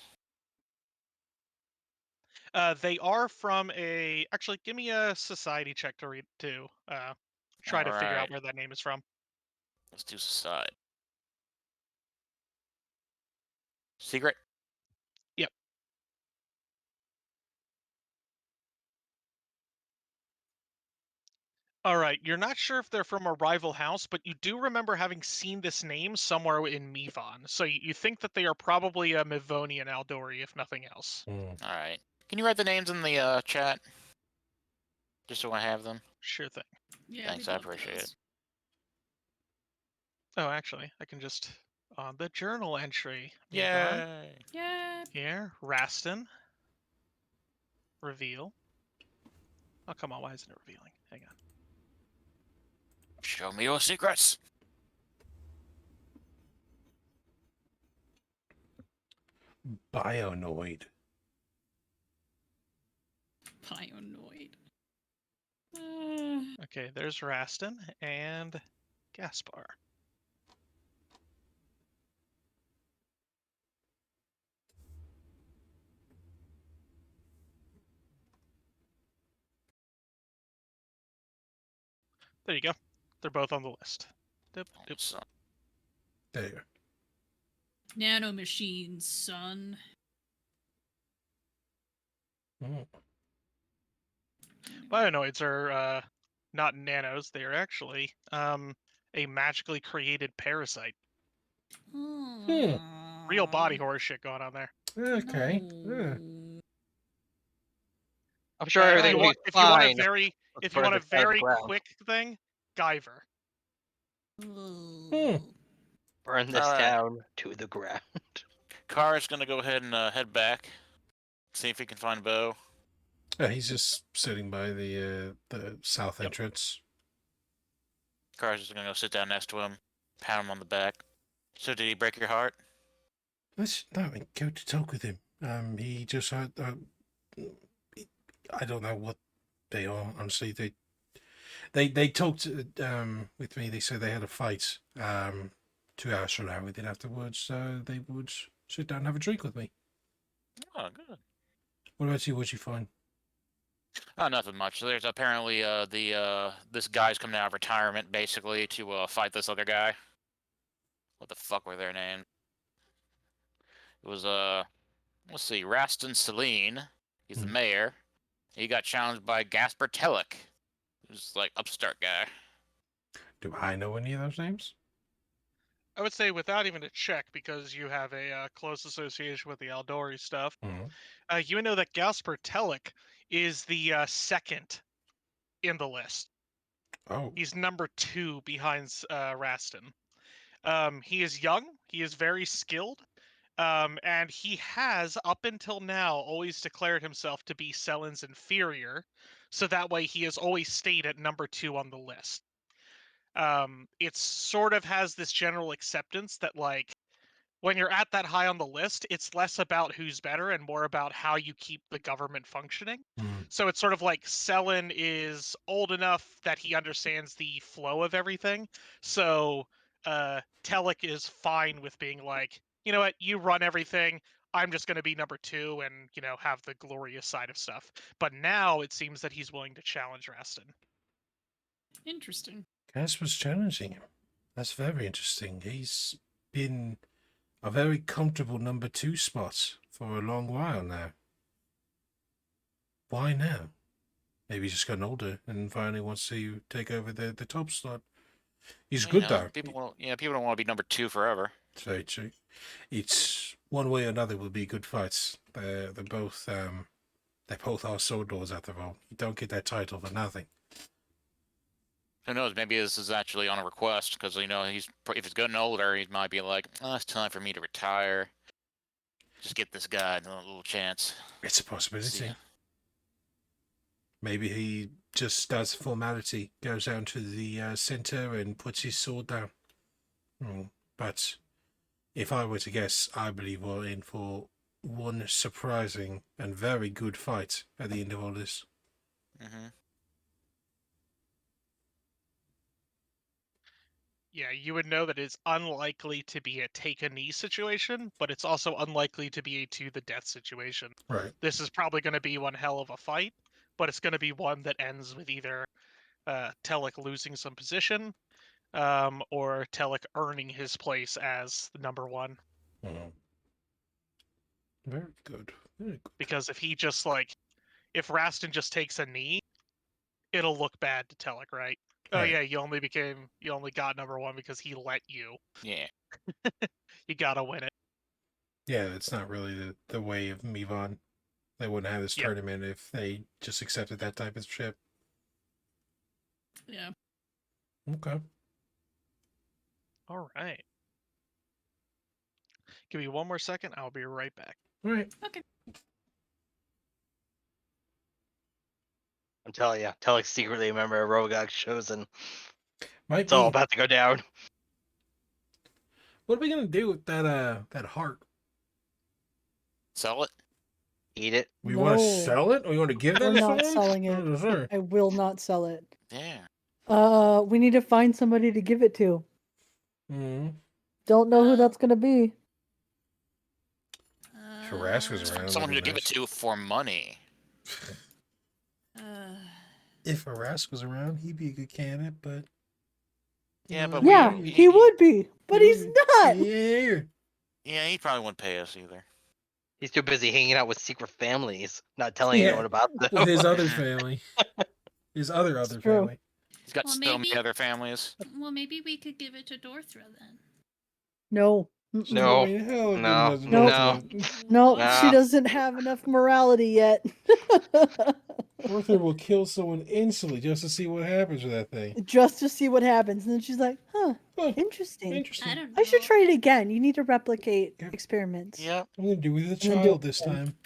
S3: They are from a. Actually, give me a society check to read to try to figure out
S5: Alright.
S3: where that name is from.
S5: Let's do society. Secret?
S3: Yep. All right, you're not sure if they're from a rival house, but you do remember having seen this name somewhere in Mivon. So you think that they are probably a Mivonian Aldori, if nothing else.
S1: Mm.
S5: All right. Can you write the names in the chat? Just so I have them.
S3: Sure thing.
S2: Yeah,
S5: Thanks,
S2: we'd
S5: I
S2: love
S5: appreciate
S2: those.
S5: it.
S3: Oh, actually, I can just on the journal entry. Mivon.
S5: Yay!
S2: Yeah.
S3: Here, Raston. Reveal. Oh, come on, why isn't it revealing? Hang on.
S5: Show me your secrets.
S1: Bionoid.
S2: Pionoid.
S3: Okay, there's Raston and Gaspar. There you go. They're both on the list. Doop, doop.
S5: So,
S1: There you go.
S2: Nanomachines, son.
S1: Mm.
S3: Bionoids are not nanos. They are actually a magically created parasite. Real body horror shit going on there.
S1: Okay. Yeah.
S2: No.
S4: I'm sure
S3: If
S4: everything
S3: you
S4: will
S3: want,
S4: be
S3: if you want a
S4: fine.
S3: very,
S4: Let's
S3: if you
S4: burn
S3: want a
S4: this out of the
S3: very
S4: ground.
S3: quick thing, Guyver.
S2: Ugh.
S4: Burn this
S5: Alright.
S4: town to the ground.
S5: Kara's gonna go ahead and head back. See if he can find Bo.
S1: He's just sitting by the south
S3: Yep.
S1: entrance.
S5: Kara's just gonna go sit down next to him, pat him on the back. So did he break your heart?
S1: Let's no, go to talk with him. He just had. I don't know what they are. Honestly, they talked with me. They said they had a fight 2 hours from now. Within afterwards, they would sit down and have a drink with me.
S5: Oh, good.
S1: What about you? What'd you find?
S5: Oh, nothing much. There's apparently this guy's coming out of retirement basically to fight this other guy. What the fuck were their names? It was let's see, Raston Celine. He's the
S1: Hmm.
S5: mayor. He got challenged by Gasper Telek, who's like upstart guy.
S1: Do I know any of those names?
S3: I would say without even a check, because you have a close association with the Aldori stuff.
S1: Mm-hmm.
S3: You know that Gasper Telek is the second in the list.
S1: Oh.
S3: He's number 2 behind Raston. He is young. He is very skilled. And he has, up until now, always declared himself to be Selen's inferior. So that way he has always stayed at number 2 on the list. It sort of has this general acceptance that, like, when you're at that high on the list, it's less about who's better and more about how you keep the government functioning.
S1: Mm.
S3: So it's sort of like Selen is old enough that he understands the flow of everything. So Telek is fine with being like, you know what, you run everything. I'm just going to be number 2 and, you know, have the glorious side of stuff. But now it seems that he's willing to challenge Raston.
S2: Interesting.
S1: Cass was challenging him. That's very interesting. He's been a very comfortable number 2 spot for a long while now. Why now? Maybe he's just gotten older and finally wants to take over the top slot. He's
S5: You
S1: good
S5: know,
S1: though.
S5: people don't want to be number 2 forever.
S1: It's very true. It's one way or another will be good fights. They're both are sword lords after all. You don't get that title for nothing.
S5: Who knows? Maybe this is actually on a request because you know if he's getting older, he might be like, "Oh, it's time for me to retire. Just get this guy a little chance."
S1: It's a possibility.
S5: See ya.
S1: Maybe he just does formality, goes down to the center and puts his sword down. But if I were to guess, I believe we're in for one surprising and very good fight at the end of all this.
S5: Mm-hmm.
S3: Yeah, you would know that it's unlikely to be a take a knee situation, but it's also unlikely to be a to the death situation.
S1: Right.
S3: This is probably going to be one hell of a fight, but it's going to be one that ends with either Telek losing some position, or Telek earning his place as the number 1.
S1: Mm-hmm. Very good. Very good.
S3: Because if he just like, if Rastin just takes a knee, it'll look bad to Telek, right? Oh
S1: Right.
S3: yeah, you only got number 1 because he let you.
S5: Yeah.
S3: You gotta win it.
S1: Yeah, that's not really the way of Mivon. They wouldn't have this
S3: Yep.
S1: tournament if they just accepted that type of shit.
S2: Yeah.
S1: Okay.
S3: All right. Give me one more second. I'll be right back.
S1: All right.
S2: Okay.
S4: I'm telling you, Telek's secretly a member of Rogak's chosen.
S1: Might
S4: It's all
S1: be.
S4: about to go down.
S1: What are we gonna do with that heart?
S5: Sell it.
S4: Eat it.
S1: We want to
S6: No.
S1: sell it, or we want to give that
S6: We're
S1: to
S6: not
S1: someone?
S6: selling it.
S1: Oh, sure.
S6: I will not sell it.
S5: Yeah.
S6: We need to find somebody to give it to.
S1: Mm-hmm.
S6: Don't know who
S2: Oh.
S6: that's gonna be.
S1: Harass was around.
S5: Someone
S1: that'd
S5: to
S1: be
S5: give it
S1: nice.
S5: to for money.
S1: If Harass was around, he'd be a good candidate, but
S5: Yeah,
S1: know,
S5: but
S6: Yeah,
S5: we-
S6: he would be, but he's not.
S1: Yeah.
S5: Yeah, he probably wouldn't pay us either.
S4: He's too busy hanging out with secret families, not telling
S1: Yeah,
S4: anyone about them.
S1: With his other family, his other
S6: true.
S1: family.
S5: He's got
S2: Well,
S5: so
S2: maybe-
S5: many other families.
S2: Well, maybe we could give it to Dorthra then.
S6: No. Mm-mm.
S4: No.
S1: I mean, hell, it
S4: No.
S1: doesn't
S6: No.
S1: matter.
S6: No,
S4: Nah.
S6: she doesn't have enough morality yet.
S1: Arthur will kill someone instantly just to see what happens with that thing.
S6: Just to see what happens. And then she's like, huh,
S1: Huh,
S6: interesting.
S1: interesting.
S2: I don't know.
S6: I should try it again. You need to replicate
S1: Yeah.
S6: experiments.
S5: Yep.
S1: I'm gonna do it with a
S6: then do
S1: child
S6: it
S1: this
S6: again.
S1: time.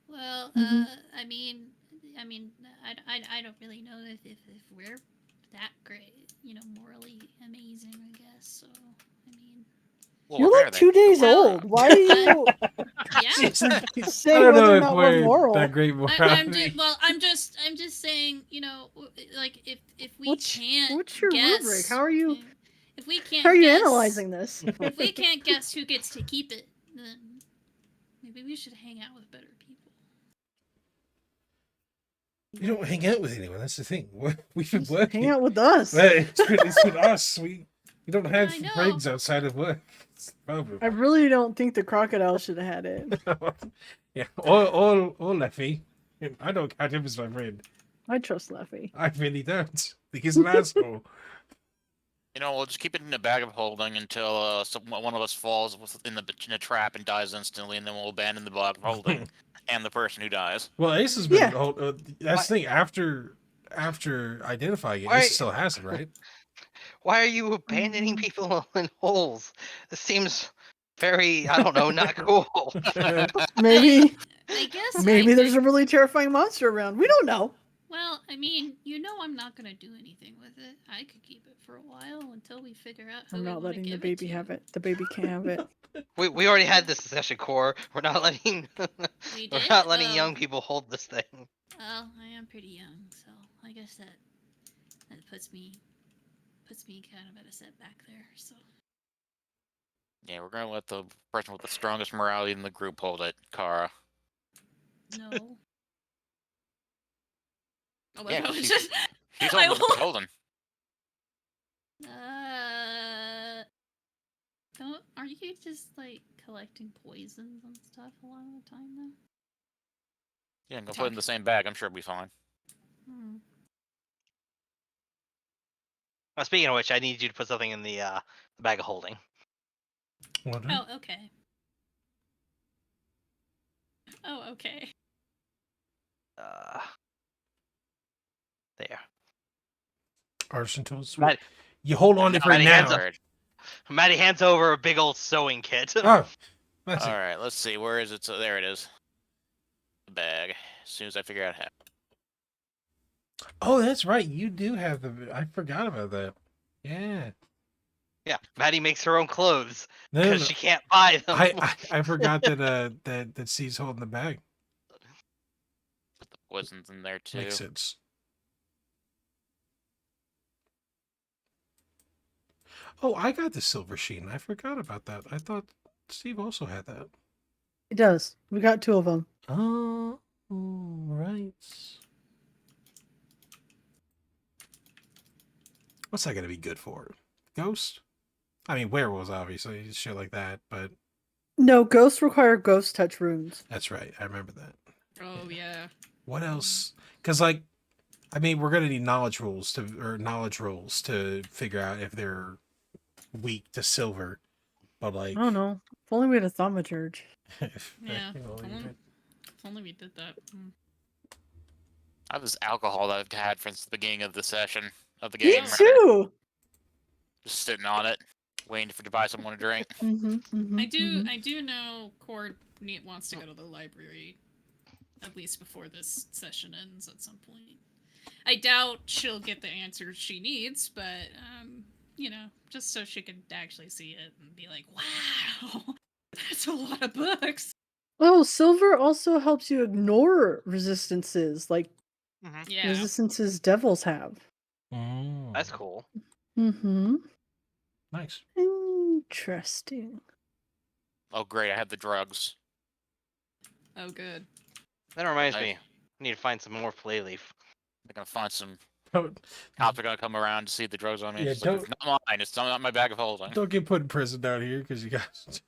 S2: Well,
S6: Mhm.
S2: I mean, I don't really know if we're that great, morally amazing, I guess. So, I mean,
S5: Well,
S6: You're
S5: we're
S6: like
S5: better
S6: 2 days
S2: Well,
S6: old. Why are you
S2: yeah.
S1: I
S6: saying
S1: don't know
S6: whether or
S1: if
S6: not we're
S1: we're
S6: moral?
S1: that great
S2: I'm
S1: morality.
S2: just, I'm just saying, like if we can't
S6: What's your
S2: guess,
S6: rubric? How are you
S2: if we can't
S6: how are you
S2: guess,
S6: analyzing this?
S2: if we can't guess who gets to keep it, then maybe we should hang out with better people.
S1: We don't hang out with anyone. That's the thing. We've been
S6: Just
S1: working.
S6: hang out with us.
S1: Hey, it's with us. We don't have
S2: I know.
S1: friends outside of work. It's the problem.
S6: I really don't think the crocodile should have had it.
S1: Yeah, or Leffy. I don't count him as my friend.
S6: I trust Leffy.
S1: I really don't. I think he's an asshole.
S5: We'll just keep it in a bag of holding until one of us falls in a trap and dies instantly, and then we'll abandon the bag of holding and the person who dies.
S1: Well, Ace has been.
S6: Yeah.
S1: That's the thing. After identifying it,
S4: Why-
S1: Ace still has it, right?
S4: Why are you abandoning people in holes? This seems very, I don't know, not cool.
S6: Maybe
S2: I guess.
S6: maybe
S2: I
S6: there's
S2: could-
S6: a really terrifying monster around. We don't know.
S2: Well, I mean, I'm not gonna do anything with it. I could keep it for a while until we figure out who
S6: I'm
S2: we
S6: not
S2: wanna
S6: letting the
S2: give
S6: baby
S2: to.
S6: have it. The baby can't have it.
S4: We already had this discussion, Core. We're not letting
S2: We
S4: we're
S2: did?
S4: not letting
S2: Oh.
S4: young people hold this thing.
S2: Well, I am pretty young, so I guess that puts me kind of at a setback there. So
S5: Yeah, we're gonna let the person with the strongest morality in the group hold it, Kara.
S2: no. Oh,
S5: Yeah,
S2: I was
S5: she's-
S2: just.
S5: She's
S2: I
S5: holding.
S2: won't-
S5: Holding.
S2: Are you just like collecting poisons and stuff a lot of the time though?
S5: Yeah, go put it in the same bag. I'm sure it'll be fine.
S2: Hmm.
S4: Speaking of which, I need you to put something in the bag of holding.
S2: Oh, okay. Oh, okay.
S4: There.
S1: Arson told
S4: Matt-
S1: you hold on to it right
S4: Maddie hands
S1: now.
S4: up. Maddie hands over a big old sewing kit.
S1: Oh, that's
S5: All
S1: it.
S5: right, let's see. Where is it? So there it is. The bag. As soon as I figure out how.
S1: Oh, that's right. You do have the. I forgot about that. Yeah.
S4: Yeah, Maddie makes her own clothes
S1: No,
S4: because she can't buy them.
S1: I forgot that that C's holding the bag.
S5: Put the poisons in there too.
S1: Makes sense. Oh, I got the silver sheen. I forgot about that. I thought Steve also had that.
S6: It does. We got 2 of them.
S1: Oh, right. What's that gonna be good for? Ghost? I mean, werewolves, obviously, shit like that. But
S6: No, ghosts require ghost touch runes.
S1: That's right. I remember that.
S2: Oh yeah.
S1: What else? Because like, I mean, we're gonna need knowledge rolls to figure out if they're weak to silver. But like,
S6: I don't know. If only we had a thaumaturge.
S2: Yeah.
S1: well,
S2: If only we did that.
S5: I have this alcohol that I've had since the beginning of the session of the
S6: Me
S5: game.
S6: too.
S5: Just sitting on it, waiting to buy someone a drink.
S2: I do know Cord wants to go to the library, at least before this session ends at some point. I doubt she'll get the answers she needs, but you know, just so she can actually see it and be like, "Wow, that's a lot of books."
S6: Oh, silver also helps you ignore resistances, like
S2: Yeah.
S6: resistances devils have.
S4: That's cool.
S6: Mm-hmm.
S1: Nice.
S6: Interesting.
S5: Oh great, I have the drugs.
S2: Oh, good.
S4: That reminds
S5: Nice.
S4: me. I need to find some more flayleaf.
S5: I'm gonna find some
S1: Don't,
S5: cops are gonna come around to see the drugs on me.
S1: Yeah,
S5: It's like, it's not mine. It's not my bag of holding.
S1: don't get put in prison down here because you guys.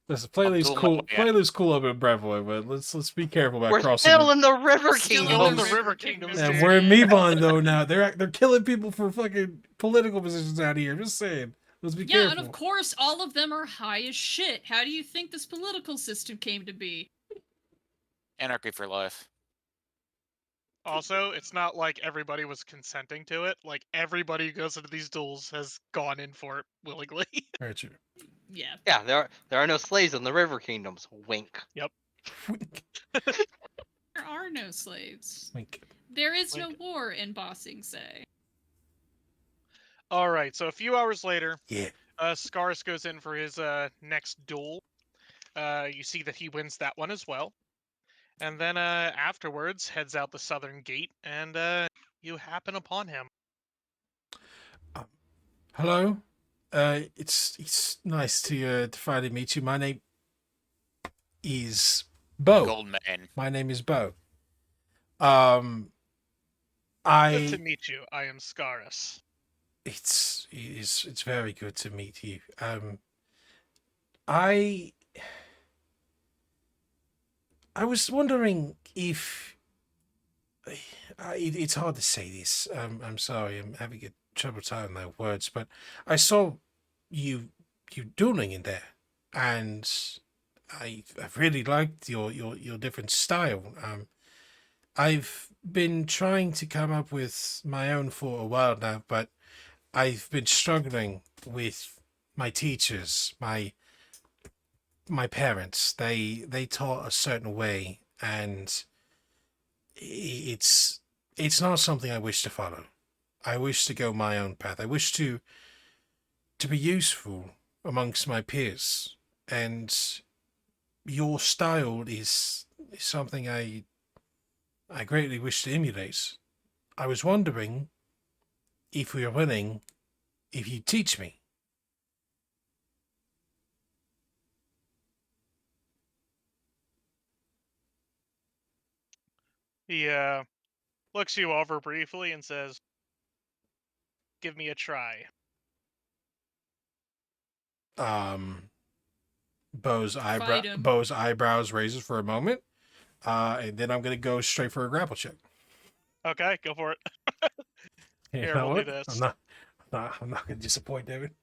S1: Listen,
S5: I'll
S1: Playleaf's
S5: pull my
S1: cool.
S5: way out.
S1: Playleaf's cool up in Brevoy, but let's be careful about
S4: We're
S1: crossing.
S4: still in the River
S2: Still in
S4: Kingdom.
S2: the
S3: The River Kingdoms,
S1: And
S3: dude.
S1: we're in Mevon though now. They're killing people for fucking political positions out here. Just saying. Let's be
S2: Yeah,
S1: careful.
S2: and of course, all of them are high as shit. How do you think this political system came to be?
S5: Anarchy for life.
S3: Also, it's not like everybody was consenting to it. Like, everybody who goes into these duels has gone in for it willingly.
S1: Very true.
S2: Yeah.
S4: Yeah, there are no slaves in the River Kingdoms. Wink.
S1: Wink,
S2: There are no slaves.
S1: wink.
S2: There is no
S3: Wink.
S2: war in Bossing Say.
S3: Alright, so a few hours later,
S1: Yeah.
S3: Scaris goes in for his next duel. You see that he wins that one as well. And then afterwards, heads out the southern gate, and you happen upon him.
S1: Hello. It's nice to finally meet you. My name is Bo.
S5: Gold man.
S1: My name is Bo.
S3: Good to
S1: I
S3: meet you. I am Scaris.
S1: it's very good to meet you. I was wondering if it's hard to say this. I'm sorry. I'm having a trouble telling my words, but I saw you dueling in there, and I really liked your different style. I've been trying to come up with my own for a while now, but I've been struggling with my teachers, my parents. They taught a certain way, and it's not something I wish to follow. I wish to go my own path. I wish to be useful amongst my peers, and your style is something I greatly wish to emulate. I was wondering if we are willing, if you teach me.
S3: He looks you over briefly and says, "Give me a try."
S1: Bo's
S2: Fight him.
S1: eyebrows raises for a moment, and then I'm gonna go straight for a grapple check.
S3: Okay, go for it.
S1: You
S3: Here,
S1: know
S3: we'll do
S1: what?
S3: this.
S1: I'm not gonna disappoint David.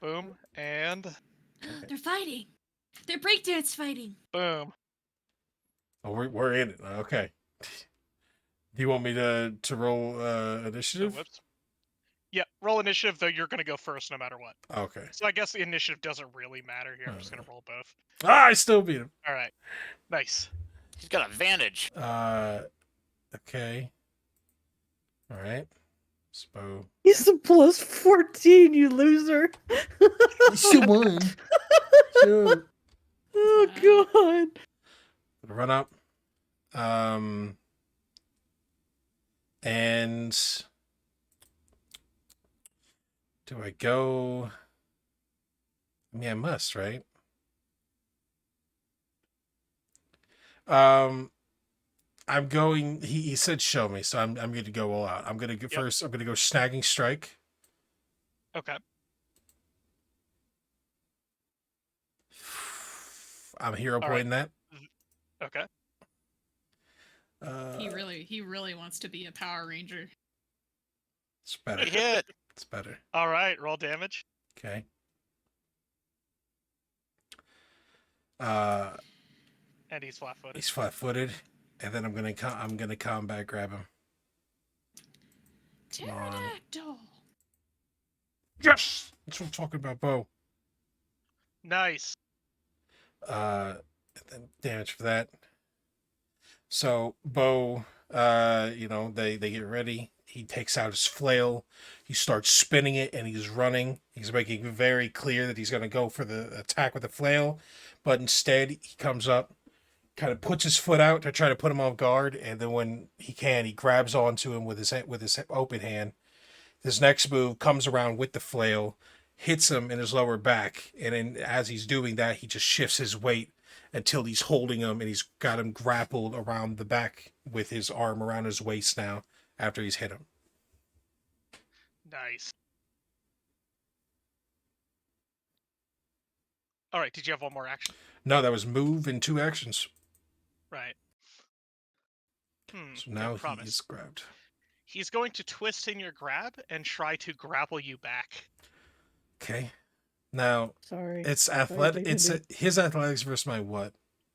S3: Boom, and
S2: They're fighting. They're breakdance fighting.
S3: boom.
S1: Oh, we're in it. Okay. Do you want me to roll
S3: Oh,
S1: initiative?
S3: whoops. Yeah, roll initiative, though you're going to go first no matter what.
S1: Okay.
S3: So I guess the initiative doesn't really matter here. I'm just going to roll both.
S1: Ah, I still beat him.
S3: All right. Nice.
S5: He's got advantage.
S1: Okay. All right. Spo.
S6: He's a plus 14, you loser.
S1: You still won. Sure.
S6: Oh god.
S1: Run up. And do I go? I mean, I must, right? I'm going. He said show me, so I'm going to go all out. I'm going to go first. I'm going to go snagging strike.
S3: Okay.
S1: I'm hero
S3: All right.
S1: pointing that.
S3: Okay.
S2: He really wants to be a Power Ranger.
S1: It's better.
S5: Hit.
S1: It's better.
S3: All right. Roll damage.
S1: Okay.
S3: And he's flat-footed.
S1: He's flat-footed, and then I'm gonna combat grab him. Come on.
S2: Pterodactyl.
S1: Yes, that's what I'm talking about, Bo.
S3: Nice.
S1: And then damage for that. So Bo, they get ready. He takes out his flail. He starts spinning it, and he's running. He's making it very clear that he's going to go for the attack with the flail, but instead he comes up, kind of puts his foot out to try to put him off guard, and then when he can, he grabs onto him with his open hand. His next move comes around with the flail, hits him in his lower back, and then as he's doing that, he just shifts his weight until he's holding him, and he's got him grappled around the back with his arm around his waist now after he's hit him.
S3: Nice. All right. Did you have one more action?
S1: No, that was move and 2 actions.
S3: Right.
S1: So now
S3: good promise.
S1: he's grabbed.
S3: He's going to twist in your grab and try to grapple you back.
S1: Okay. Now
S6: Sorry.
S1: it's
S6: Sorry,
S1: athletic. It's
S6: Dignity.
S1: his athletics versus my what?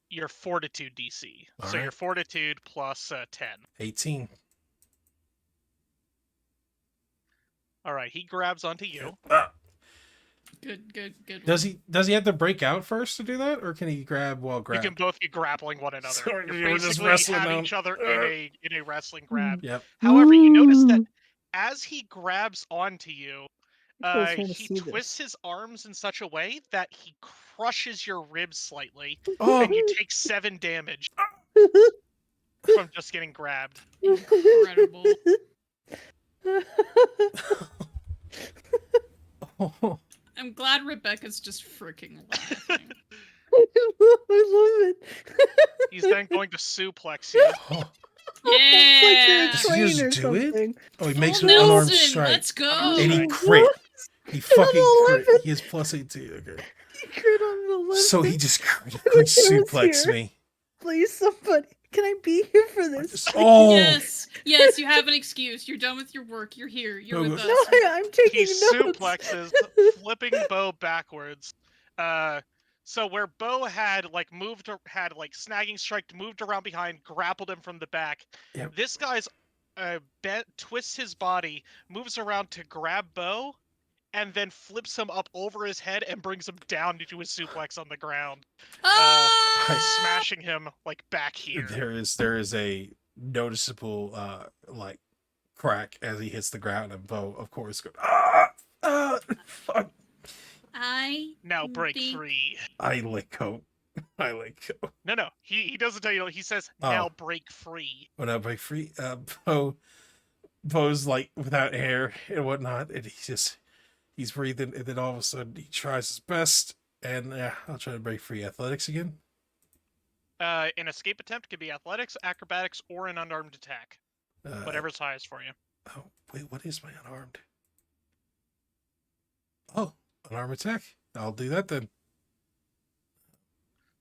S3: Your fortitude DC.
S1: All
S3: So
S1: right.
S3: your fortitude plus 10.
S1: 18.
S3: All right. He grabs onto you.
S1: Ah.
S2: Good.
S1: Does he have to break out first to do that, or can he grab while
S3: You
S1: grab?
S3: can both be grappling one another.
S1: So
S3: You're
S1: we're just
S3: basically
S1: wrestling
S3: having
S1: now.
S3: each other in a wrestling grab.
S1: Yep.
S3: However, you notice that
S6: Ooh.
S3: as he grabs onto you,
S6: I was trying to
S3: he
S6: see
S3: twists
S6: this.
S3: his arms in such a way that he crushes your ribs slightly,
S1: Oh,
S3: and you take 7 damage from just getting grabbed.
S2: Incredible. I'm glad Rebecca's just freaking laughing.
S6: I love it.
S3: He's then going to suplex you.
S2: Yeah.
S1: Does he just
S6: Train or
S1: do it?
S6: something.
S1: Oh, he makes
S2: Full
S1: an unarmed
S2: Nelson,
S1: strike.
S2: let's go.
S1: And he
S3: Strike.
S1: crit. He fucking
S6: on
S1: crit.
S6: 11.
S1: He has plus 18. Okay.
S6: He crit on an 11.
S1: So he just critically
S6: I wish I was
S1: suplexed
S6: here.
S1: me.
S6: Please, somebody. Can I be here for this?
S1: Oh!
S2: Yes, you have an excuse. You're done with your work. You're here. You're
S1: No,
S2: with
S1: but-
S2: us.
S6: No, I'm taking
S3: He
S6: notes.
S3: suplexes, flipping Bo backwards. So where Bo had snagging strike, moved around behind, grappled him from the back.
S1: Yep.
S3: This guy's twists his body, moves around to grab Bo, and then flips him up over his head and brings him down into his suplex on the ground,
S2: Ah!
S3: smashing him back here.
S1: There is a noticeable crack as he hits the ground, and Bo, of course, goes fuck.
S3: Now break
S2: think-
S3: free.
S1: I let go.
S3: No. He doesn't tell you. He says now break free.
S1: When I break free, Bo's without hair and whatnot, and he's breathing, and then all of a sudden he tries his best, and I'll try to break free. Athletics again.
S3: An escape attempt could be athletics, acrobatics, or an unarmed attack. Whatever's highest for you.
S1: Oh wait, what is my unarmed? Oh, unarmed attack. I'll do that then.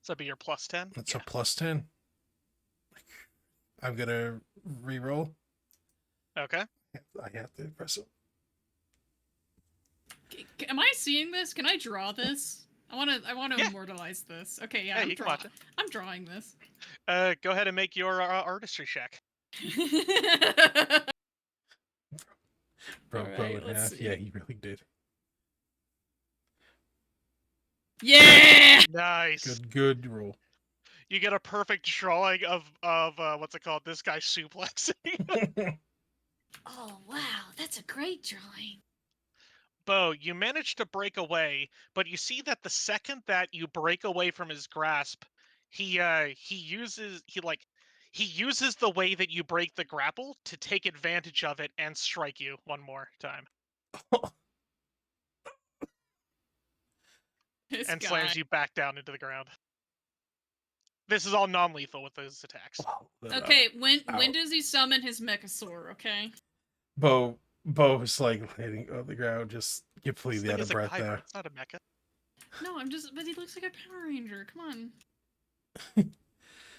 S3: So that'd be your plus 10.
S1: That's a plus 10. I'm gonna re-roll.
S3: Okay.
S1: I have to press it.
S2: Am I seeing this? Can I draw this? I want to
S3: Yeah.
S2: immortalize this. Okay, yeah,
S3: Yeah, you can watch it.
S2: I'm drawing this.
S3: Go ahead and make your artistry check.
S1: Broke
S2: All
S1: Bo
S2: right,
S1: in
S2: let's
S1: half.
S2: see.
S1: Yeah, he really did.
S2: Yeah.
S3: Nice.
S1: Good roll.
S3: You get a perfect drawing of what's it called? This guy suplexing.
S2: Oh wow, that's a great drawing.
S3: Bo, you manage to break away, but you see that the second that you break away from his grasp, he uses the way that you break the grapple to take advantage of it and strike you one more time.
S2: This
S3: And
S2: guy.
S3: slams you back down into the ground. This is all non-lethal with those attacks.
S2: Okay, when
S1: Ow.
S2: does he summon his Mechasaur? Okay.
S1: Bo is hitting on the ground, just completely out of breath
S3: It's
S1: there.
S3: It's not a mecha.
S2: No, but he looks like a Power Ranger. Come on.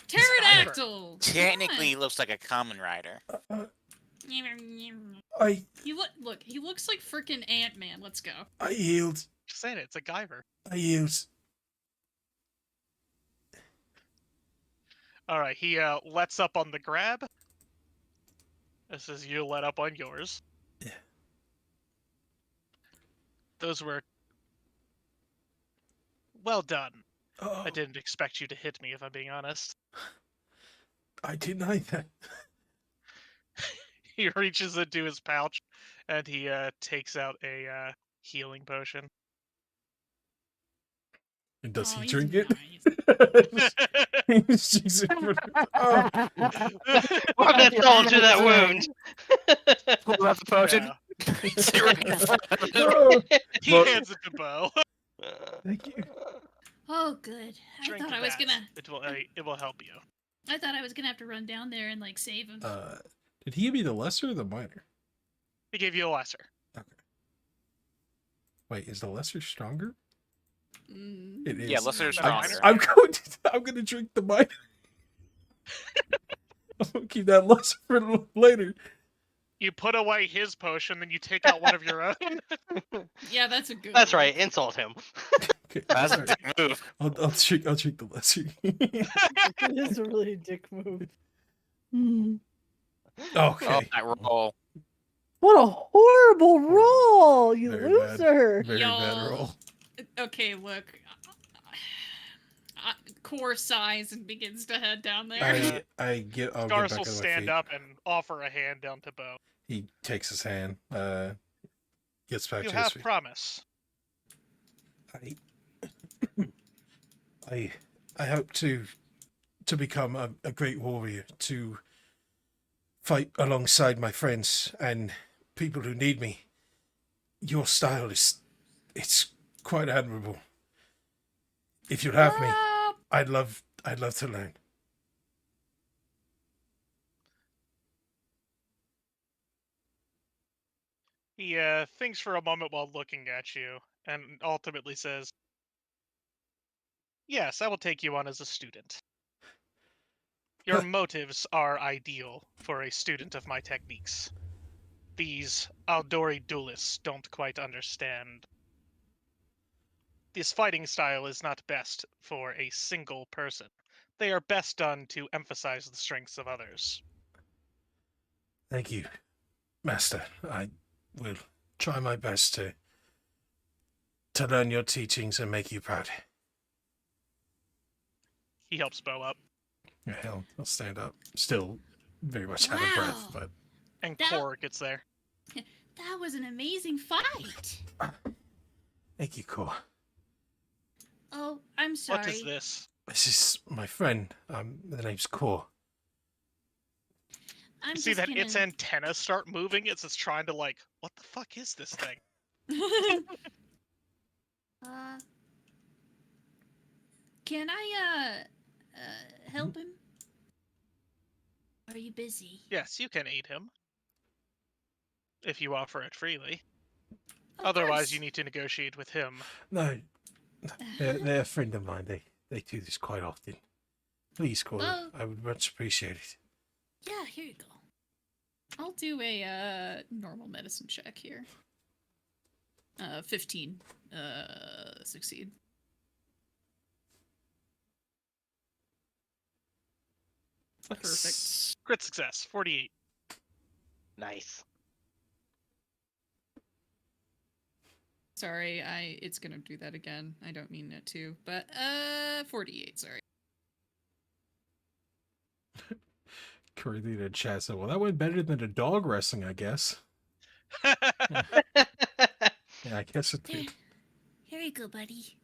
S2: Pterodactyl.
S5: Technically, he looks like a common rider.
S2: He looks like freaking Ant-Man. Let's go.
S1: I yield.
S3: Just saying it's a Guyver.
S1: I yield.
S3: All right, he lets up on the grab. This is you let up on yours.
S1: Yeah.
S3: Those were well done.
S1: Oh,
S3: I didn't expect you to hit me, if I'm being honest.
S1: I deny that.
S3: He reaches into his pouch, and he takes out a healing potion.
S1: And does
S2: Aw,
S1: he
S2: he's
S1: drink it?
S2: nice.
S1: He just drinks it for- oh.
S4: Rub that salt into that wound.
S5: Pull out the potion.
S3: Yeah.
S5: Sit right in front of him.
S1: Oh,
S3: He
S1: But-
S3: hands it to Bo.
S1: thank you.
S2: Oh, good. I
S3: Drink
S2: thought I was
S3: that.
S2: gonna.
S3: It will help you.
S2: I thought I was gonna have to run down there and like save him.
S1: Did he give me the lesser or the minor?
S3: He gave you a lesser.
S1: Wait, is the lesser stronger?
S2: Mm,
S1: It is.
S5: Yeah, lesser is
S3: I'm-
S5: stronger.
S1: I'm going to drink the minor. I'm going to keep that lesser for later.
S3: You put away his potion, then you take out one of your own.
S2: Yeah, that's a good.
S4: That's
S2: one.
S4: right. Insult him.
S1: Okay,
S5: That's
S1: all
S5: a
S1: right.
S5: dick move.
S1: I'll drink the lesser.
S6: It is a really dick move. Hmm.
S5: Oh,
S1: Okay.
S5: that roll.
S6: What a horrible roll, you
S1: Very bad.
S6: loser!
S1: Very bad
S2: Y'all-
S1: roll.
S2: Okay, look. Core sighs and begins to head down there.
S1: I'll get
S3: Scars
S1: back
S3: will
S1: on my
S3: stand
S1: feet.
S3: up and offer a hand down to Bo.
S1: He takes his hand, gets back
S3: You
S1: to his
S3: have
S1: feet.
S3: promise.
S1: I hope to become a great warrior, to fight alongside my friends and people who need me. Your style it's quite admirable. If you'll have me, I'd love to learn.
S3: He thinks for a moment while looking at you, and ultimately says, "Yes, I will take you on as a student. Your motives are ideal for a student of my techniques. These Aldori duelists don't quite understand. This fighting style is not best for a single person. They are best done to emphasize the strengths of others."
S1: Thank you, Master. I will try my best to learn your teachings and make you proud.
S3: He helps Bo up,
S1: Yeah, I'll stand up. Still very much out of breath,
S2: Wow.
S1: but
S3: and
S2: That-
S3: Core gets there.
S2: That was an amazing fight.
S1: thank you, Core.
S2: Oh, I'm sorry.
S3: What is this?
S1: This is my friend. The name's Core.
S2: I'm
S3: You see
S2: just
S3: that
S2: gonna...
S3: its antennas start moving? It's just trying to like, what the fuck is this thing?
S2: Can I help him? Are you busy?
S3: Yes, you can aid him. If you offer it freely.
S2: Of
S3: Otherwise,
S2: course.
S3: you need to negotiate with him.
S1: No, they're a friend of mine. They do this quite often. Please, Core.
S2: Well-
S1: I would much appreciate it.
S2: Yeah, here you go. I'll do a normal medicine check here. 15. Succeed. Perfect.
S3: Crit success, 48.
S4: Nice.
S2: Sorry, it's gonna do that again. I don't mean it to, but 48. Sorry.
S1: Correlated chat said, "Well, that went better than a dog wrestling, I guess." Yeah, I guess it did.
S2: Here you go, buddy.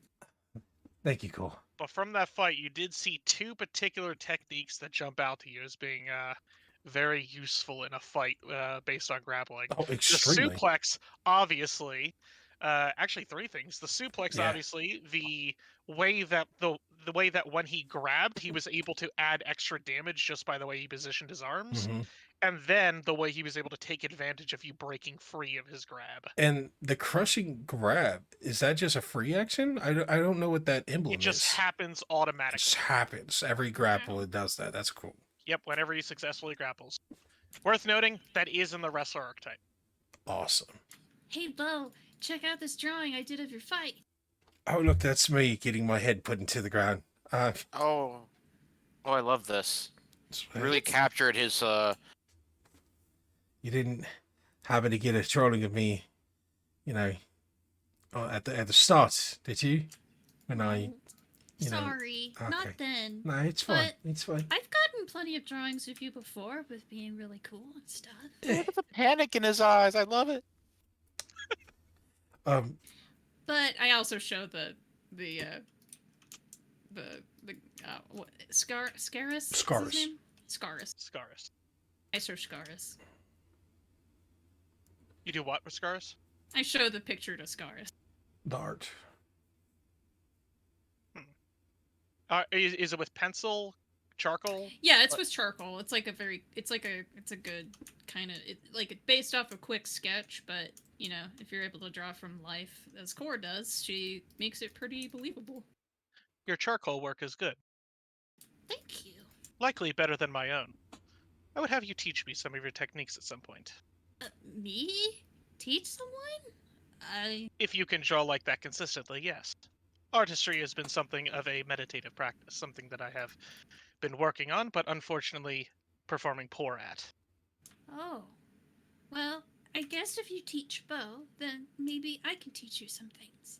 S1: Thank you, Core.
S3: But from that fight, you did see two particular techniques that jump out to you as being very useful in a fight based on grappling.
S1: Oh,
S3: The
S1: extremely.
S3: suplex, obviously. Actually, three things. The suplex,
S1: Yeah.
S3: obviously. The way that the way that when he grabbed, he was able to add extra damage just by the way he positioned his arms.
S1: Mhm.
S3: And then the way he was able to take advantage of you breaking free of his grab.
S1: And the crushing grab, is that just a free action? I don't know what that emblem
S3: It just
S1: is.
S3: happens
S1: It
S3: automatically.
S1: just happens. Every grapple, it does that. That's cool.
S3: Yep, whenever he successfully grapples. Worth noting, that is in the wrestler archetype.
S1: Awesome.
S2: Hey, Bo, check out this drawing I did of your fight.
S1: Oh, look, that's me getting my head put into the ground.
S5: Oh, I love this.
S1: It's-
S5: Really captured his.
S1: You didn't happen to get a trolling of me, you know, at the start, did you? When I, you know.
S2: Sorry,
S1: okay.
S2: not then.
S1: No, it's fine.
S2: But-
S1: It's fine.
S2: I've gotten plenty of drawings of you before with being really cool and stuff.
S5: Look at the panic in his eyes. I love it.
S2: But I also show the what Scarus?
S1: Scarus.
S2: Scarus.
S3: Scarus.
S2: I show Scarus.
S3: You do what with Scarus?
S2: I show the picture to Scarus.
S1: The art.
S3: Is it with pencil, charcoal?
S2: Yeah, it's
S3: What?
S2: with charcoal. It's like a good kind of based off a quick sketch, but you know, if you're able to draw from life as Core does, she makes it pretty believable.
S3: Your charcoal work is good.
S2: Thank you.
S3: Likely better than my own. I would have you teach me some of your techniques at some point.
S2: Me? Teach someone?
S3: If you can draw like that consistently, yes. Artistry has been something of a meditative practice, something that I have been working on, but unfortunately performing poor at.
S2: Oh. Well, I guess if you teach Bo, then maybe I can teach you some things.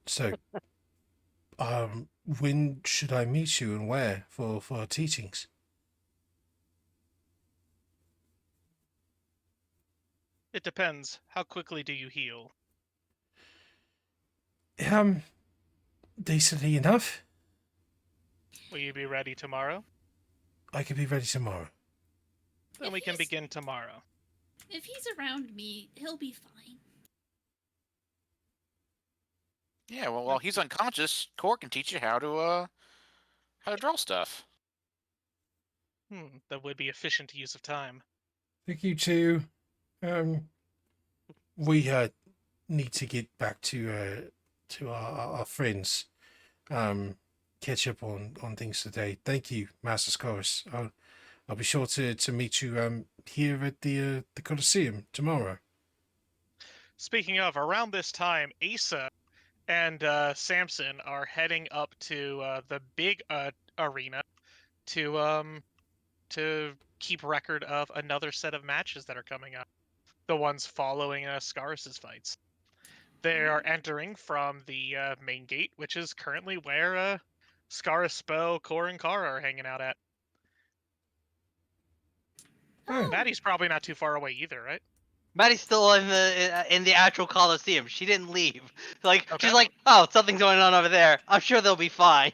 S1: So, when should I meet you and where for teachings?
S3: It depends. How quickly do you heal?
S1: Decently enough.
S3: Will you be ready tomorrow?
S1: I could be ready tomorrow.
S3: Then
S2: If
S3: we can
S2: he's-
S3: begin tomorrow.
S2: If he's around me, he'll be fine.
S5: Yeah, well, while he's unconscious, Core can teach you how to draw stuff.
S3: That would be efficient use of time.
S1: Thank you too. We need to get back to our friends. Catch up on things today. Thank you, Master Scorus. I'll be sure to meet you here at the Colosseum tomorrow.
S3: Speaking of, around this time, Asa and Samson are heading up to the big arena to keep record of another set of matches that are coming up. The ones following Scarus's fights. They are entering from the main gate, which is currently where Scarus, Spo, Core, and Kara are hanging out at.
S1: Oh.
S3: Maddie's probably not too far away either, right?
S4: Maddie's still in the actual Coliseum. She didn't leave. Like
S3: Okay.
S4: she's like, oh, something's going on over there. I'm sure they'll be fine.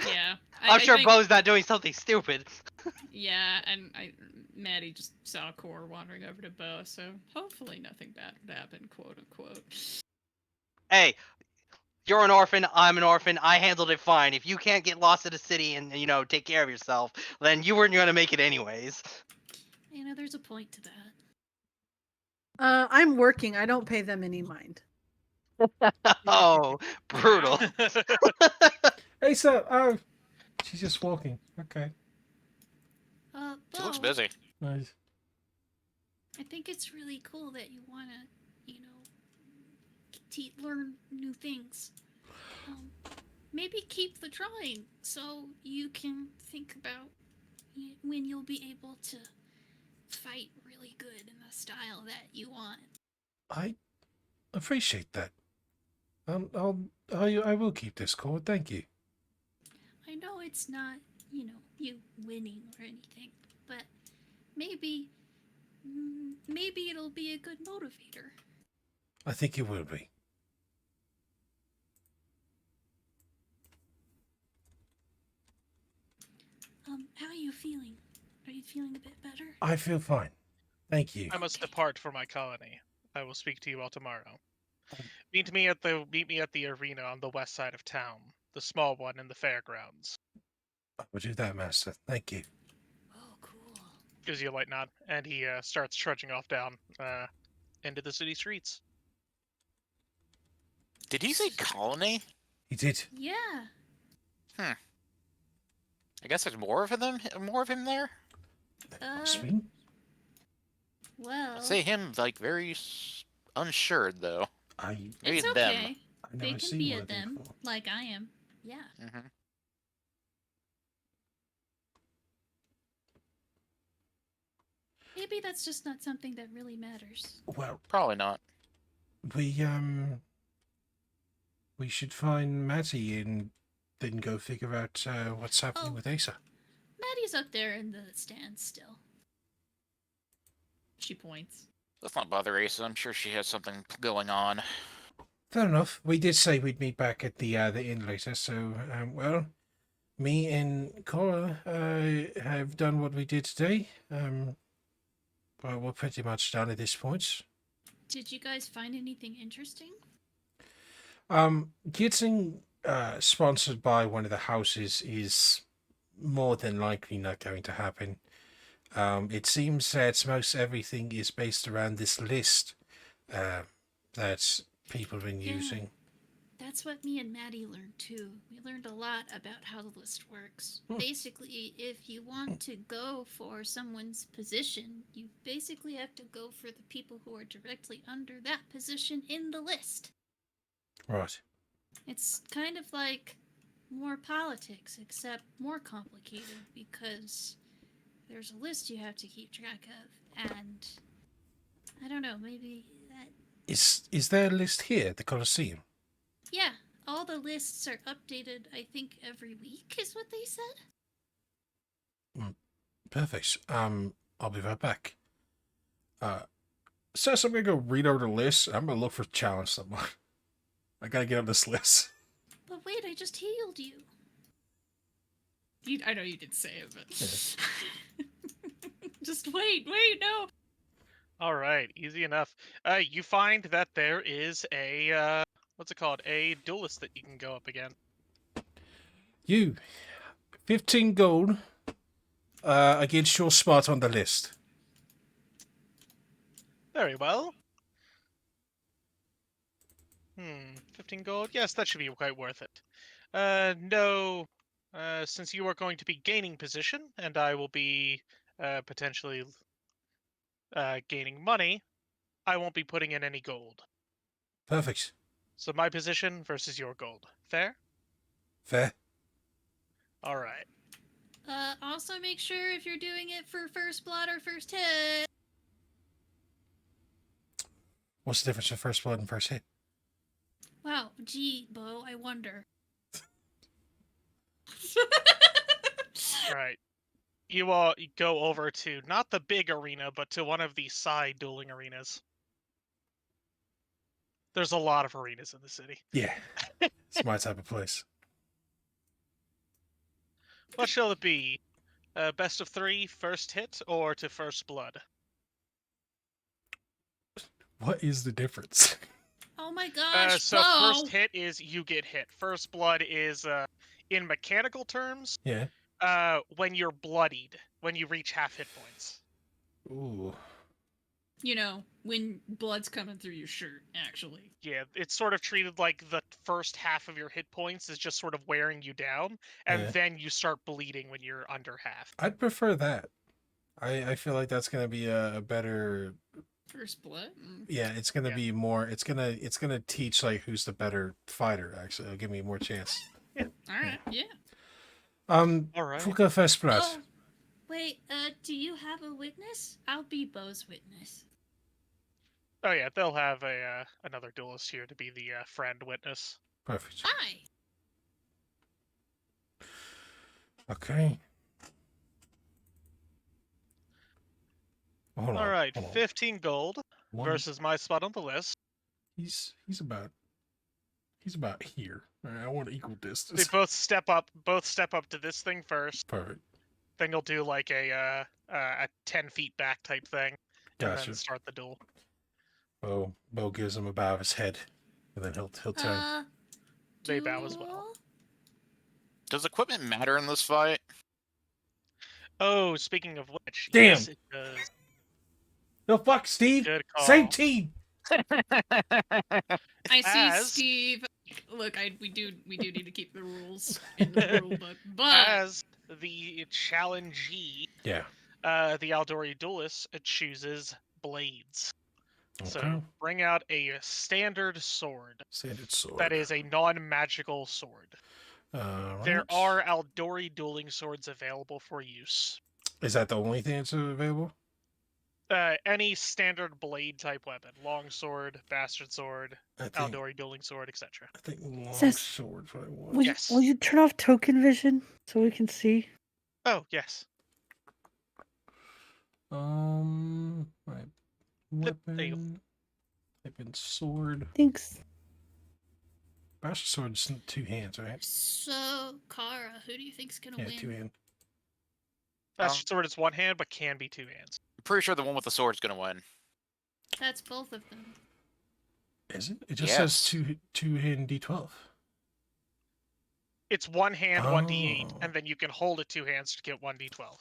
S2: Yeah.
S4: I'm sure
S2: think,
S4: Bo's not doing something stupid.
S2: Yeah, and Maddie just saw Core wandering over to Bo, so hopefully nothing bad would happen, quote unquote.
S4: Hey, you're an orphan. I'm an orphan. I handled it fine. If you can't get lost in a city and take care of yourself, then you weren't gonna make it anyways.
S2: You know, there's a point to that.
S6: I'm working. I don't pay them any mind.
S4: Oh, brutal.
S1: Hey, so she's just walking. Okay,
S2: Bo,
S5: She looks busy.
S1: nice.
S2: I think it's really cool that you want to, learn new things. Maybe keep the drawing so you can think about when you'll be able to fight really good in the style that you want.
S1: I appreciate that. I will keep this code. Thank you.
S2: I know it's not, you winning or anything, but maybe it'll be a good motivator.
S1: I think it will be.
S2: How are you feeling? Are you feeling a bit better?
S1: I feel fine. Thank you.
S3: I must depart for my colony. I will speak to you all tomorrow. Meet me at the arena on the west side of town, the small one in the fairgrounds.
S1: I will do that, Master. Thank you.
S2: Oh, cool.
S3: Gives you a light nod, and he starts trudging off down into the city streets.
S5: Did he say colony?
S1: He did.
S2: Yeah.
S5: I guess there's more of him there.
S1: Must be.
S2: Well,
S5: I'd say him like very unsure though.
S1: I
S5: Maybe
S2: it's
S5: them.
S2: okay.
S1: I
S2: They
S1: never
S2: can
S1: seen
S2: be
S1: one
S2: a
S1: of them
S2: them,
S1: before.
S2: like I am. Yeah.
S5: Mm-hmm.
S2: Maybe that's just not something that really matters.
S1: Well,
S5: Probably not.
S1: we should find Matty and then go figure out what's happening
S2: Oh.
S1: with Asa.
S2: Maddie's up there in the stands still. She points.
S5: Let's not bother Asa. I'm sure she has something going on.
S1: Fair enough. We did say we'd meet back at the inn later, so well, me and Cora have done what we did today. Well, we're pretty much done at this point.
S2: Did you guys find anything interesting?
S1: Getting sponsored by one of the houses is more than likely not going to happen. It seems that most everything is based around this list that people have been
S2: Yeah.
S1: using.
S2: That's what me and Maddie learned too. We learned a lot about how the list works.
S1: Hmm.
S2: Basically, if you want to go for someone's position, you basically have to go for the people who are directly under that position in the list.
S1: Right.
S2: It's kind of like more politics, except more complicated because there's a list you have to keep track of, and I don't know, maybe that.
S1: Is there a list here at the Colosseum?
S2: Yeah, all the lists are updated, I think, every week, is what they said.
S1: Perfect. I'll be right back. So I'm gonna go read over the list. I'm gonna look for challenge someone. I gotta get on this list.
S2: But wait, I just healed you. I know you did say it, but just wait, no.
S3: All right, easy enough. You find that there is a what's it called? A duelist that you can go up again.
S1: You, 15 gold against your spot on the list.
S3: Very well. 15 gold. Yes, that should be quite worth it. No, since you are going to be gaining position, and I will be potentially gaining money, I won't be putting in any gold.
S1: Perfect.
S3: So my position versus your gold. Fair?
S1: Fair.
S3: All right.
S2: Also make sure if you're doing it for first blood or first hit.
S1: What's the difference between first blood and first hit?
S2: Wow, gee, Bo, I wonder.
S3: All right. You all go over to not the big arena, but to one of the side dueling arenas. There's a lot of arenas in the city.
S1: Yeah. It's my type of place.
S3: What shall it be? Best of 3, first hit, or to first blood?
S1: What is the difference?
S2: Oh my gosh,
S3: So
S2: Bo!
S3: first hit is you get hit. First blood is, in mechanical terms,
S1: Yeah.
S3: when you're bloodied, when you reach half hit points.
S1: Ooh.
S2: You know, when blood's coming through your shirt, actually.
S3: Yeah, it's sort of treated like the first half of your hit points is just sort of wearing you down, and
S1: Yeah.
S3: then you start bleeding when you're under half.
S1: I'd prefer that. I feel like that's gonna be a better.
S2: First blood?
S1: Yeah, it's gonna
S3: Yeah.
S1: be more. It's gonna teach like who's the better fighter. Actually, it'll give me more chance.
S2: Alright, yeah.
S3: All right.
S1: We'll go first blood.
S2: Oh, wait, do you have a witness? I'll be Bo's witness.
S3: Oh yeah, they'll have a another duelist here to be the friend witness.
S1: Perfect.
S2: Hi!
S1: Okay. Hold on.
S3: All right,
S1: hold on.
S3: 15 gold
S1: One-
S3: versus my spot on the list.
S1: He's about here. All right, I want equal
S3: They
S1: distance.
S3: both step up to this thing first.
S1: Perfect.
S3: Then you'll do like a 10 feet back type thing, and
S1: Gotcha.
S3: then start the duel.
S1: Bo gives him a bow of his head. And then he'll turn.
S3: They bow as well.
S2: duel?
S5: Does equipment matter in this fight?
S3: Oh, speaking of which,
S1: Damn.
S3: yes, it does.
S1: No, fuck, Steve.
S3: Good call.
S1: Same team.
S2: I see
S3: As-
S2: Steve. Look, we do need to keep the rules in the rule book, but
S3: As the challengee,
S1: Yeah.
S3: the Aldori duelist chooses blades.
S1: Okay.
S3: So bring out a standard sword
S1: Standard sword.
S3: that is a non-magical sword. There
S1: Right.
S3: are Aldori dueling swords available for use.
S1: Is that the only thing that's available?
S3: Any standard blade type weapon, longsword, bastard sword,
S1: I think.
S3: Aldori dueling sword, etc.
S1: I think long
S6: Says-
S1: sword's what I want.
S6: Will,
S3: Yes.
S6: will you turn off token vision so we can see?
S3: Oh yes.
S1: Right.
S3: Flip, there you go.
S1: Weapon. Type in sword.
S6: Thanks.
S1: Bastard sword's in 2 hands, right?
S2: so Kara, who do you think's gonna
S1: Yeah,
S2: win?
S1: 2 hand.
S3: Bastard sword is one hand, but can be two hands.
S5: I'm pretty sure the one with the sword's gonna win.
S2: That's both of them.
S1: Is it? It just says
S5: Yes.
S1: two hand D12.
S3: It's one hand, 1d8,
S1: Oh.
S3: and then you can hold it two hands to get 1d12.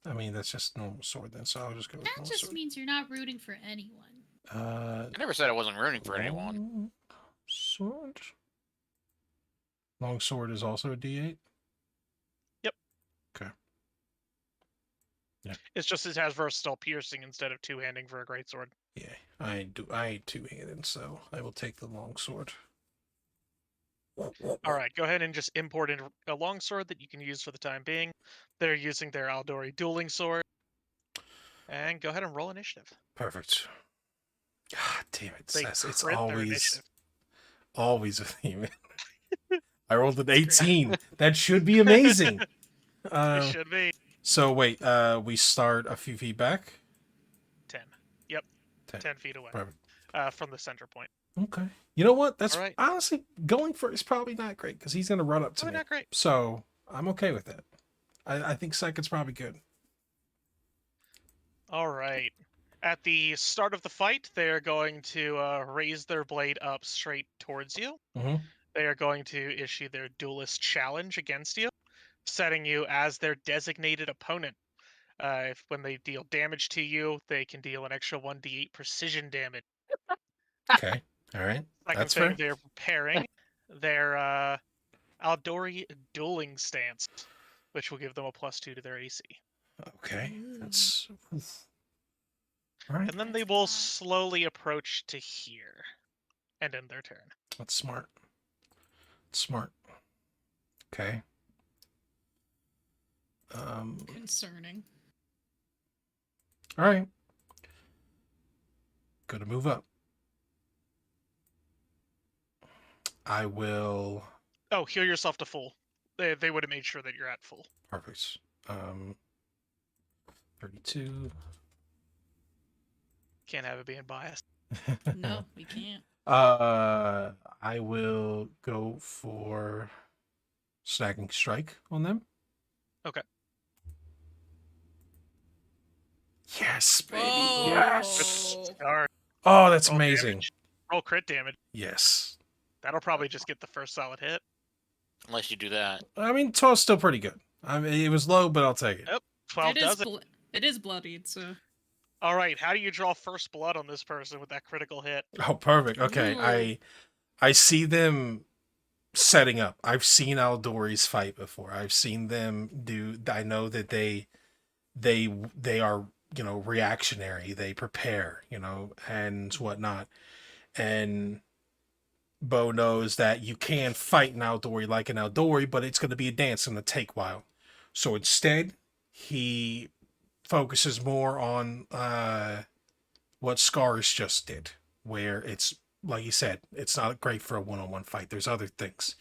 S1: I mean, that's just normal sword then, so I'll just go with
S2: That
S1: normal
S2: just
S1: sword.
S2: means you're not rooting for anyone.
S1: Uh,
S5: I never said I wasn't rooting for anyone.
S1: long sword? Long sword is also a D8?
S3: Yep.
S1: Okay.
S3: It's just it has versatile piercing instead of two-handing for a greatsword.
S1: Yeah, I ain't two-handed, so I will take the long sword.
S3: All right, go ahead and just import in a longsword that you can use for the time being. They're using their Aldori dueling sword. And go ahead and roll initiative.
S1: Perfect. God damn it,
S3: They
S1: Sess. It's
S3: crit their
S1: always
S3: initiative.
S1: with you, man. I rolled an 18. That should be amazing.
S3: It should be
S1: So wait, we start a few feet back.
S3: 10. Yep,
S1: 10.
S3: 10 feet away
S1: Perfect.
S3: from the center point.
S1: Okay. You know what? That's
S3: Alright.
S1: honestly going for it's probably not great because he's gonna run up to
S3: Probably
S1: me.
S3: not great.
S1: So I'm okay with that. I think second's probably good.
S3: All right. At the start of the fight, they are going to raise their blade up straight towards you.
S1: Mm-hmm.
S3: They are going to issue their duelist challenge against you, setting you as their designated opponent. If when they deal damage to you, they can deal an extra 1d8 precision damage.
S1: Okay. All right.
S3: Second
S1: That's
S3: thing,
S1: fair.
S3: they're preparing their Aldori dueling stance, which will give them a +2 to their AC.
S1: Okay. That's all right.
S3: And then they will slowly approach to here and end their turn.
S1: That's smart. Smart. Okay.
S2: Concerning.
S1: All right. Gonna move up. I will.
S3: Oh, heal yourself to full. They would have made sure that you're at full.
S1: Perfect. 32.
S3: Can't have it being biased.
S2: No, we can't.
S1: I will go for snagging strike on them.
S3: Okay.
S1: Yes, baby.
S2: Whoa.
S1: Yes.
S3: Start.
S1: Oh, that's
S3: Roll
S1: amazing.
S3: damage. Roll crit damage.
S1: Yes.
S3: That'll probably just get the first solid hit.
S5: Unless you do that.
S1: I mean, 12's still pretty good. I mean, it was low, but I'll take it.
S3: Yep. 12
S2: It is
S3: does it.
S2: it is bloodied, so
S3: All right. How do you draw first blood on this person with that critical hit?
S1: Oh, perfect. Okay,
S2: Ooh.
S1: I see them setting up. I've seen Aldori's fight before. I've seen them do. I know that they are, you know, reactionary. They prepare, you know, and whatnot. And Bo knows that you can fight an Aldori like an Aldori, but it's going to be a dance and it'll take a while. So instead, he focuses more on what Scars just did, where it's like you said, it's not great for a one-on-one fight. There's other things.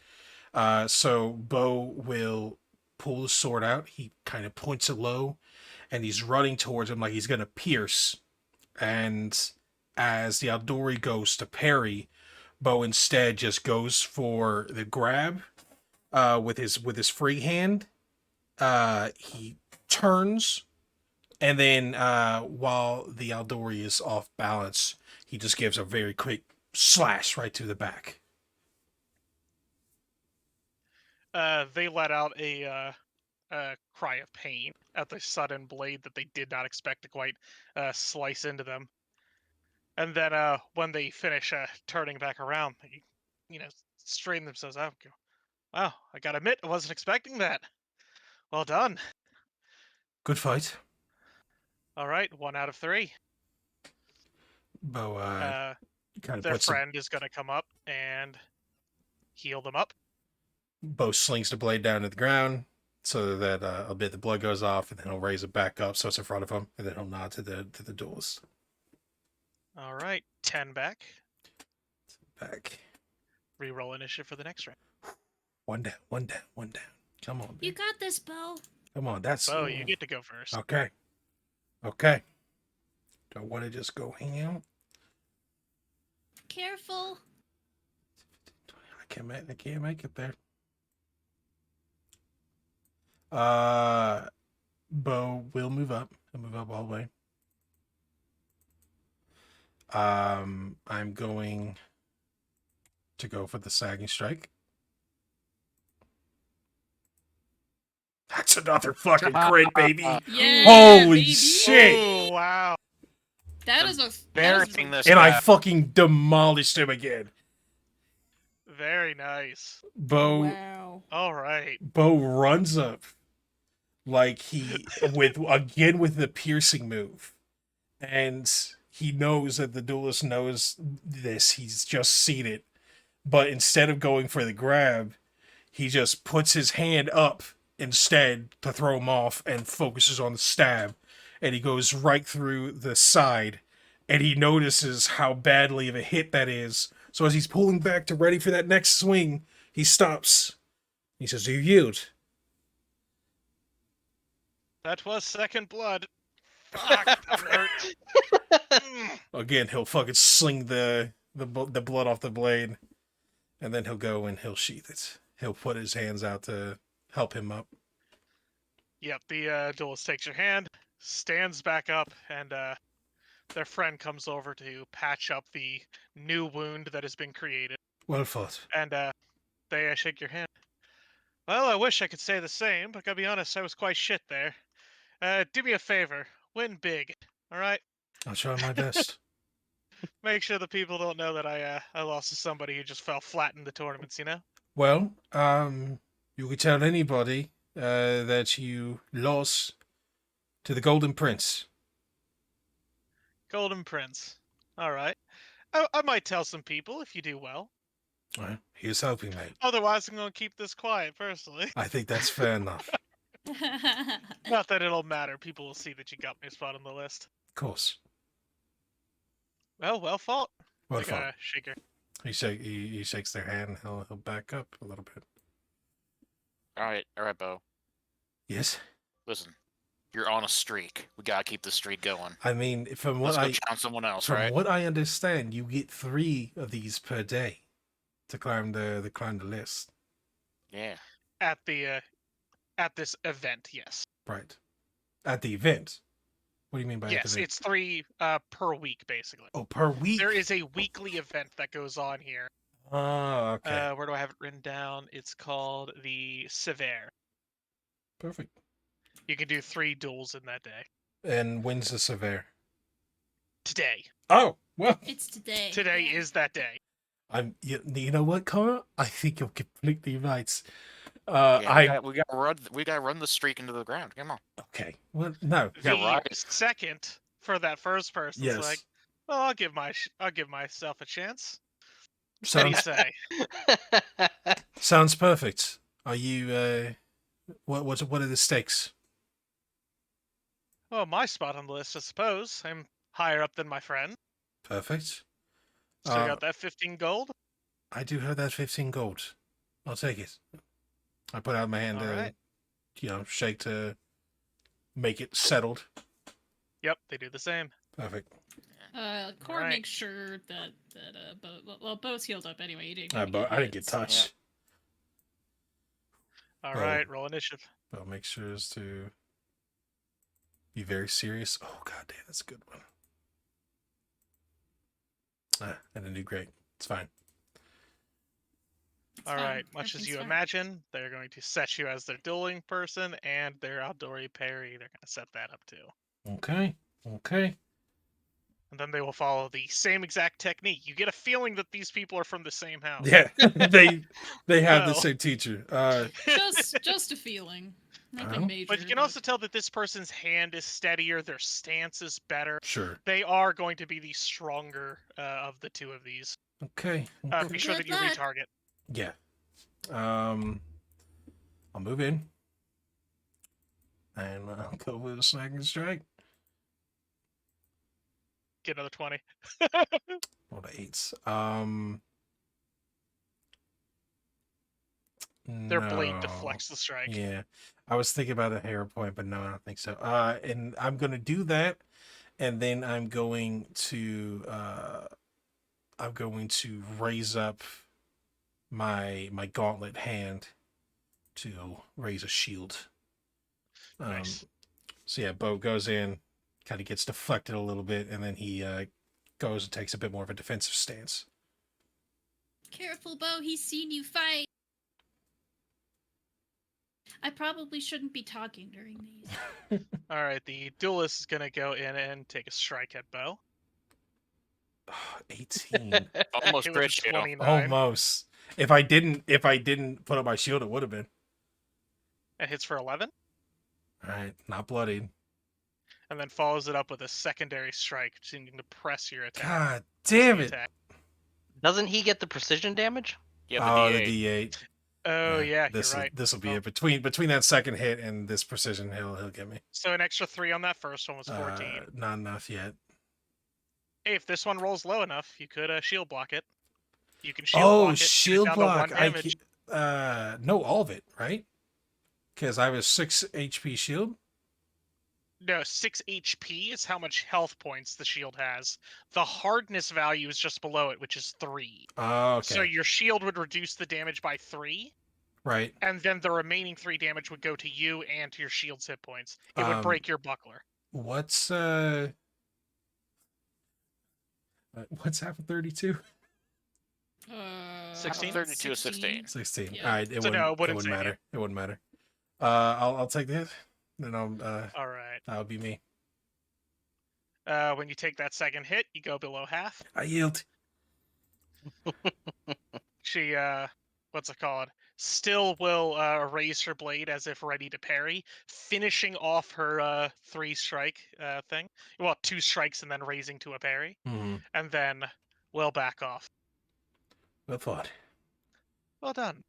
S1: So Bo will pull the sword out. He kind of points it low, and he's running towards him like he's gonna pierce. And as the Aldori goes to parry, Bo instead just goes for the grab with his free hand. He turns, and then while the Aldori is off balance, he just gives a very quick slash right to the back.
S3: They let out a cry of pain at the sudden blade that they did not expect to quite slice into them. And then when they finish turning back around, they, straighten themselves out. Go, wow, I gotta admit, I wasn't expecting that. Well done.
S1: Good fight.
S3: All right, 1 out of 3.
S1: Bo kind of
S3: Their
S1: puts
S3: friend is gonna come up and heal them up.
S1: Bo slings the blade down to the ground so that a bit of the blood goes off, and then he'll raise it back up so it's in front of him, and then he'll nod to the duelist.
S3: All right, 10 back.
S1: Back.
S3: Reroll initiative for the next round.
S1: 1 down, 1 down, 1 down. Come on,
S2: You
S1: baby.
S2: got this, Bo.
S1: Come on, that's...
S3: Bo, you get to go first.
S1: Okay. Okay. Don't want to just go ham.
S2: Careful.
S1: I can't make it there. Bo will move up. He'll move up all the way. I'm going to go for the sagging strike. That's another fucking crit, baby.
S2: Yeah,
S1: Holy
S2: baby.
S1: shit.
S3: Oh, wow.
S2: That is a
S5: Burying this
S1: And I
S5: guy.
S1: fucking demolished him again.
S3: Very nice.
S1: Bo
S2: Wow.
S3: All right.
S1: Bo runs up like he with the piercing move. And he knows that the duelist knows this. He's just seen it. But instead of going for the grab, he just puts his hand up instead to throw him off and focuses on the stab. And he goes right through the side. And he notices how badly of a hit that is. So as he's pulling back to ready for that next swing, he stops. He says, "Do you yield?"
S3: That was second blood. Fuck, that hurt.
S1: Again, he'll fucking sling the blood off the blade. And then he'll go and he'll sheath it. He'll put his hands out to help him up.
S3: Yep, the duelist takes your hand, stands back up, and their friend comes over to patch up the new wound that has been created.
S1: Well fought.
S3: And they shake your hand. Well, I wish I could say the same, but gotta be honest, I was quite shit there. Do me a favor, win big, all right?
S1: I'll try my best.
S3: Make sure the people don't know that I lost to somebody who just fell flat in the tournaments, you know?
S1: Well, you could tell anybody that you lost to the Golden Prince.
S3: Golden Prince. All right. I might tell some people if you do well.
S1: Well, here's hoping, mate.
S3: Otherwise, I'm going to keep this quiet, personally.
S1: I think that's fair enough.
S3: Not that it'll matter. People will see that you got me a spot on the list.
S1: Of course.
S3: Well fought.
S1: Well
S3: I
S1: fought.
S3: gotta shake her.
S1: He shakes their hand. He'll back up a little bit.
S5: All right, Bo.
S1: Yes.
S5: Listen, you're on a streak. We gotta keep the streak going.
S1: I mean, from
S5: Let's
S1: what
S5: go challenge someone else,
S1: from
S5: right?
S1: what I understand, you get 3 of these per day to climb the list.
S5: Yeah.
S3: At this event, yes.
S1: Right. At the event. What do you mean by
S3: Yes,
S1: the event?
S3: it's 3 per week, basically.
S1: Oh, per week.
S3: There is a weekly event that goes on here.
S1: Oh, okay.
S3: Where do I have it written down? It's called the Sévère.
S1: Perfect.
S3: You can do 3 duels in that day.
S1: And when's the Sévère?
S3: Today.
S1: Oh, well.
S2: It's today.
S3: Today
S2: yeah.
S3: is that day.
S1: You know what, Cora? I think you're completely right.
S5: Yeah, we gotta run the streak into the ground. Come on.
S1: Okay. Well, no.
S5: Yeah,
S3: The
S5: right.
S3: second for that first person is
S1: Yes.
S3: like, well, I'll give myself a chance. What do
S1: Sounds
S3: you say?
S1: sounds perfect. Are you? What are the stakes?
S3: Well, my spot on the list, I suppose. I'm higher up than my friend.
S1: Perfect.
S3: Still got that 15 gold.
S1: I do have that 15 gold. I'll take it. I put out my hand
S3: All right.
S1: shake to make it settled.
S3: Yep, they do the same.
S1: Perfect.
S2: Core
S3: Alright.
S2: makes sure that Bo's healed up anyway. You didn't.
S1: I didn't get touched.
S3: All
S1: Oh.
S3: right, roll initiative.
S1: But make sure is to be very serious. Oh god damn, that's a good one. And a new great. It's fine.
S2: It's
S3: All
S2: fine.
S3: right, much as
S2: Everything's
S3: you
S2: fine.
S3: imagine, they're going to set you as their dueling person and their outdoorsy parry. They're going to set that up too.
S1: Okay. Okay.
S3: And then they will follow the same exact technique. You get a feeling that these people are from the same house.
S1: Yeah. they have the
S3: Well.
S1: same teacher.
S2: Just a feeling. Nothing
S1: Oh.
S2: major.
S3: But you can also tell that this person's hand is steadier, their stance is better.
S1: Sure.
S3: They are going to be the stronger of the two of these.
S1: Okay.
S3: Be sure that
S2: Good
S3: you
S2: luck.
S3: retarget.
S1: Yeah. I'll move in. And I'll go with a snagging strike.
S3: Get another 20.
S1: What are 8s?
S3: Their blade
S1: no.
S3: deflects the strike.
S1: Yeah. I was thinking about a hair point, but no, I don't think so. And I'm gonna do that, and then I'm going to raise up my gauntlet hand to raise a shield.
S3: Nice.
S1: So yeah, Bo goes in, kind of gets deflected a little bit, and then he goes and takes a bit more of a defensive stance.
S2: Careful, Bo. He's seen you fight. I probably shouldn't be talking during these.
S3: All right, the duelist is going to go in and take a strike at Bo.
S1: 18.
S5: Almost
S3: Hit with a
S5: crit you.
S3: 29.
S1: Almost. If I didn't put up my shield, it would have been.
S3: It hits for 11,
S1: All right, not bloodied.
S3: and then follows it up with a secondary strike, seeming to press your attack.
S1: God damn
S3: The
S1: it!
S3: attack.
S4: Doesn't he get the precision damage?
S5: Yeah,
S1: Oh,
S5: the
S1: the
S5: D8.
S1: D8.
S3: Oh, yeah,
S1: this
S3: you're right.
S1: This will be
S3: Oh.
S1: it. Between that second hit and this precision, he'll get me.
S3: So an extra 3 on that first one was 14.
S1: Not enough yet.
S3: Hey, if this one rolls low enough, you could shield block it. You can shield
S1: Oh,
S3: block it. get it
S1: shield
S3: down to
S1: block.
S3: 1 damage.
S1: No, all of it, right? Because I have a 6 HP shield.
S3: No, 6 HP is how much health points the shield has. The hardness value is just below it, which is 3.
S1: Oh, okay.
S3: So your shield would reduce the damage by 3,
S1: Right.
S3: and then the remaining 3 damage would go to you and to your shield's hit points. It would
S1: Um,
S3: break your buckler.
S1: What's half of 32?
S3: 16?
S5: 32 is 16.
S1: 16.
S2: Yeah.
S1: All right,
S3: So no, it wouldn't save you.
S1: matter. It wouldn't matter. I'll take the hit. Then
S3: All right.
S1: that'll be me.
S3: When you take that second hit, you go below half.
S1: I yield.
S3: She, what's it called? Still will raise her blade as if ready to parry, finishing off her 3-strike thing. Well, 2 strikes and then raising to a parry,
S1: Mm-hmm.
S3: and then will back off.
S1: Well fought.
S3: Well done.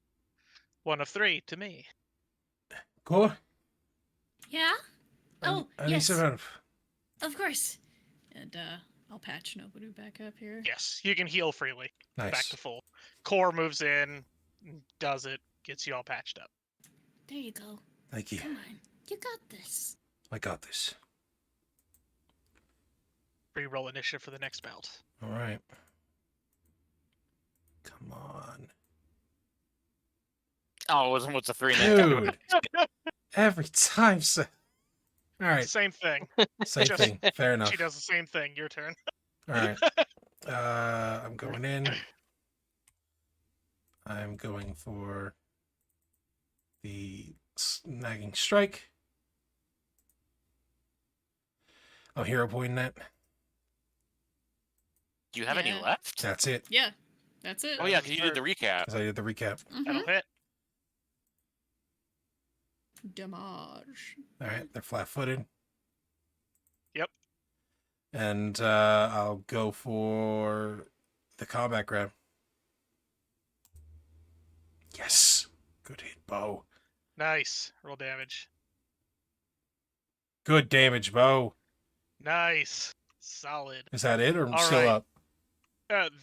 S3: 1 of 3 to me.
S1: Core?
S2: Yeah? Oh,
S1: I need
S2: yes.
S1: some help.
S2: Of course. And I'll patch Noboru back up here.
S3: Yes, you can heal freely.
S1: Nice.
S3: Back to full. Core moves in, does it, gets you all patched up.
S2: There you go.
S1: Thank you.
S2: Come on. You got this.
S1: I got this.
S3: Re-roll initiative for the next bout.
S1: All right. Come on.
S5: Oh, what's a 3 now?
S1: Dude. Every time, so... All right.
S3: Same thing.
S1: Same
S3: Just-
S1: thing. Fair enough.
S3: She does the same thing. Your turn.
S1: All right. I'm going in. I'm going for the snagging strike. I'm hero pointing that.
S5: Do you have any
S2: Yeah.
S5: left?
S1: That's it.
S2: Yeah. That's it.
S5: Oh yeah, 'cause you did the recap.
S1: Because I did the recap.
S3: That'll hit.
S2: Damage.
S1: All right. They're flat-footed.
S3: Yep.
S1: And I'll go for the combat grab. Yes. Good hit, Bo.
S3: Nice. Roll damage.
S1: Good damage, Bo.
S3: Nice. Solid.
S1: Is that it, or I'm
S3: All
S1: still
S3: right.
S1: up?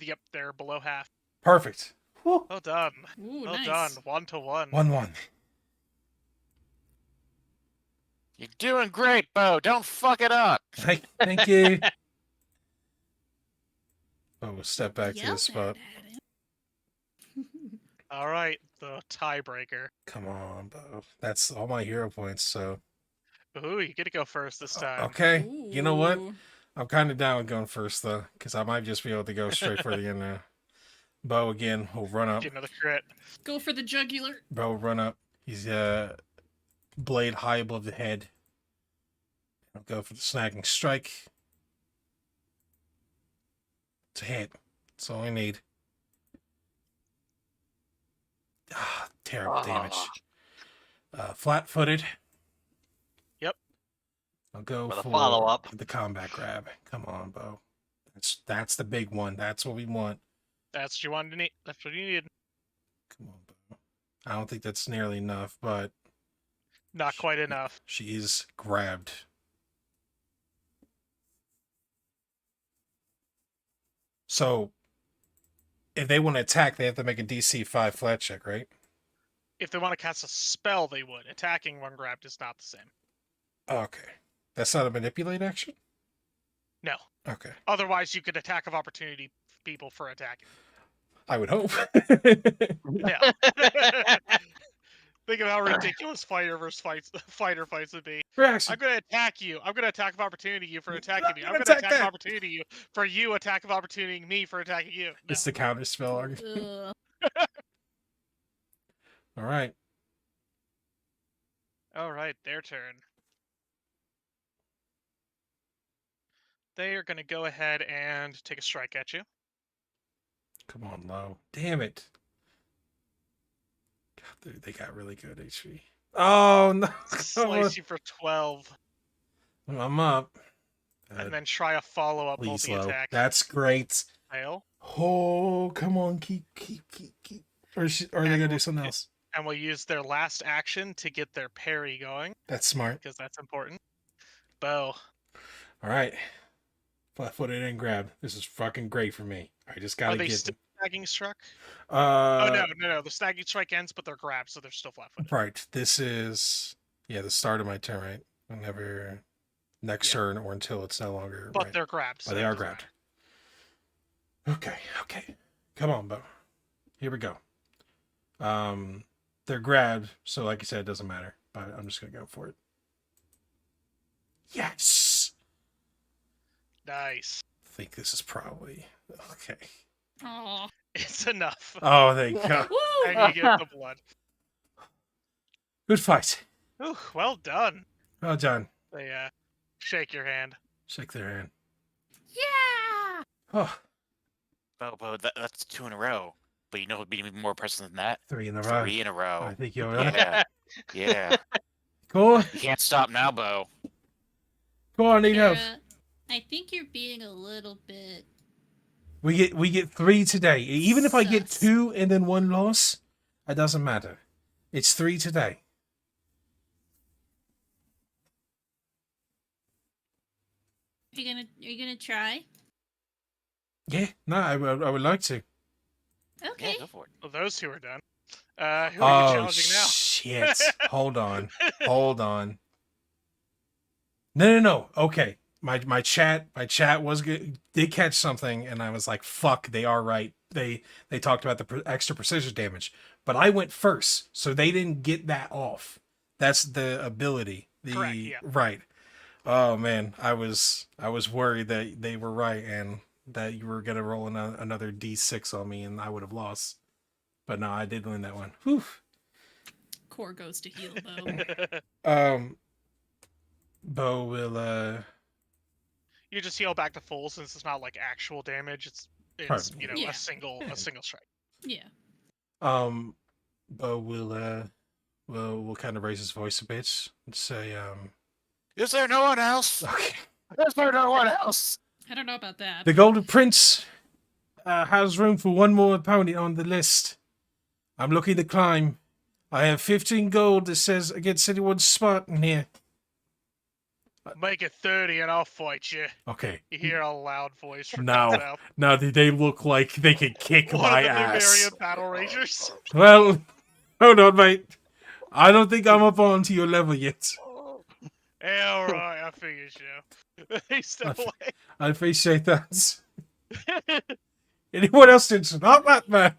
S3: Yep, they're below half.
S1: Perfect. Whew.
S3: Well done.
S2: Ooh,
S3: Well
S2: nice.
S3: done. 1-1.
S1: 1-1.
S5: You're doing great, Bo. Don't fuck it up.
S1: Thank you. Oh, we'll step back to
S2: Yell
S1: this spot.
S2: that at him.
S3: All right, the tiebreaker.
S1: Come on, Bo. That's all my hero points, so...
S3: Ooh, you get to go first this time.
S1: Okay. You know what?
S2: Ooh.
S1: I'm kind of down with going first, though, because I might just be able to go straight for the end now. Bo again will run up.
S3: Get another crit.
S2: Go for the jugular.
S1: Bo will run up. He's blade high above the head. I'll go for the snagging strike. It's a hit. That's all I need. Ah, terrible damage. Flat-footed.
S3: Yep.
S1: I'll go
S4: With a
S1: for
S4: follow-up.
S1: the combat grab. Come on, Bo. That's the big one. That's what we want.
S3: That's what you wanted to need. That's what you needed.
S1: Come on, Bo. I don't think that's nearly enough, but
S3: Not quite enough.
S1: she is grabbed. So, if they want to attack, they have to make a DC 5 flat check, right?
S3: If they want to cast a spell, they would. Attacking when grabbed is not the same.
S1: Okay. That's not a manipulate action?
S3: No.
S1: Okay.
S3: Otherwise, you could attack of opportunity people for attacking.
S1: I would hope.
S3: Yeah. Think of how ridiculous fighter fights would be.
S1: Reaction.
S3: I'm going to attack you. I'm going to attack of opportunity you for attacking me. I'm going
S1: Attack
S3: to attack
S1: that.
S3: of opportunity you for you attack of opportunity me for attacking you. No.
S1: It's the counter spell.
S2: Ugh.
S1: All right.
S3: All right, their turn. They are going to go ahead and take a strike at you.
S1: Come on, low. Damn it. God, they got really good HP. Oh, no.
S3: Slice you for 12.
S1: I'm up.
S3: And then try a follow-up
S1: Please, low.
S3: multi-attack.
S1: That's great.
S3: Fail.
S1: Oh, come on. Keep. Or are they going to do something else?
S3: And we'll use their last action to get their parry going,
S1: That's smart.
S3: because that's important. Bo.
S1: All right. Flat-footed and grab. This is fucking great for me. I just got
S3: Are
S1: to
S3: they
S1: get...
S3: still snagging struck?
S1: Oh,
S3: no. The snagging strike ends, but they're grabbed, so they're still flat-footed.
S1: Right. This is... Yeah, the start of my turn, right? Whenever... Next
S3: Yeah.
S1: turn or until it's no longer...
S3: But
S1: right.
S3: they're grabbed.
S1: But they
S3: it
S1: are
S3: doesn't
S1: grabbed.
S3: matter.
S1: Okay. Come on, Bo. Here we go. They're grabbed, so like you said, it doesn't matter. But I'm just gonna go for it. Yes!
S3: Nice.
S1: I think this is probably... Okay.
S2: Aw.
S3: It's enough.
S1: Oh, there you go.
S2: Woo!
S3: And you get the blood.
S1: Good fight.
S3: Ooh, well done.
S1: Well done.
S3: They shake your hand.
S1: Shake their hand.
S2: Yeah!
S1: Oh,
S5: Bo, that's 2 in a row. But you know what'd be even more impressive than that?
S1: 3 in a row.
S5: 3 in a row.
S1: I think you're right.
S5: Yeah. Yeah.
S1: Go on.
S5: You can't stop now, Bo.
S1: Go on, need help.
S2: Kara, I think you're being a little bit.
S1: We get 3 today. Even if I get
S2: Sus.
S1: 2 and then 1 loss, it doesn't matter. It's 3 today.
S2: Are you gonna try?
S1: Yeah, no, I would like to.
S2: Okay.
S5: Yeah, go for it.
S3: Well, those two are done. Who are you
S1: Oh,
S3: challenging now?
S1: shit. Hold on. No. Okay. My chat was good. Did catch something, and I was like, "Fuck!" They are right. They talked about the extra precision damage, but I went first, so they didn't get that off. That's the ability.
S3: Correct, yeah.
S1: Right. Oh man, I was worried that they were right and that you were gonna roll another D6 on me, and I would have lost. But no, I did win that one. Whew.
S2: Core goes to heal though.
S1: Bo will
S3: You just heal back to full since it's not like actual damage. It's
S1: Right.
S2: Yeah.
S3: a single strike.
S2: Yeah.
S1: Bo will kind of raise his voice a bit and say,
S5: Is there no one else?
S1: okay.
S5: Is there no one else?
S2: I don't know about that.
S1: The Golden Prince has room for one more opponent on the list. I'm looking to climb. I have 15 gold that says against anyone's spot in here.
S3: Make it 30 and I'll fight you.
S1: Okay.
S3: You hear a loud voice from
S1: No.
S3: down south.
S1: Now they look like they could kick
S3: One
S1: my
S3: of the
S1: ass.
S3: Numerian battle ragers.
S1: Well, hold on, mate. I don't think I'm up onto your level yet.
S3: Yeah, alright, I figured so. They step away.
S1: I appreciate that. Anyone else interested? Not that man.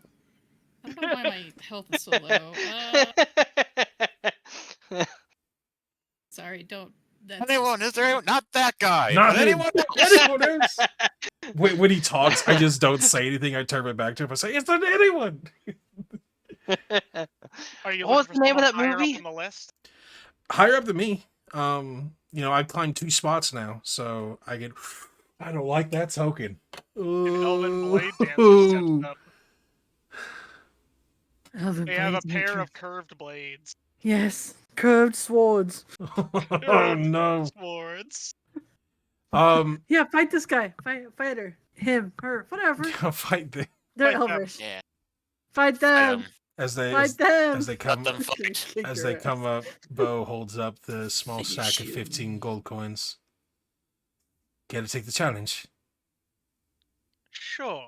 S2: I don't know why my health is so low. Sorry, don't. That's
S5: Anyone? Is there anyone? Not that guy.
S1: Not
S5: but
S1: him.
S5: anyone else?
S1: Anyone else? When he talks, I just don't say anything. I turn my back to him. I say, "It's not anyone."
S3: Are you
S4: What was
S3: looking for
S4: the name of
S3: someone
S4: that
S3: higher
S4: movie?
S3: up on the list?
S1: Higher up than me. I've climbed 2 spots now, so I get. I don't like that token.
S3: An elven blade dancer steps
S1: Ooh.
S3: up.
S6: Elven
S3: They have a
S6: blades
S3: pair
S6: nature.
S3: of curved blades.
S6: Yes, curved swords.
S1: Oh
S3: Curved
S1: no.
S3: swords.
S6: Yeah, fight this guy. Fight her. Him, her, whatever.
S1: Fight them
S6: They're
S3: Fight them.
S6: elvish.
S5: Yeah.
S6: Fight
S5: Fight
S6: them.
S5: 'em.
S1: as they
S6: Fight them.
S1: as they
S5: Let
S1: come
S5: them fight.
S6: Kick
S1: as
S6: your
S1: they
S6: ass.
S1: come up. Bo holds up the small
S2: Finish
S1: sack of
S2: him.
S1: 15 gold coins. Gotta take the challenge.
S3: Sure.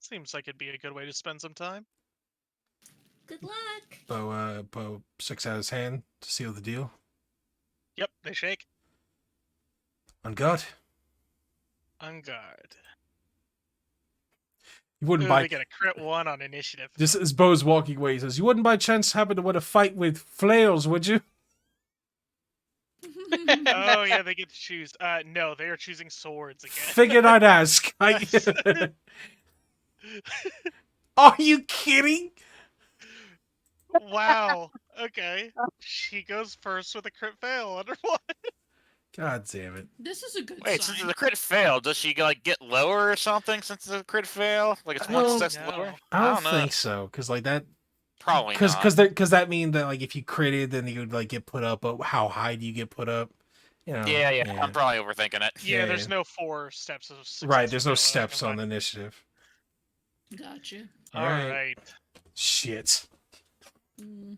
S3: Seems like it'd be a good way to spend some time.
S2: Good luck.
S1: Bo sticks out his hand to seal the deal.
S3: Yep, they shake.
S1: On guard.
S3: On guard.
S1: You wouldn't
S3: Ooh,
S1: by
S3: they get a crit 1 on initiative.
S1: just as Bo's walking away, he says, "You wouldn't by chance happen to want to fight with flails, would you?"
S3: Oh yeah, they get to choose. No, they are choosing swords again.
S1: Figured I'd ask. Are you kidding?
S3: Wow. Okay. She goes first with a crit fail. Under what?
S1: God damn it.
S2: This is a good
S5: Wait, since
S2: sign.
S5: the crit failed, does she like get lower or something since the crit fail? Like it's
S1: I
S5: one
S1: don't
S5: success
S3: know.
S5: lower?
S1: I don't
S5: know.
S1: think so, because like that,
S5: Probably
S1: because
S5: not.
S1: because that mean that like if you critted, then you would like get put up. But how high do you get put up? You know.
S5: Yeah, I'm probably overthinking it.
S3: Yeah,
S1: Yeah.
S3: there's no 4 steps of success.
S1: Right. There's no
S3: or failure that I can
S1: steps on the
S3: find.
S1: initiative.
S2: Gotcha.
S3: All right.
S1: Shit.
S2: Mm.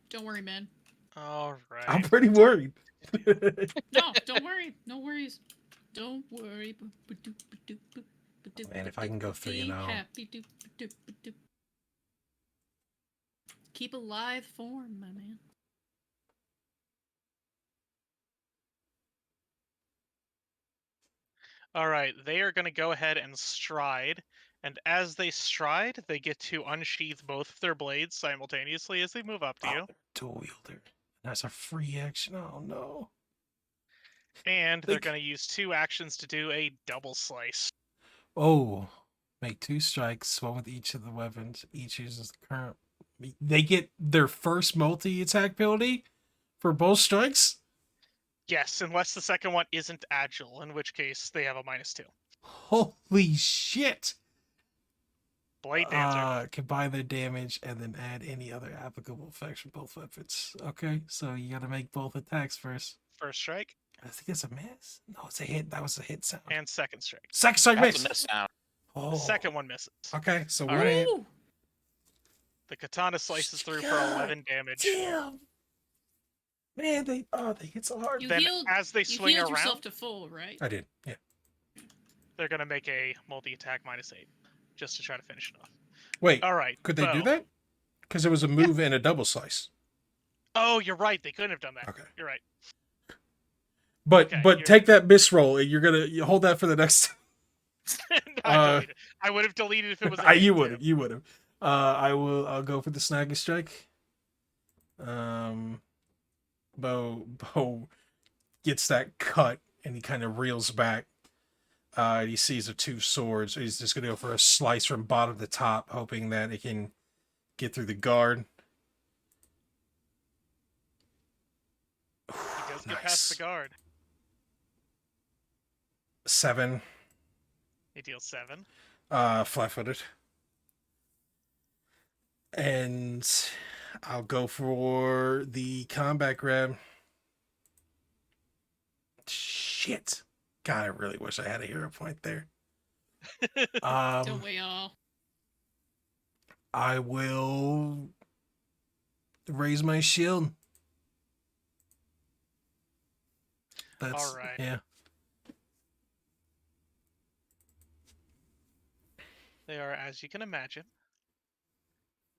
S2: Don't worry, man.
S3: All right.
S1: I'm pretty worried.
S2: No, don't worry. No worries. Don't worry.
S1: Man, if I can go 3-0.
S2: Be happy. Keep a live form, my man.
S3: All right. They are going to go ahead and stride. And as they stride, they get to unsheath both of their blades simultaneously as they move up to you.
S1: Dual wielder. That's a free action. Oh no.
S3: And
S1: They
S3: they're
S1: c-
S3: going to use 2 actions to do a double slice.
S1: Oh. Make 2 strikes, one with each of the weapons. Each uses the current. They get their first multi-attack ability for both strikes?
S3: Yes, unless the second one isn't agile, in which case they have a -2.
S1: Holy shit!
S3: Blade Dancer.
S1: Combine their damage and then add any other applicable effects from both weapons. Okay, so you gotta make both attacks first.
S3: First strike
S1: I think it's a miss. No, it's a hit. That was a hit sound.
S3: and second strike.
S1: Second strike
S5: That's
S1: miss.
S5: a miss sound.
S1: Oh.
S3: The second one misses.
S1: Okay, so
S3: All
S1: one
S3: right.
S1: hit.
S2: Ooh.
S3: The katana slices through for
S1: God
S3: 11 damage.
S1: Damn. Man, they hit so hard.
S2: You
S3: Then
S2: healed.
S3: as they
S2: You
S3: swing
S2: healed
S3: around,
S2: yourself to full, right?
S1: I did. Yeah.
S3: they're gonna make a multi-attack -8, just to try to finish it off.
S1: Wait,
S3: All right.
S1: could they do
S3: Bo.
S1: that? Because it was a move and a double slice.
S3: Oh, you're right. They couldn't have done that.
S1: Okay.
S3: You're right.
S1: But
S3: Okay,
S1: but
S3: you're-
S1: take that miss roll. You hold that for the next.
S3: I would have deleted if it was.
S1: You would have. You would have. I'll go for the snagging strike. Bo gets that cut and he kind of reels back. He sees the 2 swords. He's just gonna go for a slice from bottom to top, hoping that it can get through the guard.
S3: He does get past the guard.
S1: 7.
S3: He deals 7.
S1: Flat-footed. And I'll go for the combat grab. Shit. God, I really wish I had a hero point there.
S2: Don't we all?
S1: I will raise my shield. That's
S3: All right.
S1: Yeah.
S3: They are, as you can imagine,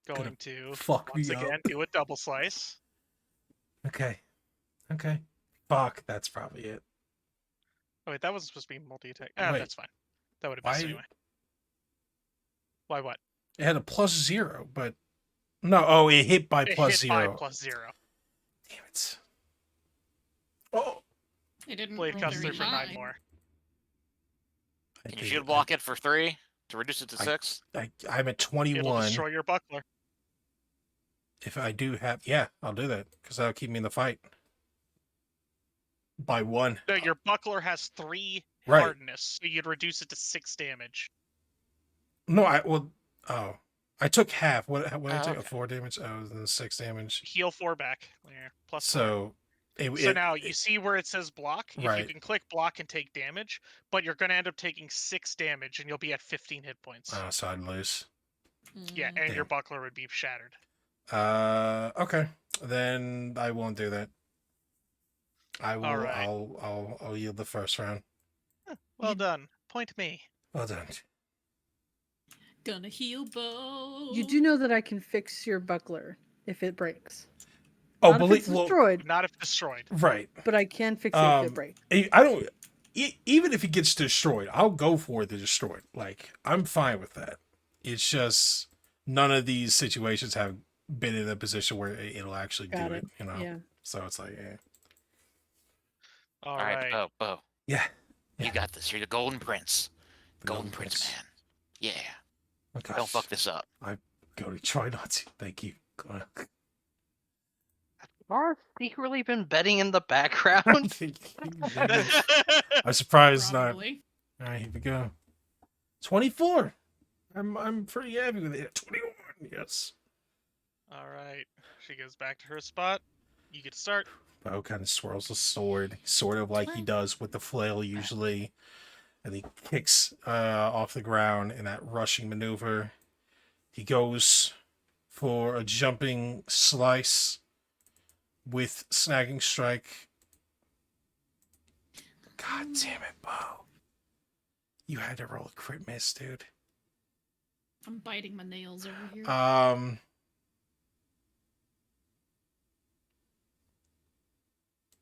S1: Gonna
S3: going to
S1: fuck
S3: once
S1: me
S3: again
S1: up.
S3: do a double slice.
S1: Okay. Fuck, that's probably it.
S3: Oh wait, that wasn't supposed to be multi-attack.
S1: Wait.
S3: That's fine. That would have missed
S1: Why-
S3: anyway. Why what?
S1: It had a +0, but no. Oh, it hit by
S3: It
S1: +0.
S3: hit by +0.
S1: Damn it. Oh,
S2: They didn't
S3: Blade
S2: roll
S3: cuts
S2: very
S3: through for
S2: high.
S3: 9 more.
S5: Can you shield block it for 3 to reduce it to 6?
S1: I'm at
S3: It'll
S1: 21.
S3: destroy your buckler.
S1: If I do have, yeah, I'll do that because that'll keep me in the fight by 1.
S3: No, your buckler has 3
S1: Right.
S3: hardness, so you'd reduce it to 6 damage.
S1: No, I took half. What I take?
S5: Okay.
S1: 4 damage. Oh, then 6 damage.
S3: Heal 4 back. Yeah, plus 4.
S1: So,
S3: Now you see where it says block? If
S1: Right.
S3: you can click block and take damage, but you're going to end up taking 6 damage and you'll be at 15 hit points.
S1: so I'd lose.
S3: Yeah,
S2: Mm.
S3: and your
S1: Damn.
S3: buckler would be shattered.
S1: Okay. Then I won't do that. I will.
S3: Alright.
S1: I'll yield the first round.
S3: Well
S2: You-
S3: done. Point me.
S1: Well done.
S2: Gonna heal both.
S6: You do know that I can fix your buckler if it breaks.
S1: Oh,
S6: Not if it's destroyed,
S3: Not if destroyed.
S1: right.
S6: but I can fix it if it breaks.
S1: I don't. Even if it gets destroyed, I'll go for the destroyed. Like, I'm fine with that. It's just none of these situations have been in a position where it'll actually
S6: Got
S1: do
S6: it.
S1: it. You know.
S6: Yeah.
S1: So it's like,
S3: All
S5: Alright,
S3: right.
S5: Bo.
S1: yeah.
S5: You got this. You're the Golden Prince.
S1: The
S5: Golden Prince, man. Yeah.
S1: Oh, gosh.
S5: Don't fuck this up.
S1: Go to try not to. Thank you.
S4: Are secretly been betting in the background?
S1: I'm surprised not.
S2: Probably.
S1: All right, here we go. 24. I'm pretty happy with it. 21. Yes.
S3: All right. She goes back to her spot. You get to start.
S1: Bo kind of swirls the sword, sort of like he does with the flail usually, and he kicks off the ground in that rushing maneuver. He goes for a jumping slice with snagging strike. God damn it, Bo. You had to roll a crit miss, dude.
S2: I'm biting my nails over here.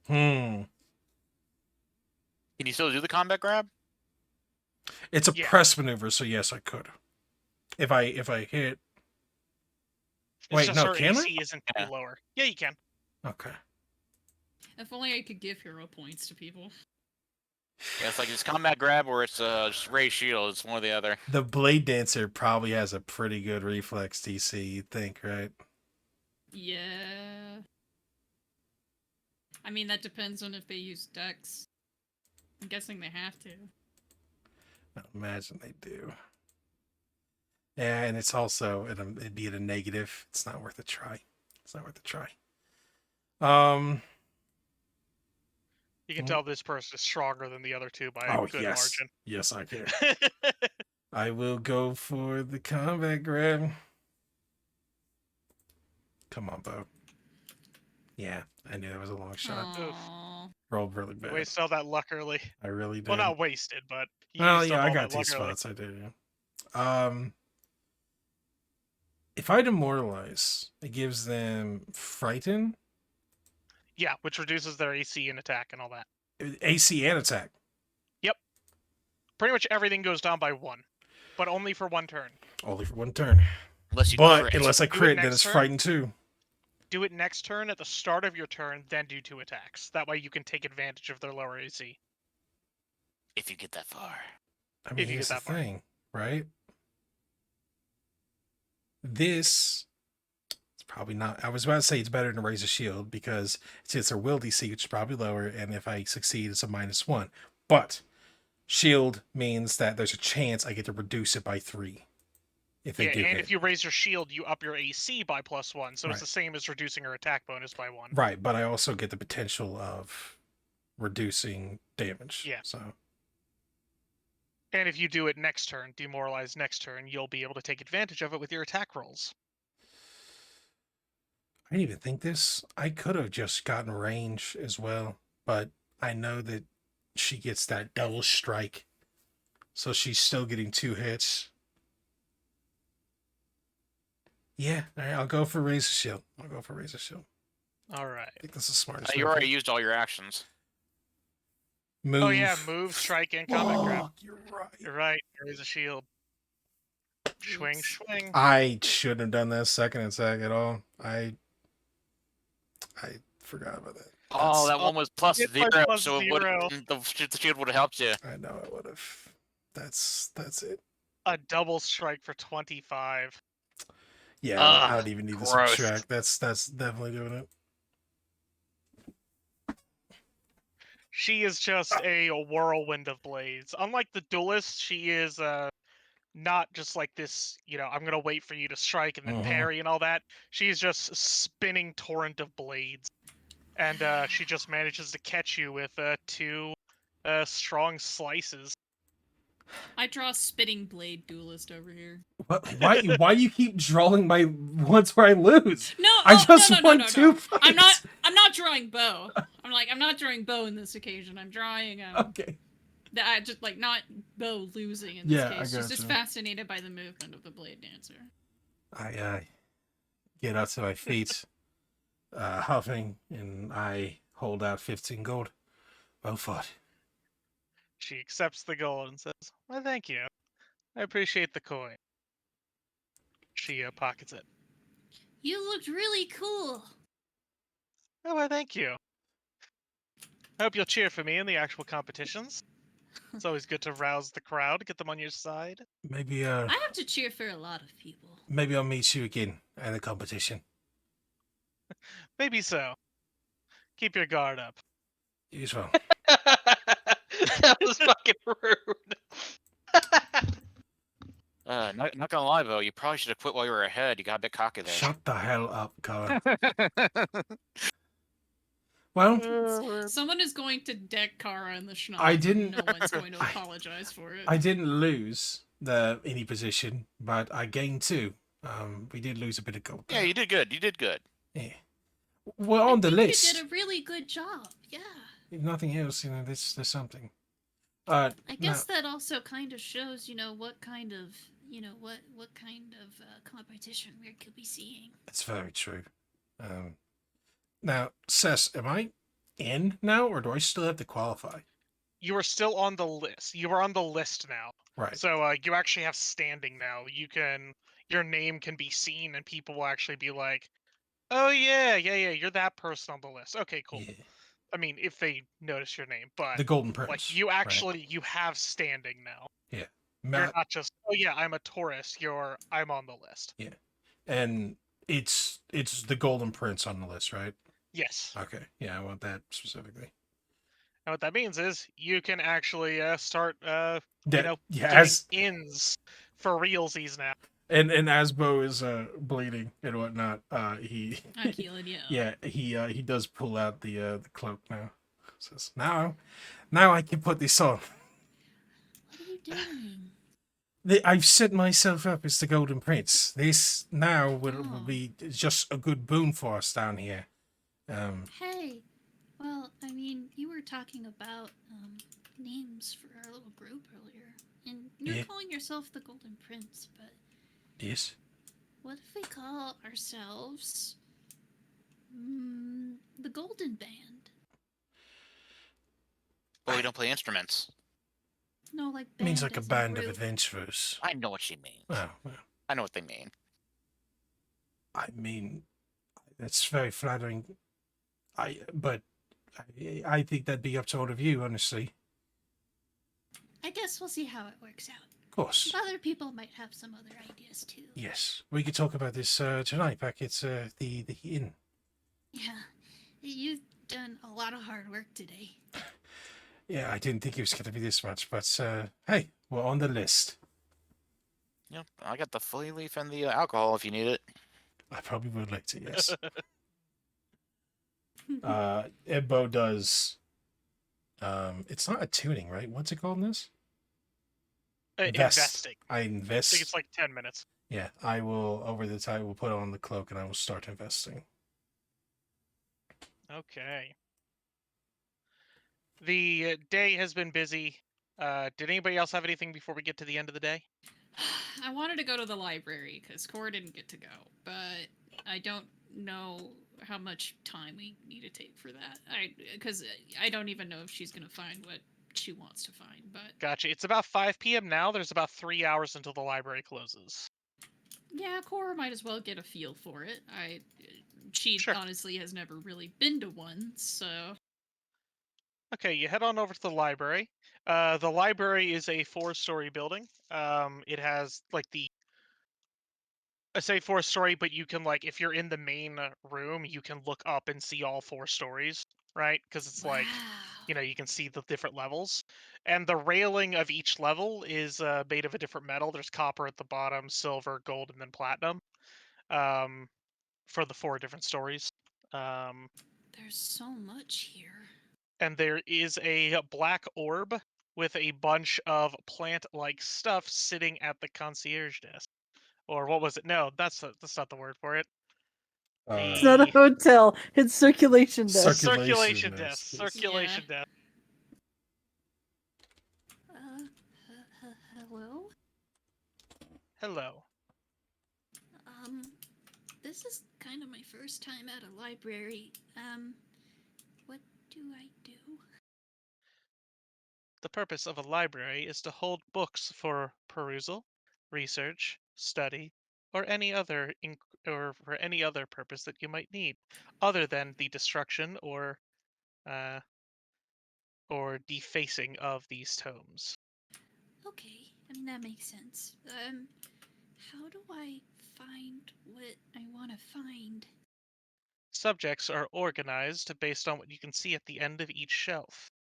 S1: Hmm.
S5: Can you still do the combat grab?
S1: It's a
S3: Yeah.
S1: press maneuver, so yes, I could. If I hit.
S3: It's
S1: Wait,
S3: just
S1: no,
S3: her
S1: can I?
S3: AC isn't too
S5: Yeah.
S3: lower. Yeah, you can.
S1: Okay.
S2: If only I could give hero points to people.
S5: Yeah, it's like it's combat grab or it's just ray shield. It's one or the other.
S1: The Blade Dancer probably has a pretty good reflex DC, you'd think, right?
S2: Yeah. I mean, that depends on if they use Dex. I'm guessing they have to.
S1: I imagine they do. Yeah, and it's also it'd be at a negative. It's not worth a try. It's not worth a try.
S3: You can
S1: Mm.
S3: tell this person is stronger than the other two by
S1: Oh
S3: a good
S1: yes, yes, I can.
S3: margin.
S1: I will go for the combat grab. Come on, Bo. Yeah, I knew that was a long shot.
S2: Aww.
S1: Rolled really bad.
S3: Wasted all that luck early.
S1: I really did.
S3: Well, not wasted, but you
S1: Well,
S3: used up
S1: yeah, I
S3: all
S1: got
S3: that luck
S1: 2
S3: early.
S1: spots. I did. Yeah. If I demoralize, it gives them frighten,
S3: Yeah, which reduces their AC and attack and all that.
S1: AC, and attack.
S3: Pretty much everything goes down by 1, but only for 1 turn.
S1: Only for 1 turn.
S5: Unless you
S1: But
S5: crit.
S1: unless I
S3: Do it
S1: crit, then
S3: next
S1: it's
S3: turn.
S1: frightened too.
S3: Do it next turn at the start of your turn, then do 2 attacks. That way you can take advantage of their lower AC.
S5: If you get that far.
S1: I mean,
S3: If you
S1: here's
S3: get
S1: the
S3: that far.
S1: thing, right? This it's probably not. I was about to say it's better than raise a shield because since their will DC, which is probably lower, and if I succeed, it's a -1. But shield means that there's a chance I get to reduce it by 3 if they
S3: Yeah,
S1: do
S3: and
S1: hit.
S3: if you raise your shield, you up your AC by +1, so
S1: Right.
S3: it's the same as reducing her attack bonus by 1.
S1: Right, but I also get the potential of reducing damage.
S3: Yeah.
S1: So
S3: And if you do it next turn, demoralize next turn, you'll be able to take advantage of it with your attack rolls.
S1: I didn't even think this. I could have just gotten range as well, but I know that she gets that double strike, so she's still getting 2 hits. Yeah, all right, I'll go for Razor Shield. I
S3: All right.
S1: think that's the smartest.
S5: You
S1: move.
S5: already used all your actions.
S1: Move.
S3: Oh yeah, move, strike, and combat grab.
S1: Fuck, you're right.
S3: You're right. There is a shield. Swing,
S2: Oops.
S3: swing.
S1: I shouldn't have done that second attack at all. I forgot about that.
S5: Oh, that
S3: Oh,
S5: one was plus
S3: it's
S5: 0,
S3: like plus
S5: so it
S3: 0.
S5: would the shield would have helped you.
S1: I know I would have. That's it.
S3: A double strike for 25.
S1: Yeah, I
S4: Ugh,
S1: don't even need to
S4: gross.
S1: subtract. That's definitely doing it.
S3: She is just a whirlwind of blades. Unlike the duelist, she is not just like this, I'm gonna wait for you to strike and then
S1: Mhm.
S3: parry and all that. She's just a spinning torrent of blades. And she just manages to catch you with 2 strong slices.
S2: I draw spitting blade duelist over here.
S1: What? Why you keep drawing my ones where I lose?
S2: No,
S1: I
S2: oh,
S1: just
S2: no,
S1: won
S2: no, no,
S1: 2
S2: no.
S1: fights.
S2: I'm not drawing bow. I'm not drawing bow in this occasion. I'm drawing
S1: Okay.
S2: I just like not bow losing in this
S1: Yeah, I
S2: case. She's just
S1: gotcha.
S2: fascinated by the movement of the blade dancer.
S1: I get up to my feet, huffing, and I hold out 15 gold. Well fought.
S3: She accepts the gold and says, "Well, thank you. I appreciate the coin." She pockets it.
S2: You looked really cool.
S3: "Oh, well, thank you. I hope you'll cheer for me in the actual competitions. It's always good to rouse the crowd, get them on your side."
S1: Maybe
S2: I have to cheer for a lot of people.
S1: maybe I'll meet you again at a competition.
S3: Maybe so. Keep your guard up.
S1: You as well.
S4: That was fucking rude.
S5: Not gonna lie though, you probably should have quit while you were ahead. You got a bit cocky there.
S1: Shut the hell up, Colin. Well,
S2: Someone is going to deck Kara in the schnoz.
S1: I didn't-
S2: No one's going to apologize for it.
S1: I didn't lose any position, but I gained 2. We did lose a bit of gold.
S5: Yeah, you did good. You did good.
S1: Yeah. We're on the
S2: I think
S1: list.
S2: You did a really good job. Yeah.
S1: If nothing else, there's something.
S2: I guess that also kind of shows, what kind of, what kind of competition we could be seeing.
S1: It's very true. Now, Cess, am I in now, or do I still have to qualify?
S3: You are still on the list. You are on the list now.
S1: Right.
S3: So you actually have standing now. Your name can be seen, and people will actually be like, "Oh yeah, you're that person on the list." Okay, cool.
S1: Yeah.
S3: I mean, if they notice your name, but
S1: The Golden Prince.
S3: like you actually you have standing now.
S1: Yeah.
S3: You're not just, "Oh yeah, I'm a tourist." I'm on the list.
S1: Yeah. And it's the Golden Prince on the list, right?
S3: Yes.
S1: Okay. Yeah, I want that specifically.
S3: And what that means is you can actually start
S1: Yeah,
S3: doing
S1: as
S3: ins for realsies now.
S1: and as Bo is bleeding and whatnot, he
S2: Akila,
S1: yeah, he does pull out the cloak now. Says, now I can put this on.
S2: What are you doing?
S1: I've set myself up as the Golden Prince. This now will
S2: Oh.
S1: be just a good boon for us down here.
S2: Hey, well, I mean, you were talking about names for our little group earlier, and you're
S1: Yeah.
S2: calling yourself the Golden Prince, but
S1: Yes.
S2: what if we call ourselves the Golden Band?
S5: But we don't play instruments.
S2: No, like
S1: It means
S2: band
S1: like a
S2: as in
S1: band of
S2: group.
S1: adventurers.
S5: I know what she means.
S1: Oh, well,
S5: I know what they mean.
S1: I mean, that's very flattering. But I think that'd be up to all of you, honestly.
S2: I guess we'll see how it works out.
S1: Of course.
S2: Other people might have some other ideas too.
S1: Yes, we could talk about this tonight back at the inn.
S2: Yeah, you've done a lot of hard work today.
S1: Yeah, I didn't think it was going to be this much, but hey, we're on the list.
S5: Yep, I got the flea leaf and the alcohol if you need it.
S1: I probably would like to, yes. Ebbo does. It's not a tuning, right? What's it called in this?
S3: Investing.
S1: I
S3: I
S1: invest.
S3: think it's like 10 minutes.
S1: Yeah, I will over the time. We'll put on the cloak and I will start investing.
S3: Okay. The day has been busy. Did anybody else have anything before we get to the end of the day?
S2: I wanted to go to the library because Cora didn't get to go, but I don't know how much time we need to take for that. Because I don't even know if she's gonna find what she wants to find. But
S3: Gotcha. It's about 5 p.m. now. There's about 3 hours until the library closes.
S2: yeah, Cora might as well get a feel for it. She
S3: Sure.
S2: honestly has never really been to one, so
S3: Okay, you head on over to the library. The library is a 4-story building. It has like I say 4-story, but you can like if you're in the main room, you can look up and see all 4 stories, right? Because it's like
S2: Wow.
S3: you can see the different levels, and the railing of each level is made of a different metal. There's copper at the bottom, silver, gold, and then platinum. Um, for the 4 different stories. Um,
S2: There's so much here.
S3: and there is a black orb with a bunch of plant-like stuff sitting at the concierge desk. Or what was it? No, that's not the word for it.
S6: It's not a
S3: The
S6: hotel. It's circulation desk.
S1: Circulation
S3: circulation
S1: desk.
S3: desk. Circulation desk.
S2: Hello?
S3: Hello.
S2: This is kind of my first time at a library. What do I do?
S3: The purpose of a library is to hold books for perusal, research, study, or or for any other purpose that you might need, other than the destruction uh, or defacing of these tomes.
S2: Okay, I mean, that makes sense. How do I find what I want to find?
S3: Subjects are organized based on what you can see at the end of each shelf.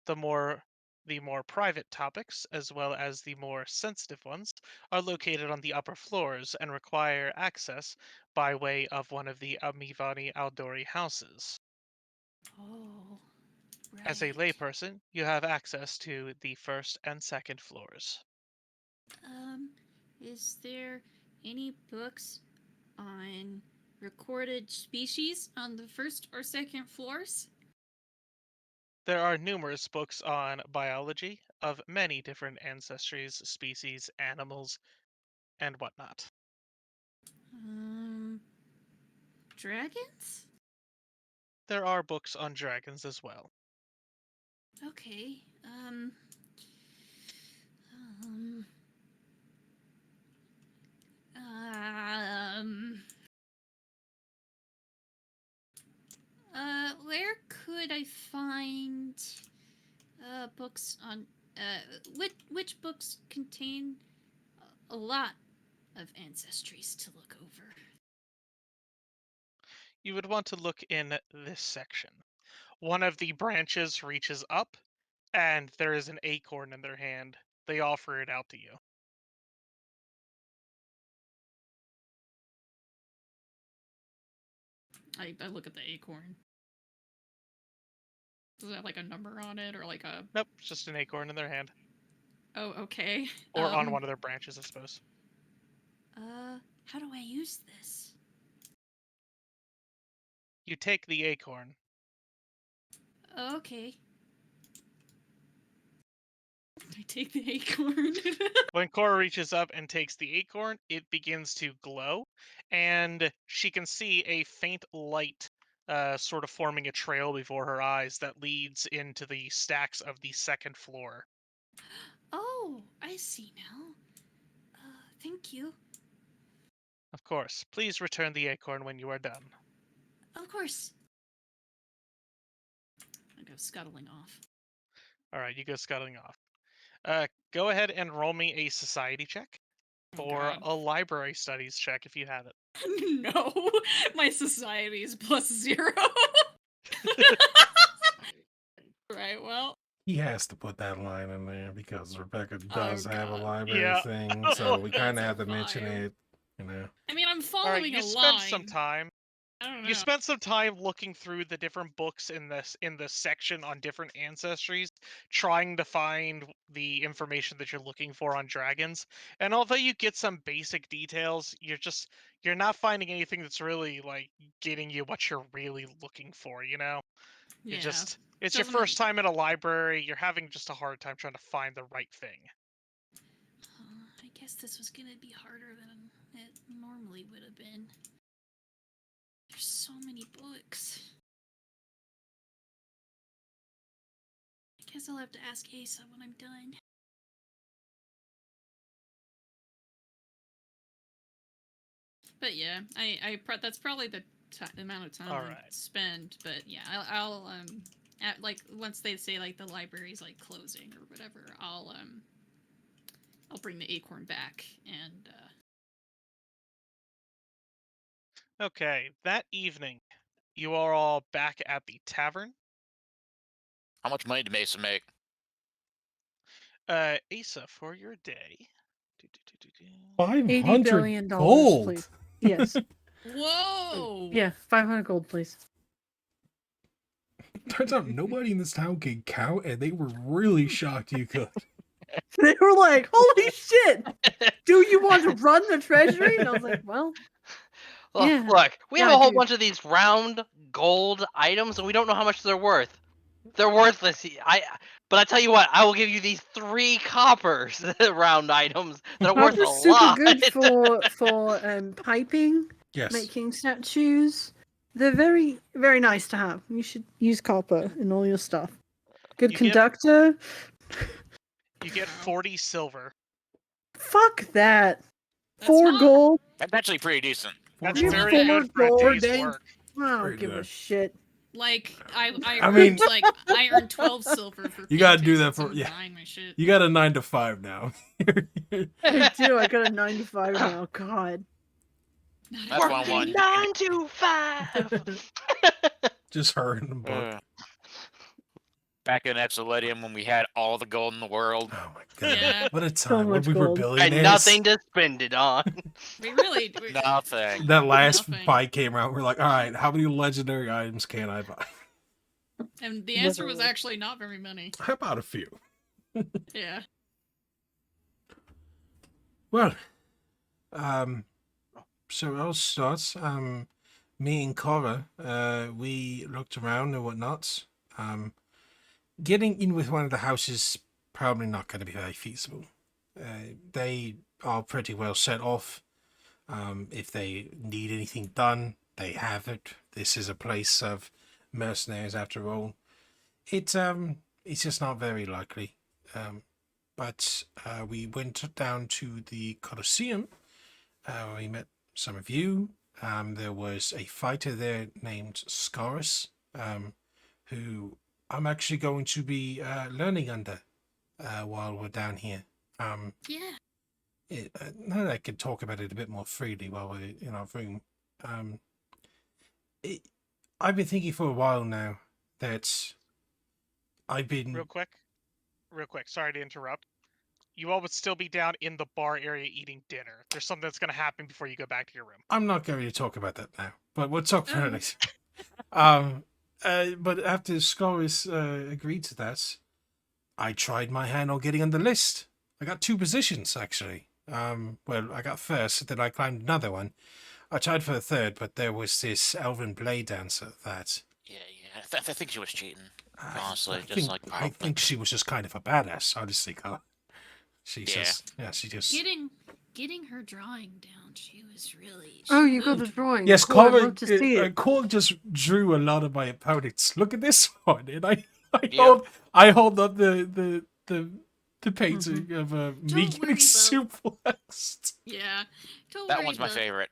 S3: The more the more private topics, as well as the more sensitive ones, are located on the upper floors and require access by way of one of the Amivani Aldori houses.
S2: Oh, right.
S3: As a layperson, you have access to the first and second floors.
S2: Is there any books on recorded species on the first or second floors?
S3: There are numerous books on biology of many different ancestries, species, animals, and whatnot.
S2: Dragons?
S3: There are books on dragons as well.
S2: Okay, um, um, where could I find, books on, which books contain a lot of ancestries to look over?
S3: You would want to look in this section. One of the branches reaches up, and there is an acorn in their hand. They offer it out to you.
S2: I look at the acorn. Does it have like a number on it or like a?
S3: Nope, it's just an acorn in their hand.
S2: Oh, okay.
S3: Or on one of their branches, I suppose.
S2: How do I use this?
S3: You take the acorn.
S2: Okay. I take the acorn.
S3: When Cora reaches up and takes the acorn, it begins to glow, and she can see a faint light sort of forming a trail before her eyes that leads into the stacks of the second floor.
S2: Oh, I see now. Thank you.
S3: Of course, please return the acorn when you are done.
S2: Of course. I go scuttling off.
S3: Alright, you go scuttling off. Go ahead and roll me a society check. Or a library studies check if you have it.
S2: No, my society is +0. Right, well.
S1: He has to put that line in there because Rebecca does have a
S2: God.
S1: library
S3: Yeah.
S1: thing, so we kind of
S2: That's
S1: have
S2: a
S1: to mention
S2: five.
S1: it, you know.
S2: I mean, I'm
S3: Alright,
S2: following
S3: you
S2: a
S3: spent
S2: line.
S3: some time.
S2: I don't know.
S3: You spent some time looking through the different books in the section on different ancestries, trying to find the information that you're looking for on dragons. And although you get some basic details, you're not finding anything that's really like getting you what you're really looking for, you know?
S2: Yeah.
S3: It's your first time at a library, you're having just a hard time trying to find the right thing.
S2: I guess this was gonna be harder than it normally would have been. There's so many books. I guess I'll have to ask Asa when I'm done. But yeah, that's probably the amount of time I
S3: Alright.
S2: spend. But yeah, like once they say like the library's like closing or whatever, I'll bring the acorn back and
S3: Okay, that evening, you are all back at the tavern.
S5: How much money did Mason make?
S3: Asa, for your day.
S6: $80
S1: 500
S6: billion,
S1: gold.
S6: please. Yes.
S2: whoa!
S6: Yeah, 500 gold, please.
S1: Turns out nobody in this town can count, and they were really shocked you could.
S6: They were like, "Holy shit! Do you want to run the treasury?" And I was like, "Well,
S4: Look,
S6: yeah.
S4: look, we have
S6: Yeah,
S4: a whole
S6: dude.
S4: bunch of these round gold items, and we don't know how much they're worth. They're worthless. But I tell you what, I will give you these 3 coppers round items that are worth a
S6: Copper's super
S4: lot.
S6: good for piping,
S1: Yes.
S6: making statues. They're very, very nice to have. You should use copper in all your stuff. Good
S3: You get-
S6: conductor.
S3: You get 40 silver.
S6: Fuck that.
S2: That's
S6: 4
S2: not-
S6: gold.
S5: That's actually pretty decent.
S3: That's
S6: You
S3: very
S6: four
S3: good for a
S6: gold
S3: day's
S1: day.
S3: work.
S6: I don't
S1: Pretty
S6: give a
S1: good.
S6: shit.
S2: Like I
S1: I
S2: earned
S1: mean-
S2: like I earned 12 silver for.
S1: You gotta do
S2: paintings,
S1: that
S2: so
S1: for-
S2: I'm
S1: yeah.
S2: buying my shit.
S1: You got a 9 to 5 now.
S6: I do. I got a 9 to 5 now. God.
S2: Not
S5: That's
S2: every
S5: what I want.
S2: day.
S4: 9 to 5.
S1: Just her in the book.
S5: Back in Exoledium when we had all the gold in the world.
S1: Oh my god.
S2: Yeah.
S1: What a time when
S6: much
S1: we were
S6: gold.
S1: billionaires.
S4: And nothing to spend it on.
S2: We really.
S5: Nothing.
S1: That last
S2: Nothing.
S1: fight came out. We're like, all right, how many legendary items can I buy?
S2: And the answer was
S6: Literally.
S2: actually not very many.
S1: How about a few?
S2: Yeah.
S1: Well, so I'll start. Me and Cora, we looked around and whatnot. Getting in with one of the houses probably not going to be very feasible. They are pretty well set off. If they need anything done, they have it. This is a place of mercenaries, after all. It's just not very likely. But we went down to the Colosseum. We met some of you. There was a fighter there named Scarus, who I'm actually going to be learning under while we're down here.
S2: Yeah.
S1: Now that I can talk about it a bit more freely while we're in our room. I've been thinking for a while now that I've been...
S3: Real quick. Sorry to interrupt. You all would still be down in the bar area eating dinner. There's something that's going to happen before you go back to your room.
S1: I'm not going to talk about that now, but we'll talk
S2: Oh.
S1: about it. But after Scorus agreed to that, I tried my hand on getting on the list. I got 2 positions, actually. Well, I got first, then I climbed another one. I tried for a third, but there was this elven blade dancer that...
S5: Yeah. I think she was cheating. Honestly, just
S1: think,
S5: like
S1: I think she was just kind of a badass, honestly, Carl. She
S5: Yeah.
S1: just... Yeah, she just...
S2: Getting her drawing down, she was really.
S6: Oh, you got the drawing.
S1: Yes,
S6: cool. I'd
S1: Cora,
S6: love to see it.
S1: Cora just drew a lot of my opponents. Look at this one, and I
S5: Yep.
S1: hold up the painting
S6: Mm-hmm.
S1: of me
S2: Don't
S1: getting
S2: worry, Bo.
S1: suplexed.
S2: Yeah. Don't
S5: that
S2: worry,
S5: one's my
S2: Bo.
S5: favorite.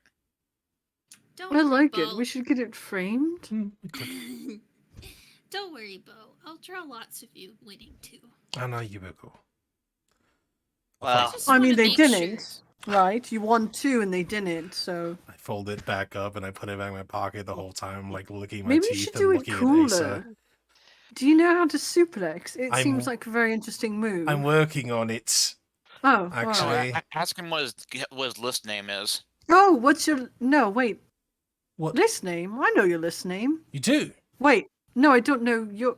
S2: Don't
S6: I
S2: worry,
S6: like it.
S2: Bo.
S6: We should get it framed.
S2: Don't worry, Bo. I'll draw lots of you winning too.
S1: I know you will go.
S4: Well,
S2: just
S6: I mean,
S2: wanna
S6: they
S2: make
S6: didn't, right? You won 2 and they didn't, so
S1: I fold it back up and I put it back in my pocket the whole time, like looking at my
S6: maybe you
S1: teeth
S6: should
S1: and
S6: do it
S1: looking at
S6: cooler.
S1: Asa.
S6: Do you know how to suplex? It
S1: I'm-
S6: seems like a very interesting move.
S1: I'm working on it.
S6: Oh,
S1: actually.
S6: alright.
S5: Ask him what his list name is.
S6: Oh, what's your... No, wait.
S1: What?
S6: List name? I know your list name.
S1: You do?
S6: Wait. No, I don't know your...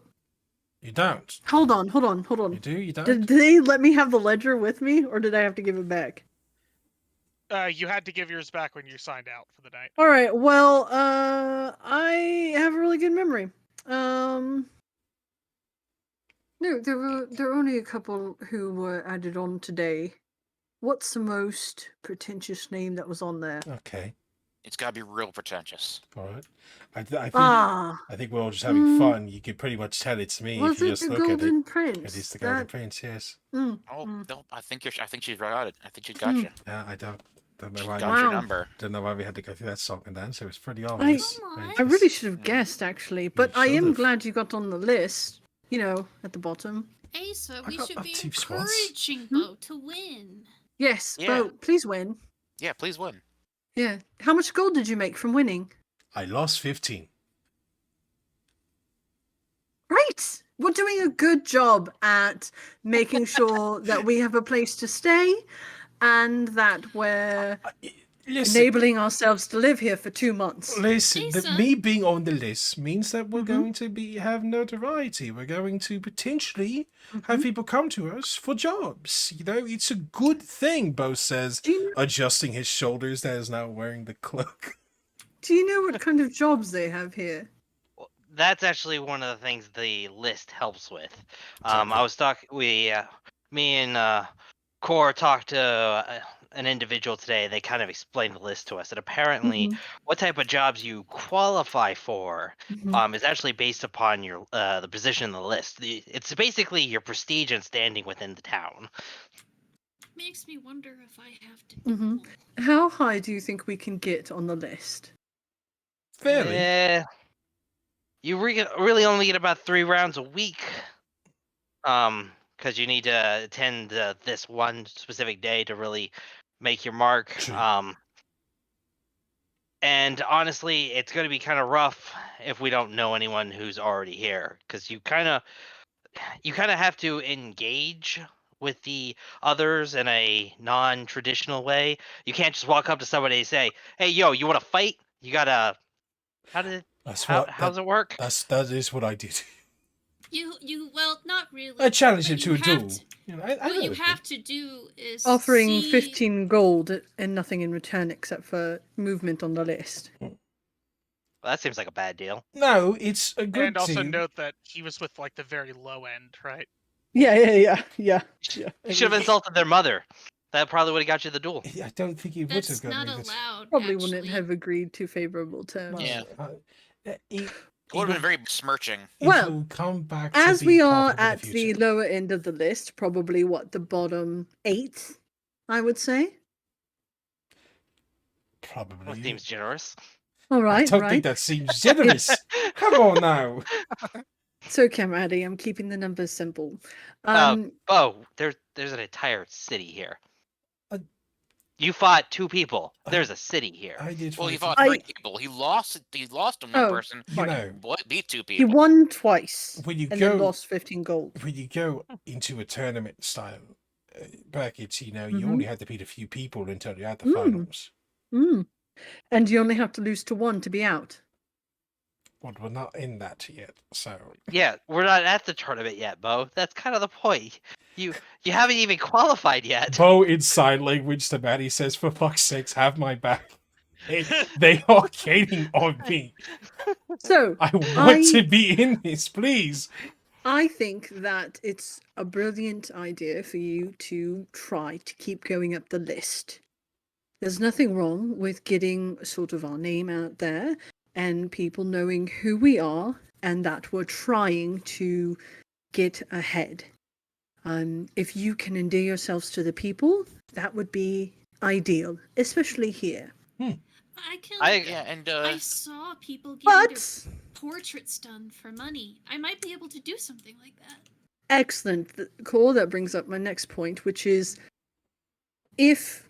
S1: You don't?
S6: Hold on.
S1: You do? You don't?
S6: Did they let me have the ledger with me, or did I have to give it back?
S3: You had to give yours back when you signed out for the night.
S6: All right. Well, I have a really good memory. No, there were only a couple who were added on today. What's the most pretentious name that was on there?
S1: Okay.
S5: It's got to be real pretentious.
S1: All right. I think we're all just having
S6: Mm.
S1: fun. You could pretty much tell it's me
S6: Was
S1: if you
S6: it
S1: just
S6: the
S1: look at it.
S6: Golden Prince?
S1: It is the Golden
S6: That-
S1: Prince, yes.
S6: Mm,
S5: Oh
S6: mm.
S5: no, I think she's right on it. I think she's got you.
S1: Yeah, I don't Don't know why.
S5: Got
S6: Wow.
S5: your number.
S1: Don't know why we had to go through that song and dance. It was pretty
S6: I,
S1: obvious.
S2: Come on.
S6: I really should have
S5: Mm.
S6: guessed, actually, but I am
S1: should've.
S6: glad you got on the list, you know, at the bottom.
S2: Asa,
S1: I
S2: we
S1: got
S2: should
S1: up
S2: be
S1: 2 spots.
S2: encouraging Bo to win.
S6: Yes,
S5: Yeah.
S6: Bo, please win.
S5: Yeah, please win.
S6: Yeah. How much gold did you make from winning?
S1: I lost 15.
S6: Right. We're doing a good job at making sure that we have a place to stay and that we're
S1: Listen,
S6: enabling ourselves to live here for 2 months.
S1: listen.
S2: Asa.
S1: Me being on the list means that we're
S6: Mhm.
S1: going to have notoriety. We're going to potentially have people come to us for jobs. You know, it's a good thing. Bo says,
S6: Do you,
S1: adjusting his shoulders. That is now wearing the cloak.
S6: do you know what kind of jobs they have here?
S4: Well, that's actually one of the things the list helps with.
S1: Exactly.
S4: I was talking. Me and Core talked to an individual today. They kind of explained the list to us, and apparently, what type of jobs you qualify for
S6: Mhm.
S4: is actually based upon your the position in the list. It's basically your prestige and standing within the town.
S2: Makes me wonder if I have to.
S6: Mhm. How high do you think we can get on the list?
S1: Fairly.
S4: You really only get about 3 rounds a week. Because you need to attend this one specific day to really make your mark.
S1: True.
S4: And honestly, it's going to be kind of rough if we don't know anyone who's already here, because you kind of have to engage with the others in a non-traditional way. You can't just walk up to somebody and say, "Hey, yo, you want to fight?" You gotta. How's it work?
S1: That is what I did.
S2: Well, not really.
S1: I challenged him
S2: But
S1: to
S2: you
S1: a
S2: have
S1: duel.
S2: to-
S1: You know, I
S2: What
S1: know
S2: you
S1: the
S2: have
S1: thing.
S2: to do is
S6: Offering
S2: see...
S6: 15 gold and nothing in return except for movement on the list.
S4: Well, that seems like a bad deal.
S1: No, it's a good
S3: And also
S1: team.
S3: note that he was with like the very low end, right?
S6: Yeah.
S4: You should have insulted their mother. That probably would have got you the duel.
S1: I don't think he would
S2: That's
S1: have gotten
S2: not
S1: it.
S2: allowed.
S6: Probably
S2: actually.
S6: wouldn't have agreed to favorable terms.
S5: Yeah.
S1: It
S5: It would have been very besmirching.
S6: Well,
S1: will come back
S6: As
S1: to
S6: we
S1: be
S6: are
S1: profitable in
S6: at
S1: the
S6: the
S1: future.
S6: lower end of the list, probably the bottom 8, I would say.
S4: That
S1: Probably.
S4: seems generous.
S6: All
S1: I
S6: right,
S1: don't
S6: right.
S1: think that seems generous. Come on now.
S6: It's okay, Maddie. I'm keeping the numbers simple.
S4: There's an entire city here.
S1: Uh,
S4: You fought 2 people. There's a city here.
S1: I did.
S5: Well, he
S1: fight
S5: fought
S1: for-
S5: 3 people. He lost to one
S6: Oh,
S5: person.
S1: You know,
S5: Beat 2
S6: He
S5: people.
S6: won twice
S1: when you
S6: and
S1: go
S6: then lost 15 gold.
S1: when you go into a tournament style brackets, you know, you
S6: Mhm.
S1: only have to beat a few people until you're at the
S6: Mm.
S1: finals.
S6: Mm. And you only have to lose to 1 to be out.
S1: Well, we're not in that yet, so
S4: Yeah, we're not at the tournament yet, Bo. That's kind of the point. You haven't even qualified yet.
S1: Bo in sign language to Maddie says, "For fuck's sakes, have my back." They are gaining on me.
S6: So,
S1: I want to be in this, please.
S6: I think that it's a brilliant idea for you to try to keep going up the list. There's nothing wrong with getting sort of our name out there and people knowing who we are and that we're trying to get ahead. If you can endear yourselves to the people, that would be ideal, especially here.
S2: I saw people getting their
S6: But
S2: portraits done for money. I might be able to do something like that.
S6: excellent. Core, that brings up my next point, which is if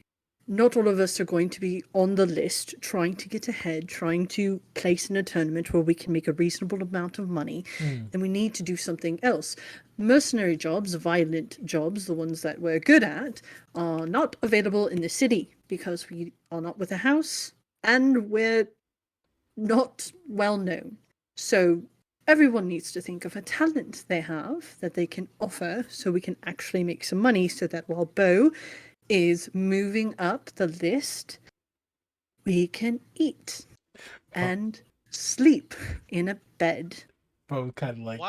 S6: not all of us are going to be on the list trying to get ahead, trying to place in a tournament where we can make a reasonable amount of money, then we need to do something else. Mercenary jobs, violent jobs, the ones that we're good at, are not available in the city because we are not with a house and we're not well known. So everyone needs to think of a talent they have that they can offer so we can actually make some money so that while Bo is moving up the list, we can eat and sleep in a bed.
S1: Bo kind of like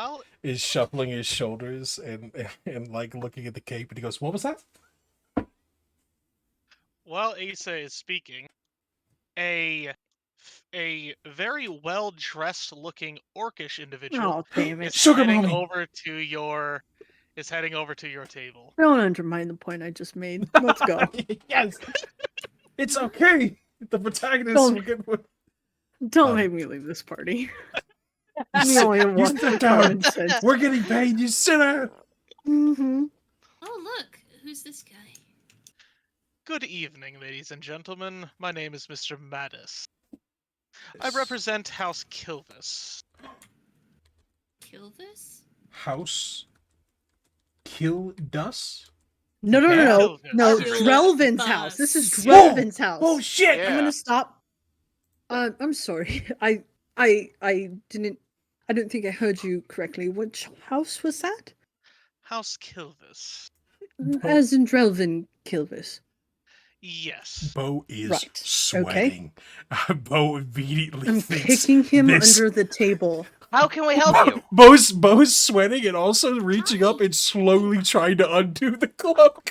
S1: is shuffling his shoulders and like looking at the cape, and he goes, "What was that?"
S3: While Asa is speaking, a very well dressed looking orcish individual
S6: Oh, damn it.
S3: is
S1: Sugar
S3: heading
S1: mommy.
S3: over to your table.
S6: Don't undermine the point I just made. Let's go.
S1: Yes. It's okay. The protagonist
S6: Don't-
S1: will get what.
S6: Don't make me leave this party.
S1: You
S6: I'm the
S1: sit-
S6: only
S1: you
S6: one
S1: sit
S6: common
S1: down.
S6: sense.
S1: We're getting paid. You sit down.
S6: Mm-hmm.
S7: Oh, look, who's this guy?
S3: Good evening, ladies and gentlemen. My name is Mr. Mattis. I represent House Kilvis.
S7: Kill this?
S1: House Kildus.
S6: No,
S3: Kilvis.
S6: no.
S3: Kill
S6: Drelvin's
S7: us.
S6: house. This is
S1: Whoa!
S6: Drelvin's house.
S1: Oh shit!
S5: Yeah.
S6: I'm gonna stop. I'm sorry. I didn't. I don't think I heard you correctly. Which house was that?
S3: House Kilvis.
S6: As in Drelvin Kilvis.
S3: Yes.
S1: Bo is
S6: Right, okay.
S1: sweating. Bo immediately
S6: I'm
S1: thinks
S6: kicking him
S1: this-
S6: under the table.
S4: How can we help you?
S1: Bo's sweating and also reaching up and slowly trying to undo the cloak.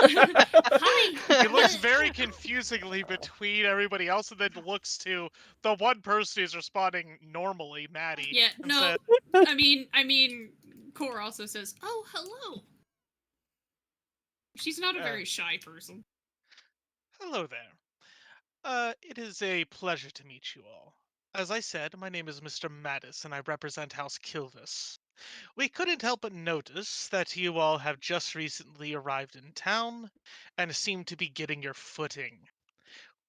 S7: Hi!
S3: He looks very confusingly between everybody else and then looks to the one person who's responding normally, Maddie.
S7: Yeah,
S3: and
S7: no.
S3: said,
S2: I mean, Core also says, "Oh, hello." She's not a very shy person.
S3: Hello there. It is a pleasure to meet you all. As I said, my name is Mr. Mattis, and I represent House Kilvis. We couldn't help but notice that you all have just recently arrived in town and seem to be getting your footing.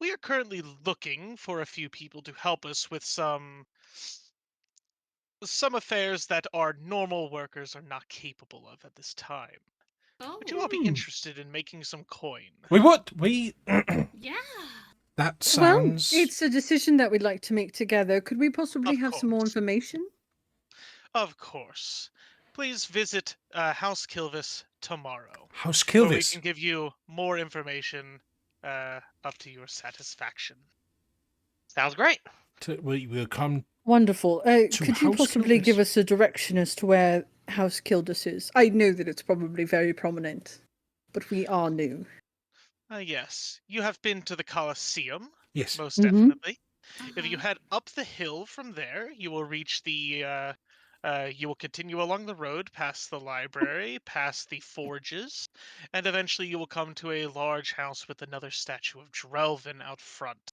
S3: We are currently looking for a few people to help us with some affairs that our normal workers are not capable of at this time.
S7: Oh,
S3: Would you all be interested in making some coin?
S1: Wait, what? We
S7: yeah.
S1: that sounds.
S6: Well, it's a decision that we'd like to make together. Could we possibly
S3: Of
S6: have some more
S3: course.
S6: information?
S3: Of course. Please visit House Kilvis tomorrow,
S1: House
S3: where we
S1: Kilvis.
S3: can give you more information up to your satisfaction.
S4: Sounds great.
S1: We'll come.
S6: Wonderful.
S1: To
S6: Could you
S1: House
S6: possibly give
S1: Kildis.
S6: us a direction as to where House Kildus is? I know that it's probably very prominent, but we are new.
S3: Yes, you have been to the Colosseum,
S1: Yes.
S3: most
S6: Mhm.
S3: definitely. If you
S7: Uh-huh.
S3: head up the hill from there, you will reach the. You will continue along the road past the library, past the forges, and eventually you will come to a large house with another statue of Drelvin out front.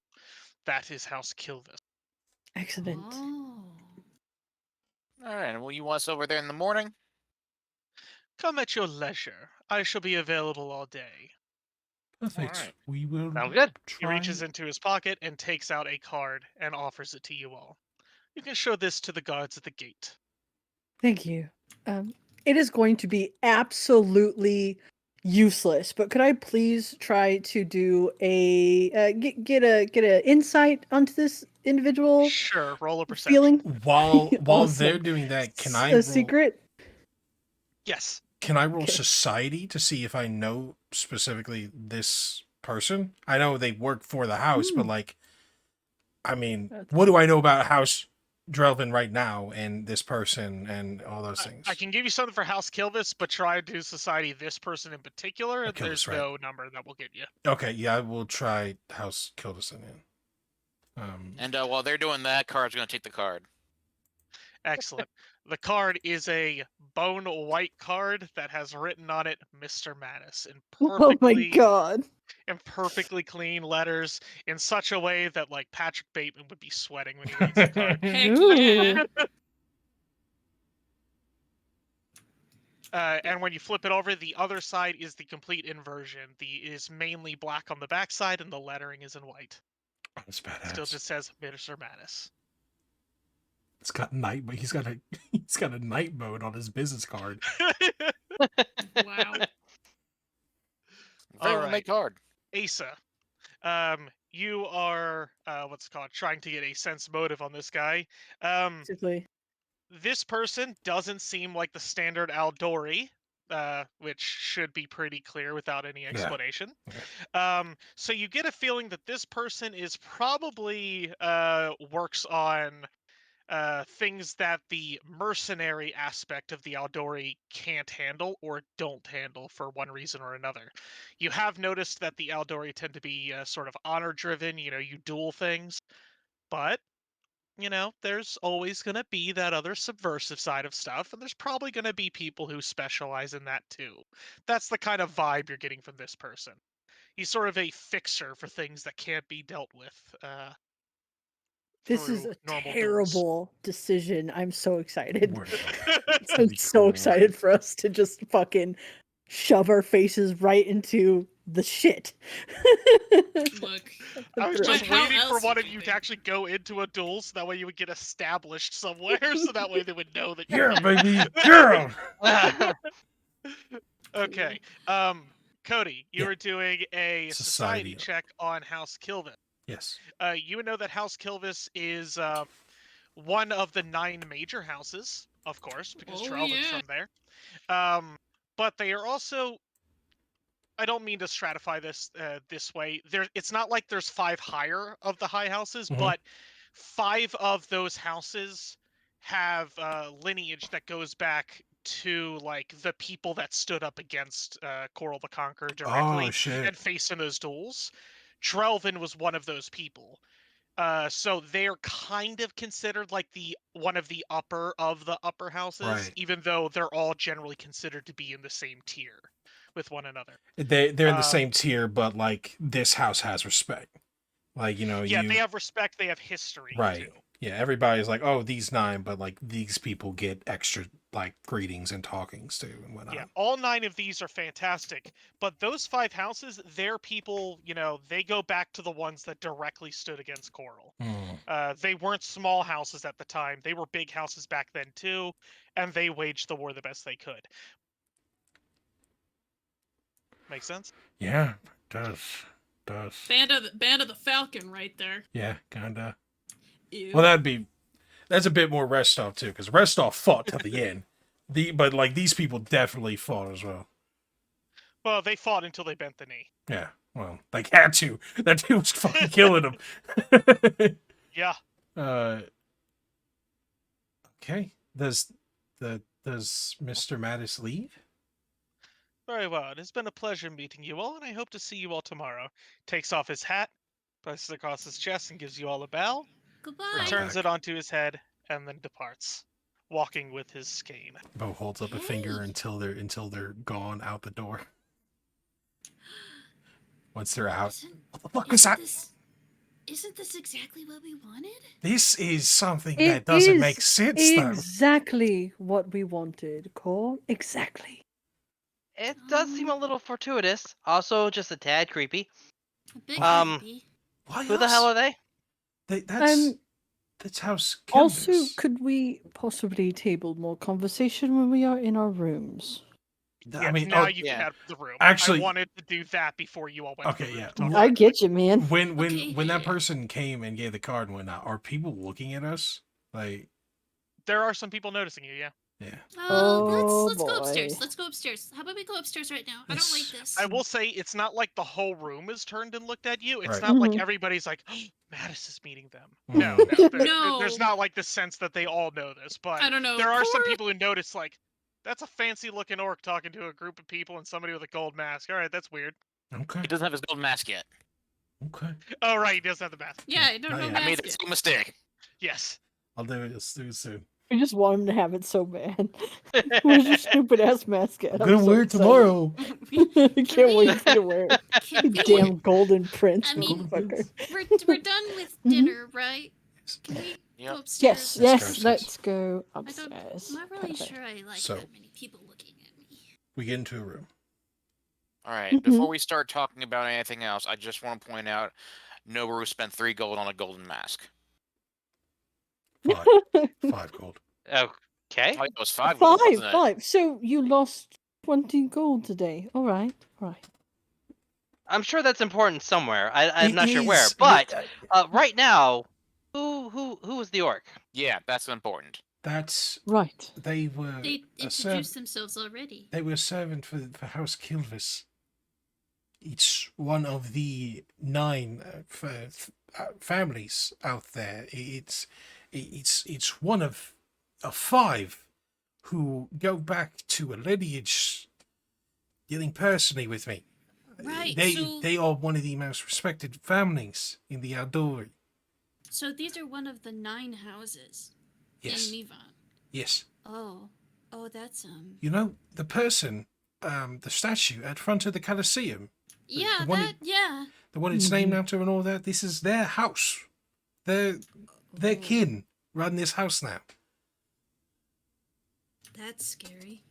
S3: That is House Kilvis.
S6: Excellent.
S7: Oh.
S5: All right. And will you want us over there in the morning?
S3: Come at your leisure. I shall be available all day.
S1: Perfect.
S5: Alright.
S1: We will
S4: Sounds good.
S3: He
S1: try.
S3: reaches into his pocket and takes out a card and offers it to you all. You can show this to the guards at the gate.
S6: Thank you. It is going to be absolutely useless, but could I please try to do a get a insight onto this individual
S3: Sure, roll a perception.
S6: feeling?
S1: While
S6: Awesome.
S1: they're doing that, can I
S6: A
S1: roll?
S6: secret?
S3: Yes.
S1: Can I roll
S6: Okay.
S1: society to see if I know specifically this person? I know they work for the house, but
S6: Hmm.
S1: like, I mean,
S6: That's-
S1: what do I know about House Drelvin right now and this person and all those things?
S3: I can give you something for House Kilvis, but try to do society this person in particular.
S1: Kilvis,
S3: There's
S1: right.
S3: no number that will get you.
S1: Okay, yeah, I will try House Kildison in.
S5: And while they're doing that, Card's going to take the card.
S3: Excellent. The card is a bone white card that has written on it Mr. Mattis in
S6: Oh my god.
S3: perfectly clean letters in such a way that like Patrick Bateman would be sweating when he reads the card.
S2: Heck
S6: Ooh.
S2: yeah.
S3: And when you flip it over, the other side is the complete inversion. The is mainly black on the back side, and the lettering is in white.
S1: That's badass.
S3: Still just says Mr. Mattis.
S1: It's got night, but he's got a night mode on his business card.
S2: Wow.
S5: Very well
S3: Alright.
S5: made card.
S3: Asa, you are what's it called, trying to get a sense motive on this guy.
S6: Basically.
S3: This person doesn't seem like the standard Aldori, which should be pretty clear without any explanation.
S1: Okay.
S3: So you get a feeling that this person is probably works on things that the mercenary aspect of the Aldori can't handle or don't handle for one reason or another. You have noticed that the Aldori tend to be sort of honor-driven, you duel things, but there's always going to be that other subversive side of stuff, and there's probably going to be people who specialize in that too. That's the kind of vibe you're getting from this person. He's sort of a fixer for things that can't be dealt with.
S6: This is
S3: through
S6: a
S3: normal duels.
S6: terrible decision. I'm so excited.
S1: Word.
S6: I'm
S1: Be
S6: so
S1: great.
S6: excited for us to just fucking shove our faces right into the shit.
S2: Look,
S3: I was
S6: Throw.
S3: just
S2: How
S3: waiting for
S2: else
S3: one
S2: would
S3: of
S2: you
S3: you to
S2: think?
S3: actually go into a duel, so that way you would get established somewhere, so that way they would know that you're
S1: Yeah,
S3: there.
S1: baby. Yeah.
S3: Okay. Cody, you
S1: Yeah.
S3: were doing a society
S1: Society.
S3: check on House Kilvis.
S1: Yes.
S3: You would know that House Kilvis is one of the 9 major houses, of course, because
S2: Oh,
S3: Trelvin's
S2: yeah.
S3: from there. But they are also. I don't mean to stratify this this way. It's not like there's 5 higher of the high houses,
S1: Mhm.
S3: but 5 of those houses have lineage that goes back to like the people that stood up against Coral the Conqueror
S1: Oh
S3: directly
S1: shit.
S3: and faced in those duels. Trelvin was one of those people. So they're kind of considered like one of the upper of the upper houses,
S1: Right.
S3: even though they're all generally considered to be in the same tier with one another.
S1: They're in the
S3: Um,
S1: same tier, but like this house has respect. Like, you know,
S3: Yeah,
S1: you
S3: they have respect. They have history
S1: right.
S3: too.
S1: Yeah, everybody's like, oh, these 9, but like these people get extra like greetings and talkings too and whatnot.
S3: Yeah, all 9 of these are fantastic, but those 5 houses, their people, they go back to the ones that directly stood against Coral. They weren't small houses at the time; they were big houses back then too, and they waged the war the best they could. Make sense?
S1: Yeah, does.
S2: Band of the Falcon right there.
S1: Yeah, kinda.
S2: Ew.
S1: Well, that's a bit more Restov too, because Restov fought to the end. But like these people definitely fought as well.
S3: Well, they fought until they bent the knee.
S1: Yeah, well, they had to. That dude was fucking killing them.
S3: Yeah.
S1: Okay. Does Mr. Mattis leave?
S3: Very well. It has been a pleasure meeting you all, and I hope to see you all tomorrow. Takes off his hat, places it across his chest, and gives you all a bow.
S7: Goodbye.
S3: Returns
S1: back.
S3: it onto his head, and then departs, walking with his cane.
S1: Bo holds up a finger
S7: Hey.
S1: until they're gone out the door. Once they're out,
S7: Isn't,
S1: what the fuck was that?
S7: isn't this exactly what we wanted?
S1: This is something
S6: It
S1: that doesn't
S6: is
S1: make sense though.
S6: exactly what we wanted, Cole. Exactly.
S4: It does seem a little fortuitous. Also, just a tad creepy.
S7: A bit
S4: Um,
S7: creepy.
S1: Why
S4: Who the hell are they?
S1: That's House
S6: Also,
S1: Kilvis.
S6: could we possibly table more conversation when we are in our rooms?
S3: Yeah,
S1: I mean,
S3: now
S1: oh,
S3: you
S5: yeah.
S3: can have the room.
S1: Actually-
S3: I wanted to do that before you all went to
S1: Okay,
S3: the room.
S1: yeah.
S3: to talk
S1: Well,
S6: I
S3: about
S6: get you, man.
S1: when
S7: Okay.
S1: when that person came and gave the card and whatnot, are people looking at us? Like,
S3: There are some people noticing you, yeah.
S1: yeah.
S6: Oh,
S7: Let's go upstairs.
S6: boy.
S7: Let's go upstairs. How about we go upstairs right now? I don't like this.
S3: I will say it's not like the whole room is turned and looked at you. It's
S1: Right.
S3: not like
S6: Mhm.
S3: everybody's like, oh, Mattis is meeting them.
S1: Mhm.
S3: No,
S2: No.
S3: there's not like the sense that they all know this, but
S2: I don't know.
S3: there are some
S2: Cora-
S3: people who notice like, that's a fancy looking orc talking to a group of people and somebody with a gold mask. All right, that's weird.
S1: Okay.
S5: He doesn't have his gold mask yet.
S1: Okay.
S3: Oh, right, he does have the mask.
S2: Yeah, I don't
S1: Not
S2: know.
S1: yet.
S5: I made
S2: mask
S5: the
S2: it.
S5: same mistake.
S3: Yes.
S1: I'll do it. Let's do it soon.
S6: We just want him to have it so bad. Where's your stupid ass mask at?
S1: I'm gonna
S6: so
S1: wear it
S6: excited.
S1: tomorrow.
S6: I can't wait for you to wear it.
S7: Can we-
S6: Damn golden prince,
S7: I mean,
S6: motherfucker.
S7: we're done with
S6: Mhm.
S7: dinner, right? Can we
S5: Yep.
S7: go upstairs?
S6: Yes,
S1: Let's go
S6: yes,
S1: upstairs.
S6: let's go
S7: I don't.
S6: upstairs.
S7: I'm not really
S6: Perfect.
S7: sure I like
S1: So-
S7: that many people looking at me.
S1: We get into a room.
S5: All right.
S6: Mhm.
S5: Before we start talking about anything else, I just want to point out Noboru spent 3 gold on a golden mask.
S1: 5. 5 gold.
S4: Okay.
S5: Oh, it was 5 gold, wasn't it?
S6: Five. So you lost 20 gold today. All right, all right.
S4: I'm sure that's important somewhere. I'm
S1: It
S4: not sure where.
S1: is-
S4: But right now, who was the orc?
S5: Yeah, that's important.
S1: That's
S6: Right.
S1: they were
S7: They
S1: a serv-
S7: introduced themselves already.
S1: they were a servant for House Kilvis. It's one of the 9 families out there. It's one of 5 who go back to a lineage dealing personally with me.
S7: Right,
S1: They
S7: so-
S1: they are one of the most respected families in the Aiudara.
S7: So these are one of the 9 houses
S1: Yes,
S7: in Nivan.
S1: yes.
S7: Oh, that's
S1: You know the person, the statue at front of the Colosseum.
S7: Yeah,
S1: one
S7: that. Yeah.
S1: the one it's named
S6: Mhm.
S1: after and all that. This is their house. Their kin run this house now.
S7: That's scary.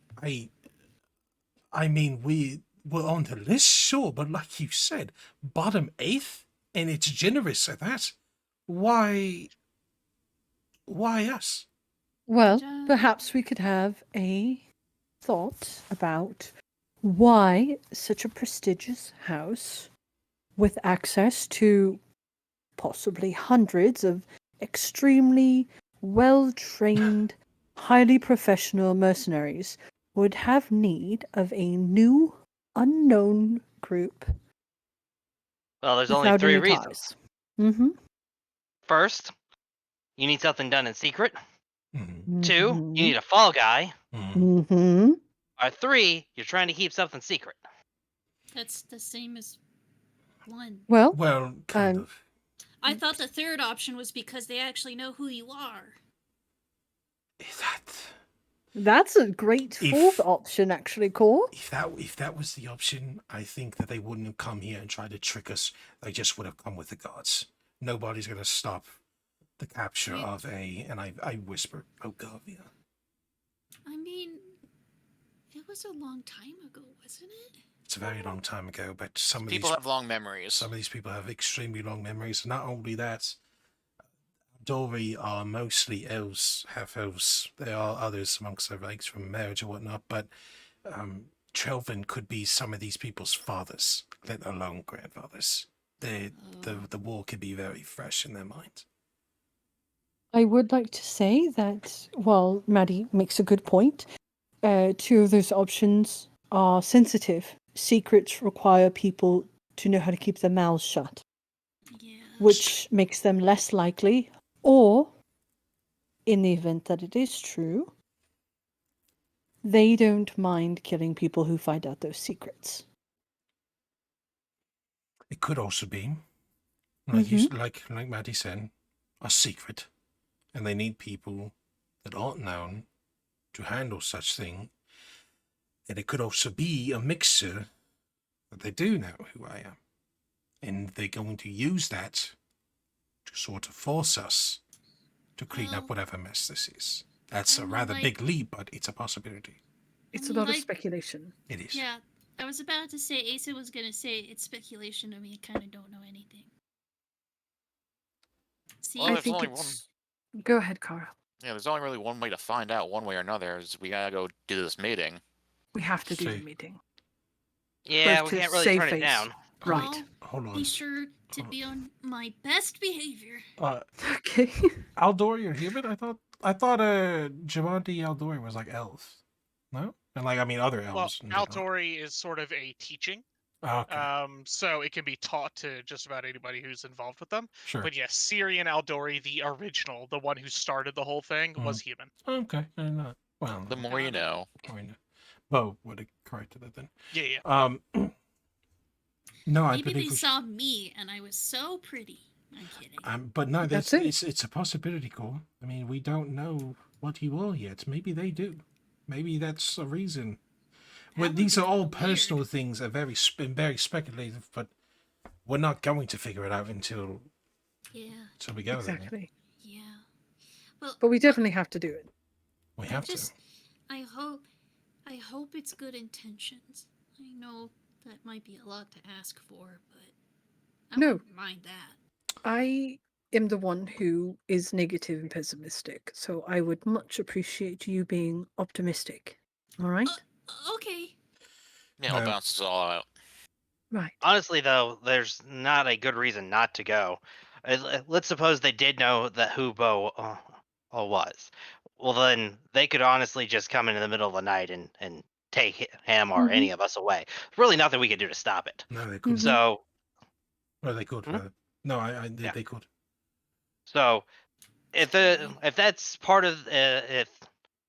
S1: I mean, we were on the list, sure, but like you said, bottom 8th, and it's generous at that. Why us?
S6: Well,
S7: Did,
S6: perhaps we could have a thought about why such a prestigious house with access to possibly hundreds of extremely well trained, highly professional mercenaries would have need of a new, unknown group
S4: Well, there's only
S6: without
S4: 3
S6: any
S4: reasons.
S6: ties. Mm-hmm.
S4: First, you need something done in secret.
S1: Mm-hmm.
S4: 2, you need a fall guy.
S6: Mm-hmm.
S4: Or 3, you're trying to keep something secret.
S7: that's the same as 1.
S6: Well,
S1: Well, kind
S6: Um,
S1: of.
S7: I thought the third option was because they actually know who you are.
S6: that's a great fourth
S1: If-
S6: option, actually, Core.
S1: If that was the option, I think that they wouldn't have come here and tried to trick us. They just would have come with the guards. Nobody's gonna stop the capture
S7: Wait.
S1: of a. And I whispered, Ogarvia.
S7: I mean, it was a long time ago, wasn't it?
S1: It's a very long time ago, but some of
S5: People
S1: these
S5: have long memories.
S1: some of these people have extremely long memories. Not only that, Dori are mostly elves, half elves. There are others amongst their ranks from marriage or whatnot, but Trelvin could be some of these people's fathers, let alone grandfathers. The war could be very fresh in their minds.
S6: I would like to say that, while Maddie makes a good point, 2 of those options are sensitive. Secrets require people to know how to keep their mouths shut,
S7: Yeah.
S6: which makes them less likely, or, in the event that it is true, they don't mind killing people who find out those secrets.
S1: It could also be, like Maddie said, a secret, and they need people that aren't known to handle such thing. And it could also be a mixture that they do know who I am, and they're going to use that to sort of force us to clean up
S7: Well,
S1: whatever mess this is. That's
S7: I
S1: a
S7: mean,
S1: rather
S7: like-
S1: big leap, but it's a possibility.
S6: It's
S7: I
S6: a
S7: mean,
S6: lot of
S7: like-
S6: speculation.
S1: It is.
S7: Yeah, I was about to say, Asa was gonna say it's speculation and we kind of don't know anything. See,
S5: Well,
S6: I
S5: there's
S6: think
S5: only
S6: it's. Go ahead, Cara.
S5: Yeah, there's only really one way to find out one way or another is we gotta go do this meeting.
S6: We have to do the
S1: See.
S6: meeting.
S4: Yeah,
S6: Both
S4: we
S6: to
S4: can't really
S6: save
S4: turn it
S6: face.
S4: down.
S6: Right.
S7: I'll
S1: Hold on.
S7: be sure to be on my best behavior.
S6: Okay.
S1: Aldori, you're human? I thought Jamonti Aldori was like elves. No? And like, I mean, other
S3: Well,
S1: elves. in general.
S3: Aldori is sort of a teaching.
S1: Oh, okay.
S3: So it can be taught to just about anybody who's involved with them.
S1: Sure.
S3: But yes, Syrian Aldori, the original, the one who started the whole thing, was human.
S1: Okay. And well,
S5: The more you know.
S1: Bo would have corrected it then.
S3: Yeah.
S1: No, I
S7: Maybe
S1: believe
S7: they saw me and I was so pretty. I'm kidding.
S1: but no,
S6: That's it.
S1: it's a possibility, Cole. I mean, we don't know what you are yet. Maybe they do. Maybe that's a reason. Well,
S7: That
S1: these
S7: would
S1: are
S7: be
S1: all
S7: weird.
S1: personal things, are very speculative, but we're not going to figure it out until
S7: Yeah,
S1: we go there.
S6: Exactly.
S7: yeah. Well,
S6: But we definitely have to do it.
S1: We have
S7: I hope it's good intentions. I know that might be a lot to ask for, but I
S6: No.
S7: wouldn't mind that.
S6: I am the one who is negative and pessimistic, so I would much appreciate you being optimistic. All right?
S7: Okay.
S5: Yeah, I'll
S1: No.
S5: bounce this all out.
S6: Right.
S4: Honestly, though, there's not a good reason not to go. Let's suppose they did know that who Bo was. Well, then they could honestly just come in the middle of the night and take him or any of us away. There's really nothing we could do to stop it.
S1: No, they could.
S4: So,
S1: Well, they could.
S4: Hmm?
S1: No,
S4: Yeah.
S1: they could.
S4: so if that's part of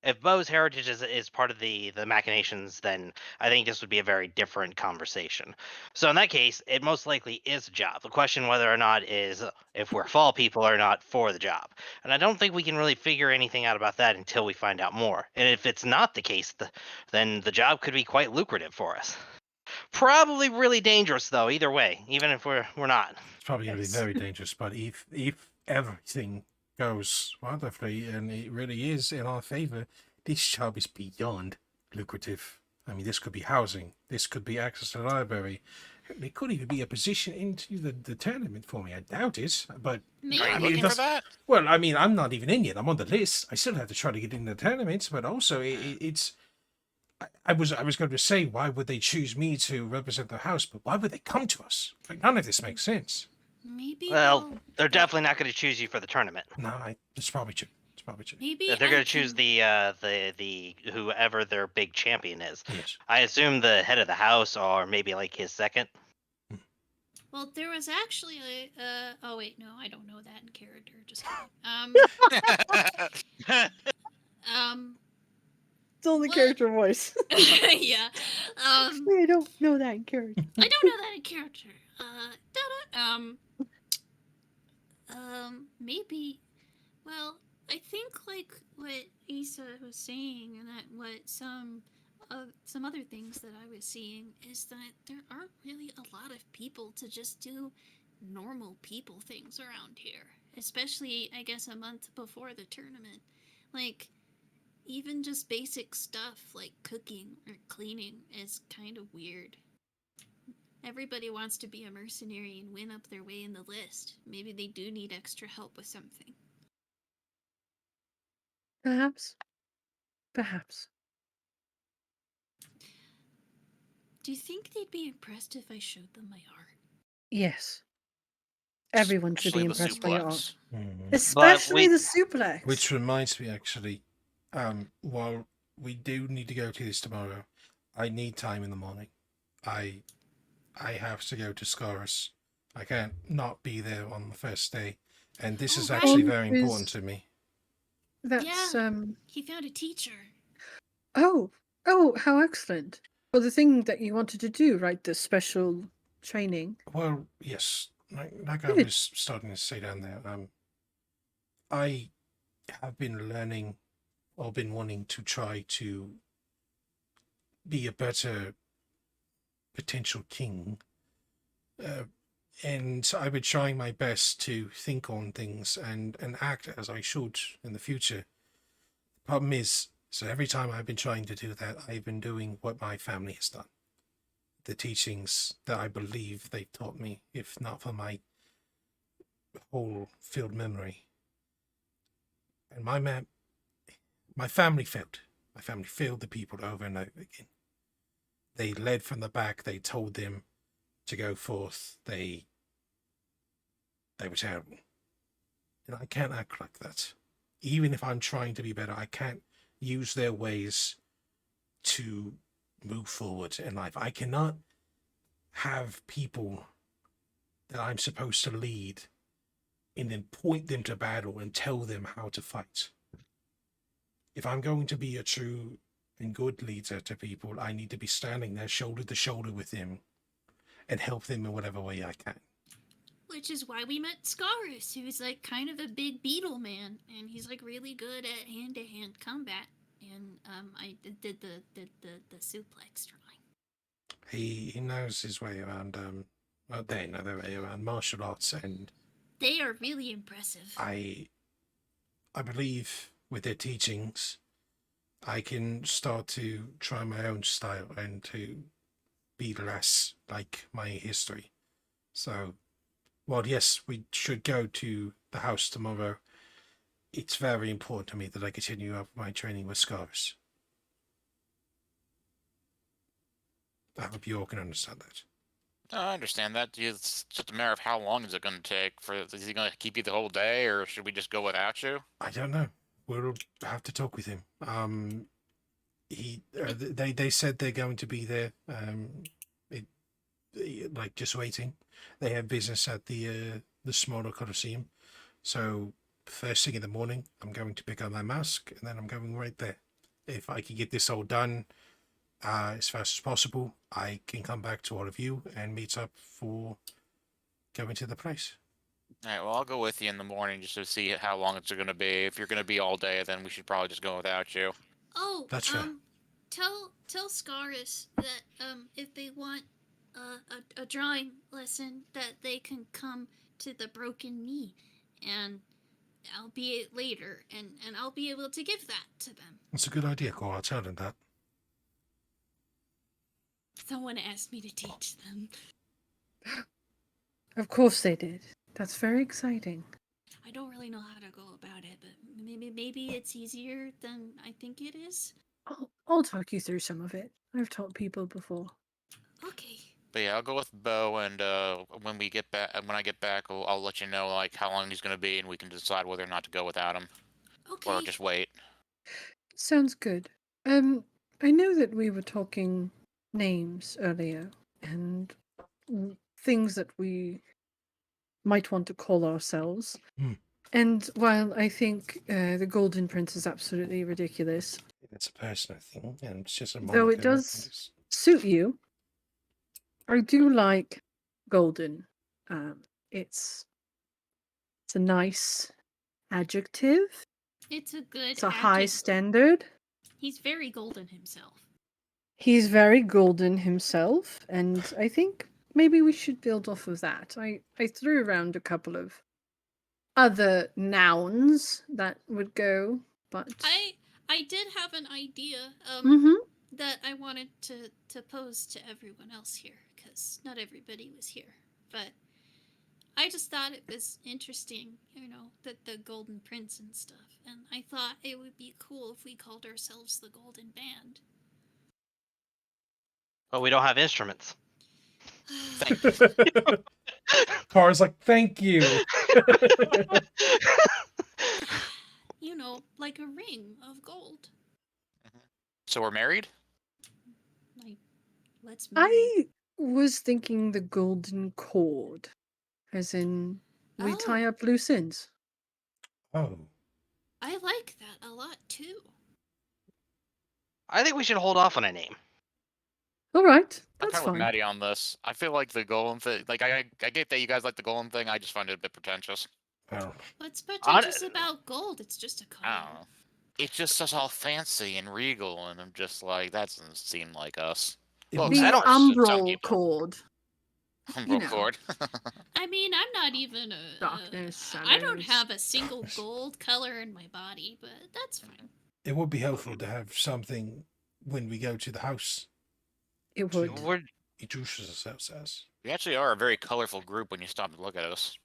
S4: if Bo's heritage is part of the machinations, then I think this would be a very different conversation. So in that case, it most likely is a job. The question whether or not is if we're fall people or not for the job. And I don't think we can really figure anything out about that until we find out more. And if it's not the case, then the job could be quite lucrative for us. Probably really dangerous though. Either way, even if we're not.
S1: It's probably going to be
S6: Yes.
S1: very dangerous, but if everything goes wonderfully and it really is in our favor, this job is beyond lucrative. I mean, this could be housing, this could be access to the library. There could even be a position into the tournament for me. I doubt it, but
S7: Maybe.
S5: Are you
S1: I mean,
S5: looking
S1: it
S5: for
S1: does-
S5: that?
S1: well, I mean, I'm not even in yet. I'm on the list. I still have to try to get in the tournaments, but also it's. I was going to say, why would they choose me to represent the house? But why would they come to us? Like, none of this makes sense.
S7: Maybe
S4: Well, they're definitely not going to choose you for the tournament.
S1: No, it's probably true. It's probably true.
S7: Maybe
S4: They're going
S7: I
S4: to choose
S7: can-
S4: the whoever their big champion is.
S1: Yes.
S4: I assume the head of the house, or maybe like his second.
S7: Well, there was actually a. Oh wait, no, I don't know that in character. Just kidding.
S6: It's only
S7: What?
S6: character voice.
S7: Yeah.
S6: Actually, I don't know that in character.
S7: I don't know that in character. Maybe. Well, I think like what Issa was saying, and that what some other things that I was seeing is that there aren't really a lot of people to just do normal people things around here. Especially, I guess, a month before the tournament. Like, even just basic stuff like cooking or cleaning is kind of weird. Everybody wants to be a mercenary and win up their way in the list. Maybe they do need extra help with something.
S6: Perhaps. Perhaps.
S7: Do you think they'd be impressed if I showed them my art?
S6: Yes. Everyone should be
S5: Especially the
S6: impressed by your art.
S5: suplex.
S1: Mhm.
S6: Especially
S4: we-
S6: the suplex.
S1: Which reminds me, actually, while we do need to go to this tomorrow, I need time in the morning. I have to go to Scaris. I can't not be there on the first day, and this
S7: Oh,
S1: is
S7: right.
S1: actually very
S6: Is-
S1: important to me.
S6: That's
S7: He found a teacher.
S6: Oh, how excellent. Well, the thing that you wanted to do, right? The special training.
S1: Well, yes, like I
S6: Good.
S1: was starting to say down there, I have been learning or been wanting to try to be a better potential king. And so I've been trying my best to think on things and act as I should in the future. The problem is, so every time I've been trying to do that, I've been doing what my family has done. The teachings that I believe they've taught me, if not for my whole field memory. And my family failed. My family failed the people over and over again. They led from the back. They told them to go forth. They were terrible. And I can't act like that. Even if I'm trying to be better, I can't use their ways to move forward in life. I cannot have people that I'm supposed to lead and then point them to battle and tell them how to fight. If I'm going to be a true and good leader to people, I need to be standing there shoulder to shoulder with them and help them in whatever way I can.
S7: Which is why we met Scarus, who's like kind of a big beetle man, and he's like really good at hand-to-hand combat. And I did the suplex drawing.
S1: He knows his way around. Well, they know their way around martial arts, and
S7: They are really impressive.
S1: I believe with their teachings, I can start to try my own style and to be less like my history. So, while yes, we should go to the house tomorrow, it's very important to me that I continue up my training with Scarus. I hope you all can understand that.
S5: I understand that. It's just a matter of how long is it going to take. Is he going to keep you the whole day, or should we just go without you?
S1: I don't know. We'll have to talk with him. They said they're going to be there. Like just waiting. They have business at the smaller Colosseum. So first thing in the morning, I'm going to pick up my mask, and then I'm going right there. If I can get this all done as fast as possible, I can come back to all of you and meet up for going to the place.
S5: All right, well, I'll go with you in the morning just to see how long it's going to be. If you're going to be all day, then we should probably just go without you.
S7: Oh,
S1: That's fair.
S7: tell Scaris that if they want a drawing lesson, that they can come to the Broken Knee, and albeit later, and I'll be able to give that to them.
S1: That's a good idea, Cora. I'll tell them that.
S7: Someone asked me to teach them.
S6: Of course they did. That's very exciting.
S7: I don't really know how to go about it, but maybe it's easier than I think it is.
S6: I'll talk you through some of it. I've taught people before.
S7: Okay.
S5: But yeah, I'll go with Bo, and when we get back, when I get back, I'll let you know like how long he's gonna be, and we can decide whether or not to go without him,
S7: Okay.
S5: or just wait.
S6: Sounds good. I know that we were talking names earlier and things that we might want to call ourselves.
S1: Hmm.
S6: And while I think the Golden Prince is absolutely ridiculous,
S1: It's a personal thing, and it's just a
S6: though it
S1: moniker.
S6: does suit you, I do like Golden. It's a nice adjective.
S7: It's a good
S6: It's a high
S7: adjective.
S6: standard.
S7: He's very golden himself.
S6: He's very golden himself, and I think maybe we should build off of that. I threw around a couple of other nouns that would go, but
S7: I did have an idea
S6: Mhm.
S7: that I wanted to pose to everyone else here, because not everybody was here. But I just thought it was interesting, that the Golden Prince and stuff. And I thought it would be cool if we called ourselves the Golden Band.
S4: But we don't have instruments.
S5: Thank you.
S1: Cora's like, thank you.
S7: Like a ring of gold.
S5: So we're married?
S7: Like, let's marry.
S6: I was thinking the golden cord, as in we tie up loose ends.
S1: Oh.
S7: I like that a lot too.
S4: I think we should hold off on a name.
S6: All right,
S5: I'm
S6: that's
S5: kind of with
S6: fine.
S5: Maddie on this. I feel like the golem thing, like I get that you guys like the golem thing. I just find it a bit pretentious.
S1: Oh.
S7: What's pretentious about gold? It's just a
S5: I
S7: color.
S5: don't know. It's just such all fancy and regal, and I'm just like, that doesn't seem like us.
S1: If
S5: Well,
S1: we-
S6: The
S5: except for some
S6: umbral
S5: people.
S6: cord.
S5: Umbral
S6: know.
S5: cord.
S7: I mean, I'm not even a.
S6: Darkness,
S7: I don't
S6: shadows.
S7: have a single gold color in my body, but that's fine.
S1: It would be helpful to have something when we go to the house.
S6: It would.
S4: We're
S1: Introduces ourselves as.
S5: We actually are a very colorful group when you stop and look at us.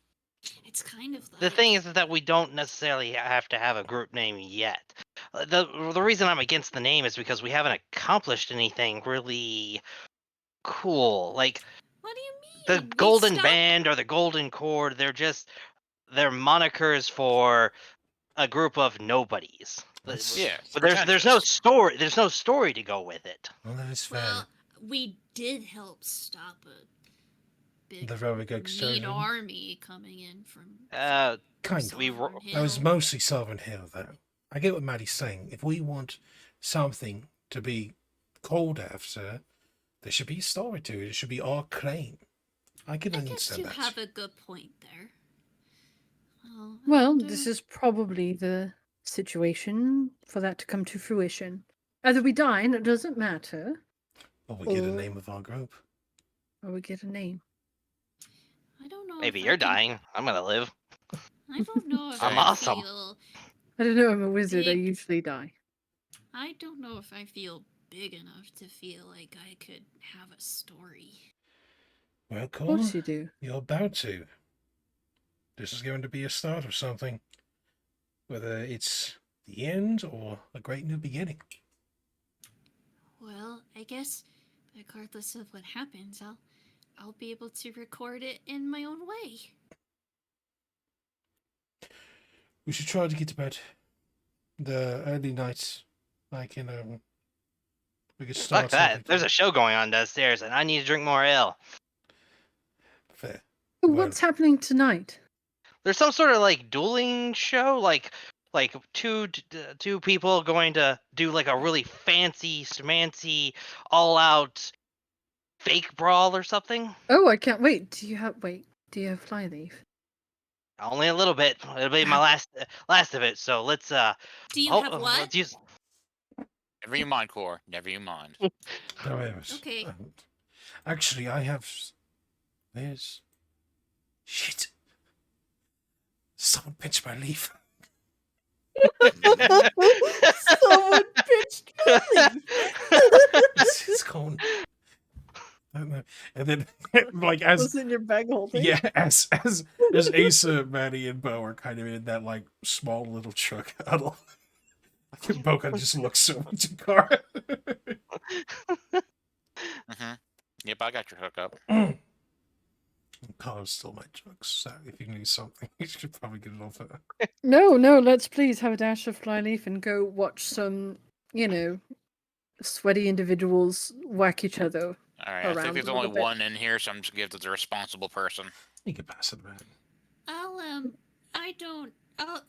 S7: It's kind of like.
S4: The thing is that we don't necessarily have to have a group name yet. The reason I'm against the name is because we haven't accomplished anything really cool. Like
S7: What do you
S4: the
S7: mean?
S4: Golden Band or the Golden Cord, they're monikers for a group of nobodies.
S5: Yeah,
S4: But there's no story. There's no story to go with it.
S1: Well, that is fair.
S7: Well, we did help stop a big
S1: The very good
S7: mean
S1: surgeon.
S7: army coming in from.
S1: Kind of.
S7: Silver
S1: That was
S7: Hill.
S1: mostly Silver Hill, though. I get what Maddie's saying. If we want something to be called after, there should be a story to it. It should be our claim. I can
S7: I guess
S1: understand
S7: you
S1: that.
S7: have a good point there.
S6: Well,
S7: and,
S6: this is probably the situation for that to come to fruition. Either we dine, it doesn't matter,
S1: Or we get the
S6: or-
S1: name of our group.
S6: or we get a name.
S7: I don't know.
S4: Maybe
S7: if
S4: you're
S7: I can-
S4: dying. I'm gonna live.
S7: I don't know if
S4: I'm
S7: I
S4: awesome.
S7: feel.
S6: I don't know, I'm a wizard, I
S7: Big.
S6: usually die.
S7: I don't know if I feel big enough to feel like I could have a story.
S1: Well,
S6: Of
S1: Cora,
S6: course you do.
S1: you're about to. This is going to be a start of something. Whether it's the end or a great new beginning.
S7: Well, I guess regardless of what happens, I'll be able to record it in my own way.
S1: We should try to get to bed. The early nights, we could start
S4: Fuck that.
S1: something.
S4: There's a show going on downstairs, and I need to drink more ale.
S1: Fair.
S6: Oh,
S1: Well-
S6: what's happening tonight?
S4: There's some sort of like dueling show, like two people going to do like a really fancy, schmancy, all out fake brawl or something.
S6: Oh, I can't wait. Do you have fly leave?
S4: Only a little bit. It'll be my last of it. So let's
S7: Do you have what?
S4: let's use
S5: Never you mind, Core. Never you mind.
S1: However,
S7: Okay.
S1: actually, I have. There's. Shit. Someone pinched my leaf.
S6: Someone pitched me.
S1: It's gone. I don't know. And then, like, as
S6: Was it in your bag the whole thing?
S1: yeah, as Asa, Maddie, and Bo are kind of in that like small little truck huddle. Like Bo kind of just looks so much at Kara.
S5: Mm-hmm. Yep, I got your hookup.
S1: Kara stole my drugs, so if you need something, you should probably get it off her.
S6: No, let's please have a dash of flyleaf and go watch some, sweaty individuals whack each other.
S5: All right, I
S6: Around
S5: think there's
S6: a
S5: only
S6: little bit.
S5: one in here, so I'm just gonna give it to the responsible person.
S1: You can pass it around.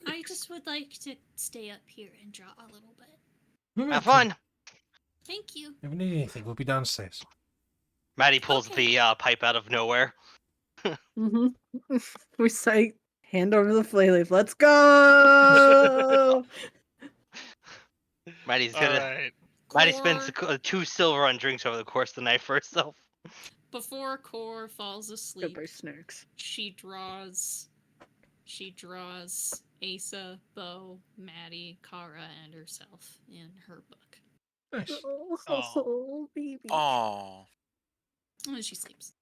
S7: I just would like to stay up here and draw a little bit.
S4: Have fun.
S7: Thank you.
S1: If we need anything, we'll be downstairs.
S4: Maddie pulls
S7: Okay.
S4: the pipe out of nowhere.
S6: Mm-hmm. We say, hand over the flayleaf. Let's go.
S4: Maddie's
S3: All
S4: gonna.
S3: right.
S4: Maddie spends
S2: Core,
S4: 2 silver on drinks over the course of the night for herself.
S2: before Core falls asleep,
S6: Goodbye, Snarks.
S2: she draws Asa, Bo, Maddie, Kara, and herself in her book.
S1: Nice.
S6: Oh, baby.
S5: Oh,
S2: And then she sleeps.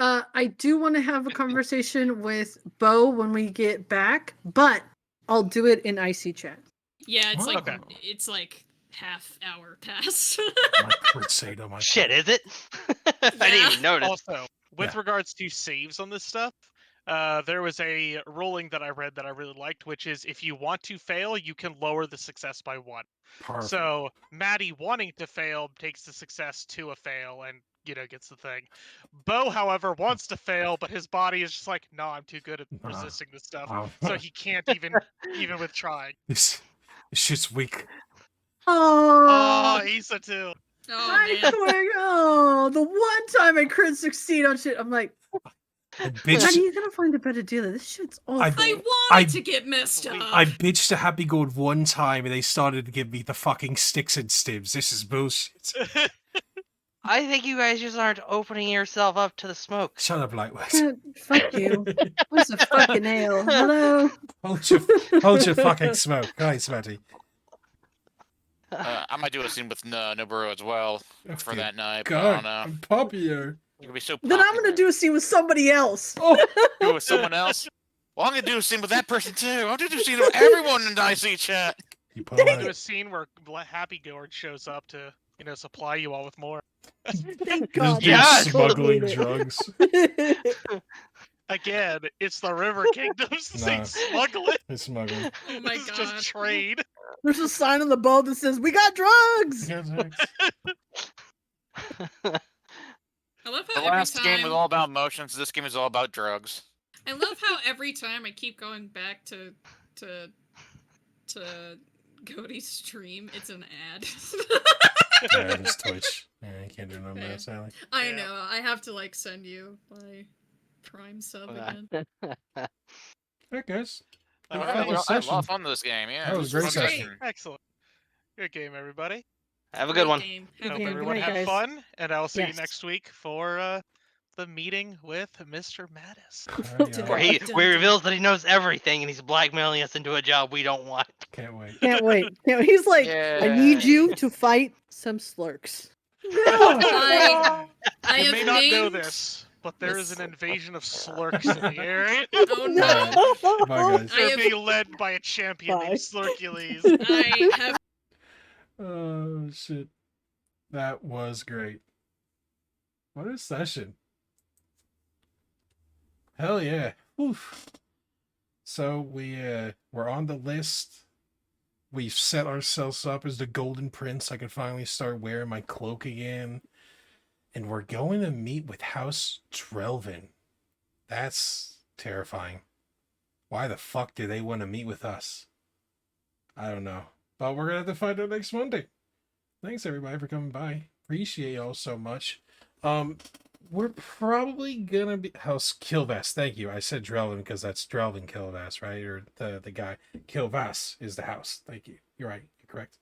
S6: I do want to have a conversation with Bo when we get back, but I'll do it in IC chat.
S2: Yeah, it's like
S3: Okay.
S2: it's like half hour past.
S1: My crusade on my
S4: Shit, is it? I didn't even notice.
S3: Also, with
S1: Yeah.
S3: regards to saves on this stuff, there was a ruling that I read that I really liked, which is if you want to fail, you can lower the success by 1.
S1: Perfect.
S3: So Maddie wanting to fail takes the success to a fail and gets the thing. Bo, however, wants to fail, but his body is just like, no, I'm too good at
S1: Nah.
S3: resisting this stuff,
S1: Wow.
S3: so he can't even with trying.
S1: This shit's weak.
S3: Oh,
S6: Oh,
S3: Issa too.
S2: Oh
S6: I
S2: man.
S6: quit. Oh, the one time I crit succeed on shit, I'm like,
S1: I
S6: how
S1: bitched.
S6: are you gonna find a better dealer? This shit's awful.
S2: I wanted
S1: I-
S2: to get messed up.
S1: I bitched to Happy Gold one time and they started to give me the fucking sticks and stibs. This is bullshit.
S4: I think you guys just aren't opening yourself up to the smoke.
S1: Shut up, Lightweight.
S6: Fuck you. Where's the fucking ale? Hello?
S1: hold your fucking smoke. Guys, Matty.
S5: I might do a scene with Noboru as well for that night. But I
S1: God,
S5: don't know.
S1: I'm popular.
S5: You can be so
S6: Then I'm
S5: popular.
S6: gonna do a scene with somebody else.
S1: Oh,
S5: Do it with someone else. Well, I'm gonna do a scene with that person too. I'm gonna do a scene with everyone in the IC chat.
S1: you
S3: Do
S1: poet.
S3: a scene where Happy Gourd shows up to supply you all with more.
S6: Thank
S1: Just
S6: God.
S1: be
S4: Yeah,
S1: smuggling
S6: totally.
S1: drugs.
S3: Again, it's the River Kingdoms. This ain't
S1: Nah.
S3: smuggling.
S1: It's smuggling.
S2: Oh my
S3: This is
S2: god.
S3: just trade.
S6: There's a sign on the boat that says, "We got drugs."
S1: Yeah, drugs.
S2: I love
S5: The
S2: how every
S5: last game was
S2: time
S5: all about emotions. This game is all about drugs.
S2: I love how every time I keep going back to Cody's stream, it's an ad.
S1: Yeah, it's Twitch. Yeah, you can't do no
S2: Yeah.
S1: more, Sally.
S2: I
S3: Yeah.
S2: know. I have to like send you my Prime sub again.
S1: Alright, guys.
S3: All
S1: Good
S3: right.
S1: fucking
S5: I had a
S1: session.
S5: lot of fun with this game. Yeah,
S1: That was a great
S2: This
S5: fun
S2: was
S1: session.
S3: Excellent. Good game, everybody.
S4: Have a
S2: Great
S4: good one.
S2: game.
S6: Good
S2: Have a
S3: Hope
S6: game.
S2: good
S3: everyone
S6: Good night,
S3: had
S6: guys.
S3: fun, and I'll see
S6: Yes.
S3: you next week for the meeting with Mr. Mattis.
S6: Where
S4: Where he reveals that he knows everything and he's blackmailing us into a job we don't want.
S1: Can't wait.
S6: Can't wait. He's like, I need you to fight some slurks.
S2: I
S3: You
S2: have
S3: may not know
S2: named-
S3: this, but there is
S2: this-
S3: an invasion of slurks in the area.
S2: Oh no.
S1: Bye, guys.
S2: I
S3: They're
S2: have-
S3: being led by a champion
S6: Bye.
S3: named Slurkules.
S2: I have
S1: Oh, shit. That was great. What a session. Hell yeah. Oof. So we're on the list. We've set ourselves up as the Golden Prince. I can finally start wearing my cloak again. And we're going to meet with House Drelvin. That's terrifying. Why the fuck do they want to meet with us? I don't know. But we're going to have to find out next Monday. Thanks everybody for coming by. Appreciate y'all so much. We're probably gonna be House Kilvass. Thank you. I said Drelvin because that's Drelvin Kilvass, right? Or the guy Kilvass is the house. Thank you. You're right. You're correct.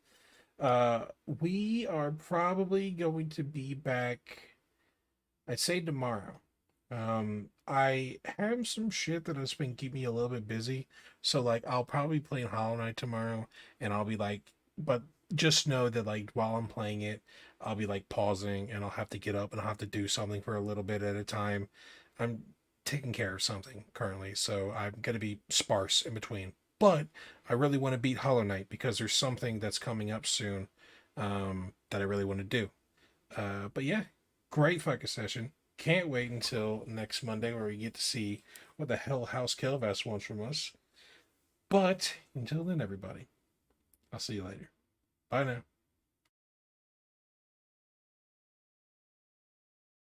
S1: We are probably going to be back, I'd say tomorrow. I have some shit that has been keeping me a little bit busy. So like I'll probably play Hollow Knight tomorrow and I'll be like, but just know that like while I'm playing it, I'll be like pausing and I'll have to get up and I'll have to do something for a little bit at a time. I'm taking care of something currently, so I'm gonna be sparse in between. But I really want to beat Hollow Knight because there's something that's coming up soon that I really want to do. But yeah, great fucking session. Can't wait until next Monday where we get to see what the hell House Kelvas wants from us. But until then, everybody, I'll see you later. Bye now.